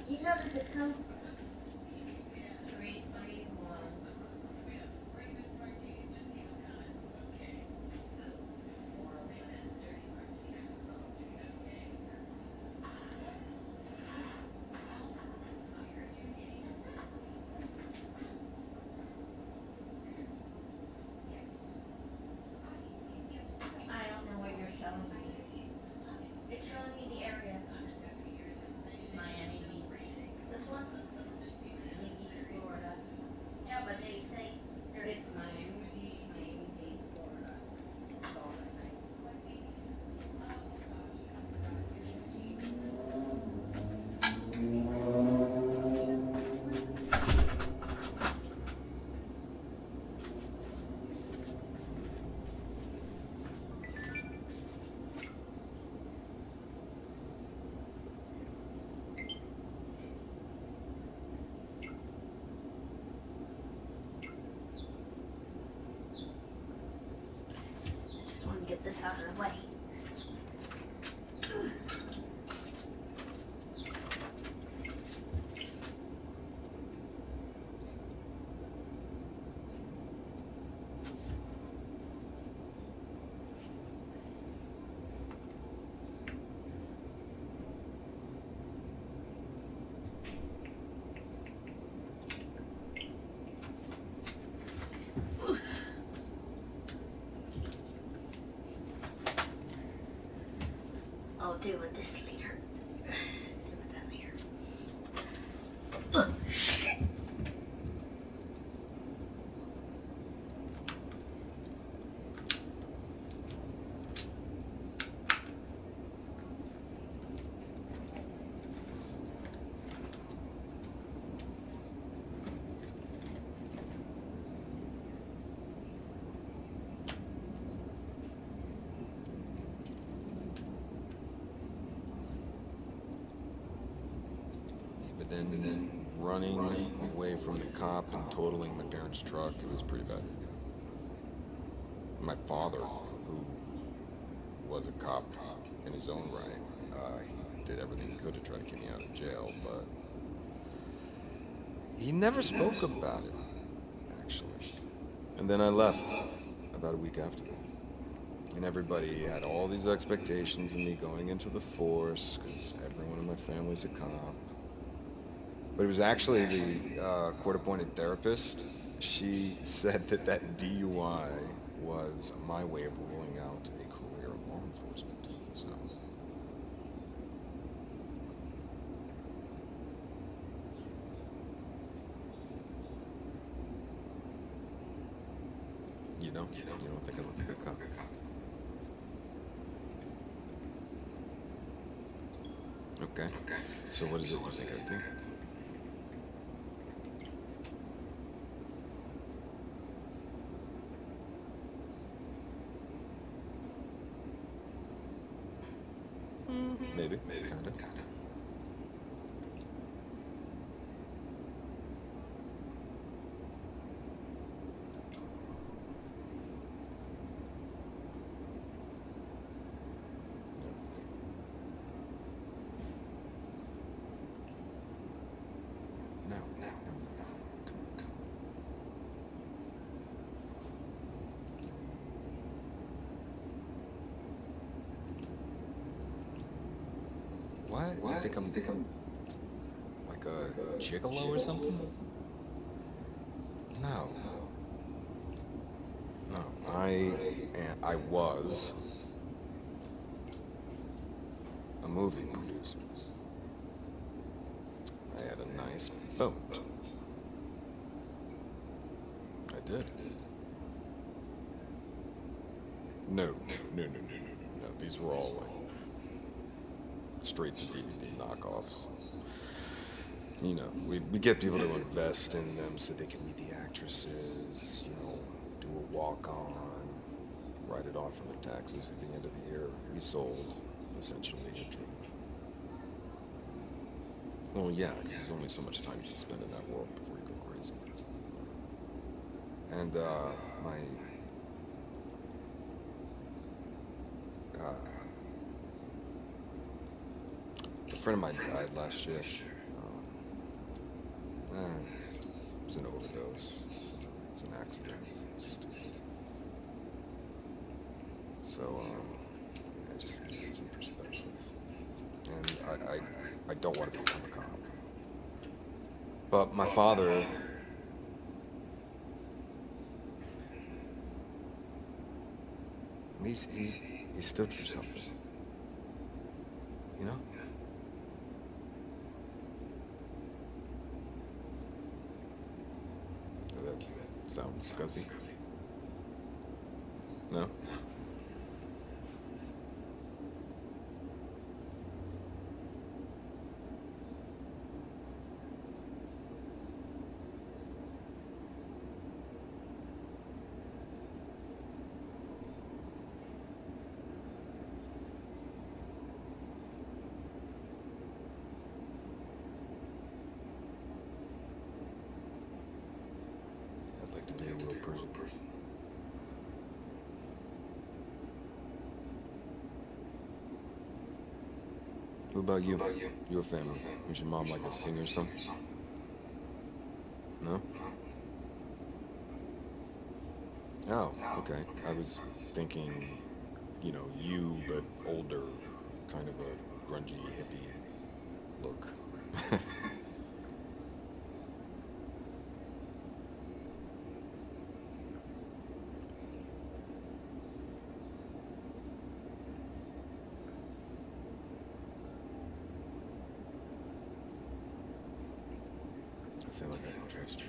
D: You know that the come 3, 3, 1. I don't know what you're showing me. It's showing me the areas. Miami Beach. This one? Miami Beach, Florida. Yeah, but they say it's Miami Dade, Florida. That's all they're saying. Just want to get this out of the way. I'll deal with this later. Deal with that later. Shit.
F: But then running away from the cop and totaling my parents' truck, it was pretty bad. My father, who was a cop in his own right, he did everything he could to try to get me out of jail, but he never spoke about it, actually. And then I left about a week after that. And everybody had all these expectations of me going into the force, because everyone in my family's a cop. But it was actually the court-appointed therapist. She said that that DUI was my way of ruling out a career in law enforcement. So, you don't think I look a good cop? Okay. So what is it you think I do? Maybe, kinda. What? You think I'm like a gigolo or something? No. No, I was a movie producer. I had a nice boat. I did. No. These were all like straight to DVD knockoffs. You know, we get people to invest in them so they can meet the actresses, you know, do a walk-on, write it off on their taxes at the end of the year. We sold, essentially, a dream. Well, yeah, because there's only so much time you can spend in that world before you go crazy. And, a friend of mine died last year. It was an overdose. It was an accident. It was stupid. So, I just need some perspective. And I don't want to become a cop. But my father... He stood for something. You know? Does that sound scuzzy? No? I'd like to be a real person. What about you? Your family? Was your mom like a singer or something? No? Oh, okay. I was thinking, you know, you, but older, kind of a grungy hippie look. I feel like I can trust you.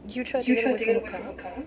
I: You tried to get away from a cop?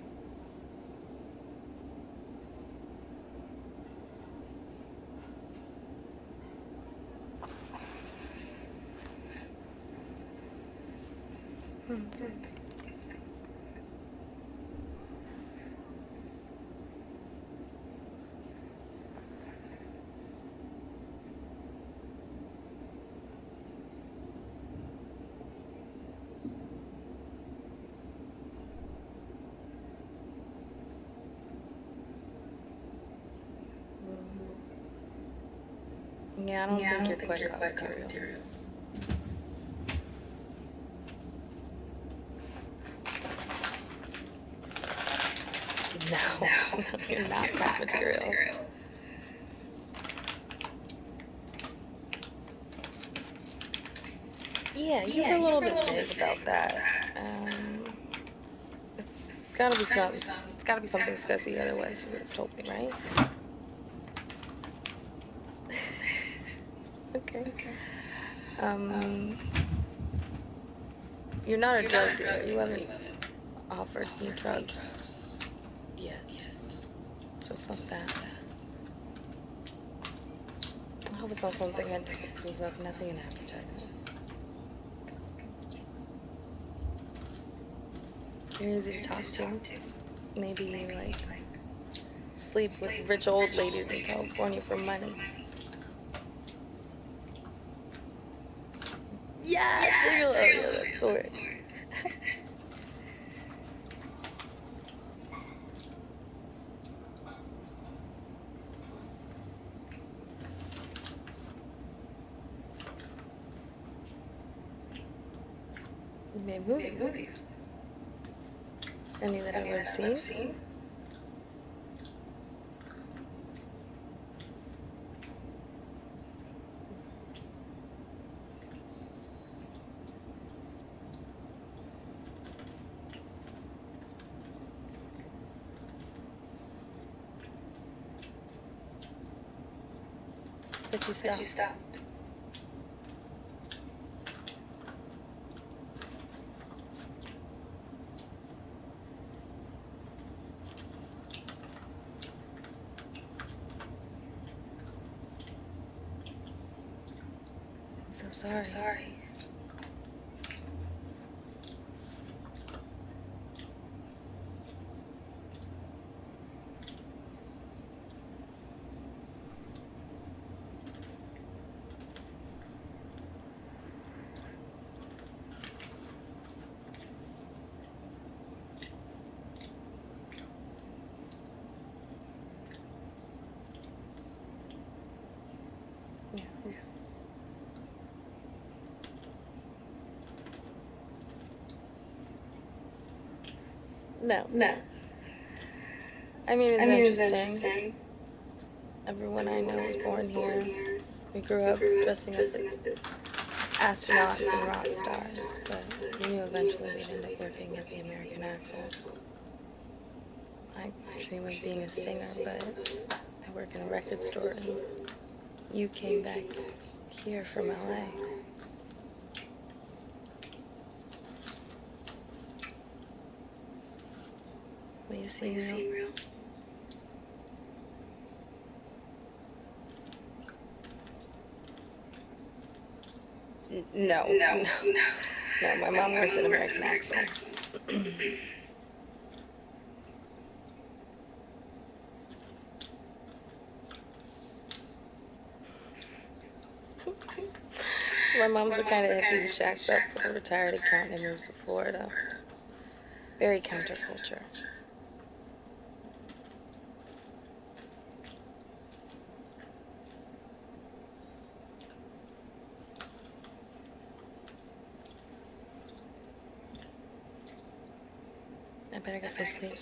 I: Yeah, I don't think you're quite cop material. No, you're not cop material.
B: Yeah, you're a little bit vague about that. It's gotta be something. It's gotta be something sketchy, otherwise you would have told me, right? Okay. You're not a drug dealer. You haven't offered me drugs yet. So it's not that. I hope it's not something I disapprove of. Nothing in advertising. You're easy to talk to. Maybe you, like, sleep with rich old ladies in California for money. Yeah, gigolo. Yeah, that's the word. You made movies. Any that I've ever seen? But you stopped. I'm so sorry. No. I mean, it's interesting. Everyone I know was born here. We grew up dressing up as astronauts and rock stars, but we knew eventually we'd end up working at the American Axle. I dream of being a singer, but I work in a record store, and you came back here from LA. Will you see me real? No, my mom works at American Axle. My mom's the kind of hippie who shacks up with a retired accountant and moves to Florida. It's very counterculture. I better get some sleep.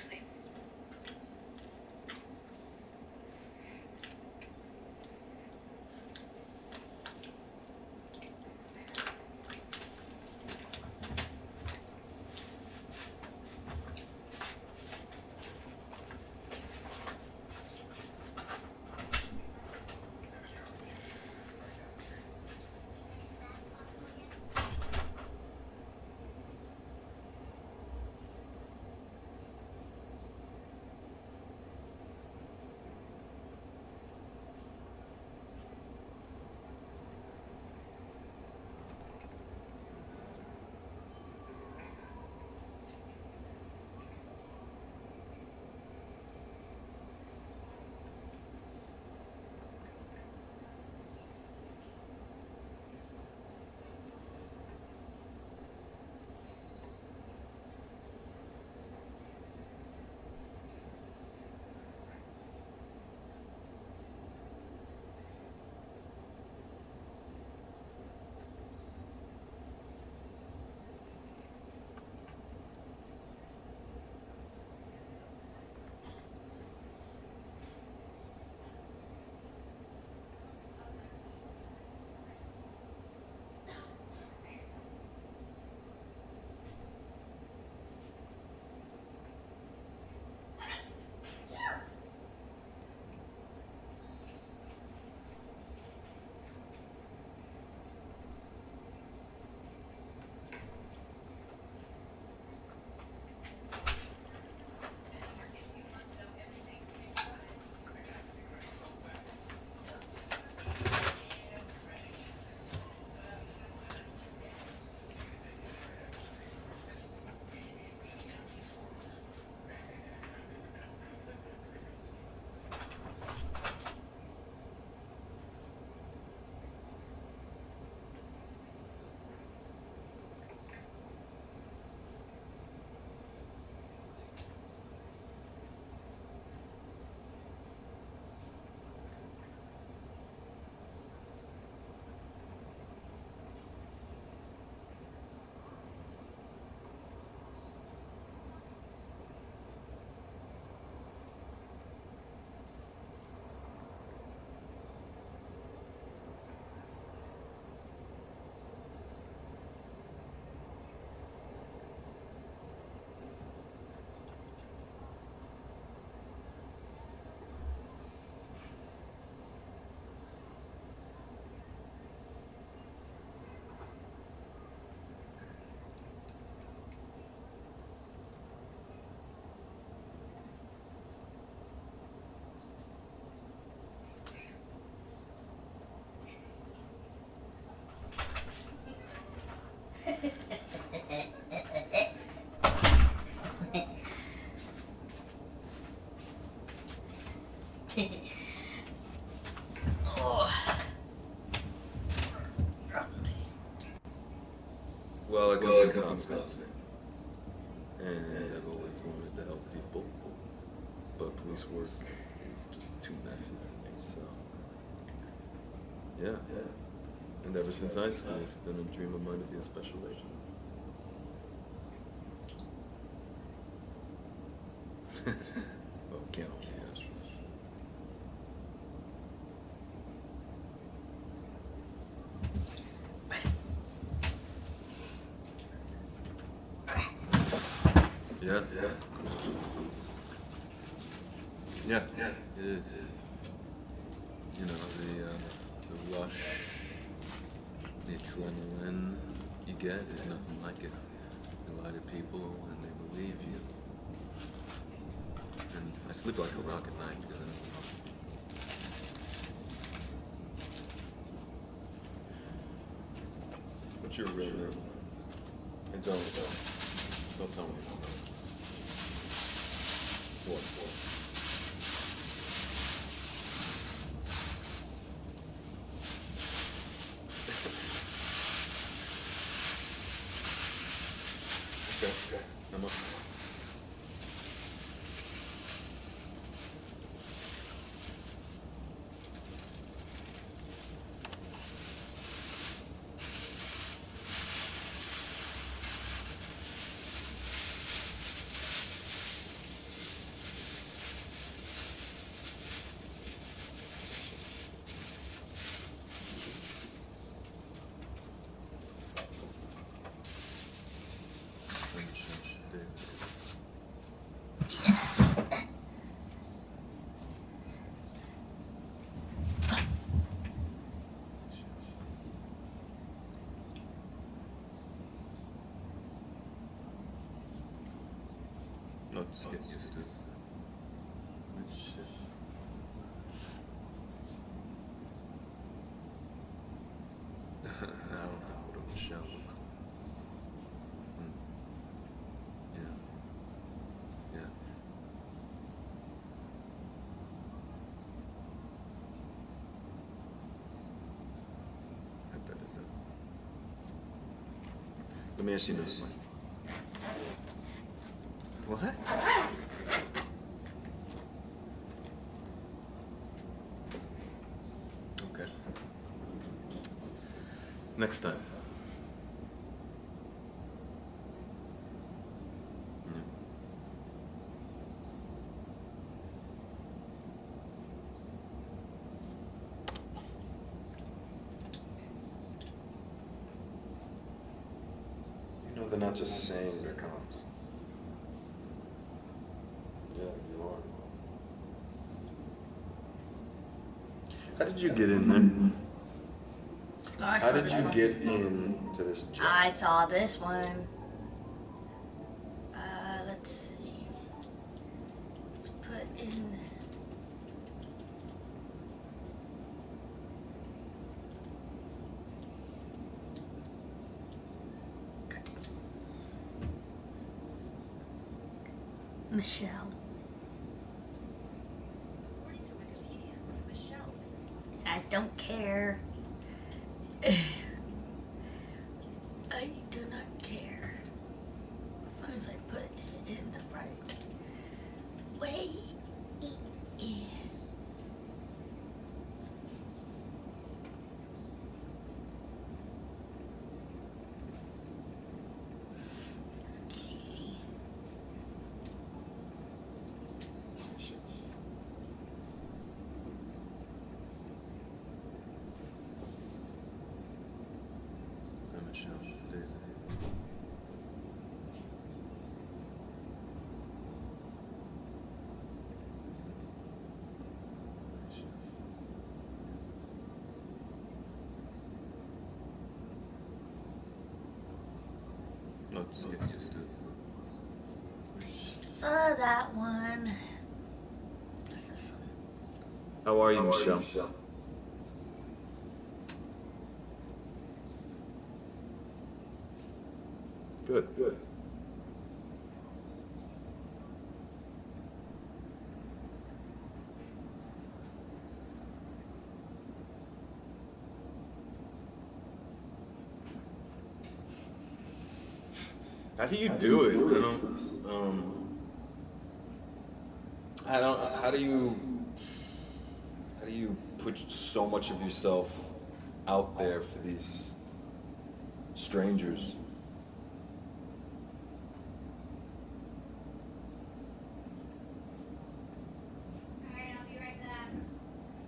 A: job's good. And I've always wanted to help people, but police work is just too messy for me, so... Yeah. And ever since high school, it's been a dream of mine to be a special agent. Well, can't only ask for this. Yeah. It is. You know, the rush, the adrenaline you get is nothing like it. You lie to people and they believe you. And I sleep like a rock at night because I know. What's your real name? And don't tell me it's not. What? Okay. I'm up. No, just get used to it. Shit. I don't know what a Michelle looks like. Yeah. I bet it does. Let me ask you this, Mike. What? Okay. Next time. You know, they're not just saying they're cops. Yeah, you are. How did you get in there? How did you get into this job?
D: I saw this one. Let's see. Let's put in. Michelle. I don't care. I do not care. As long as I put it in the right way.
A: No, just get used to it.
D: So that one. What's this one?
A: How are you, Michelle? Good. How do you do it? How do you put so much of yourself out there for these strangers?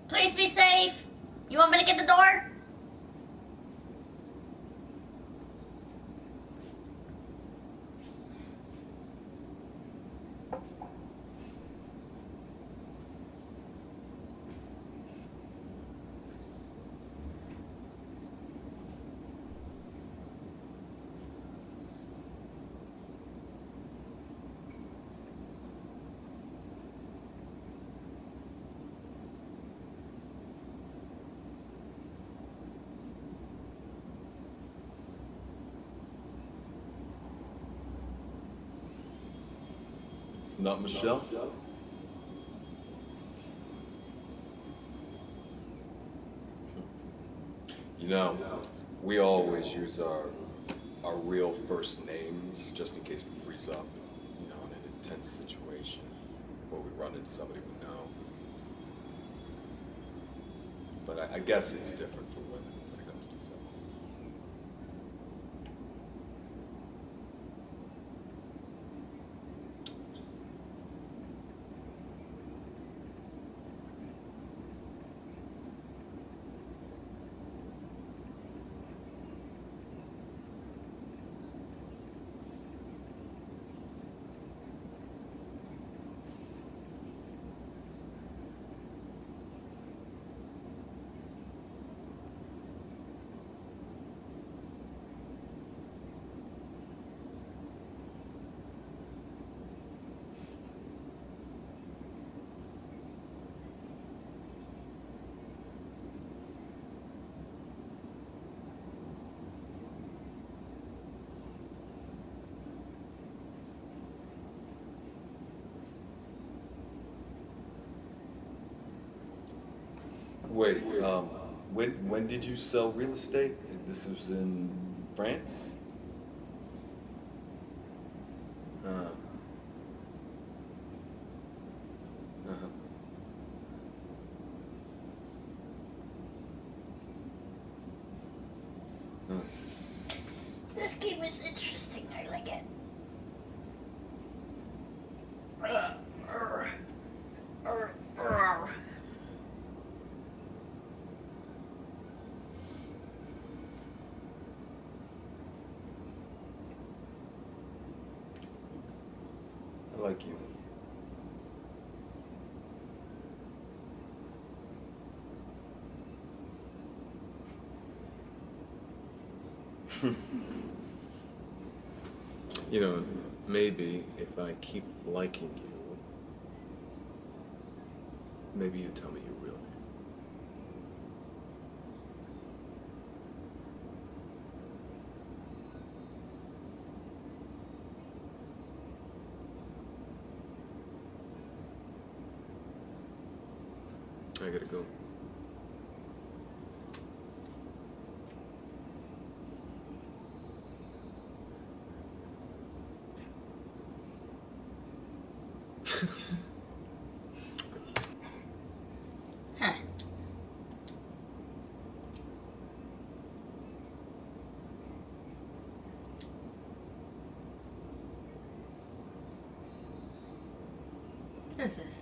D: Please be safe. You want me to get the door?
A: It's not Michelle? You know, we always use our real first names just in case we freeze up, you know, in an intense situation or we run into somebody we know. But I guess it's different for women when it comes to sex. Wait, when did you sell real estate? This was in France? Uh-huh. Uh-huh. Huh.
D: This game is interesting. I like it.
A: I like you. You know, maybe if I keep liking you, maybe you tell me your real name. I gotta go.
D: Huh. What is this?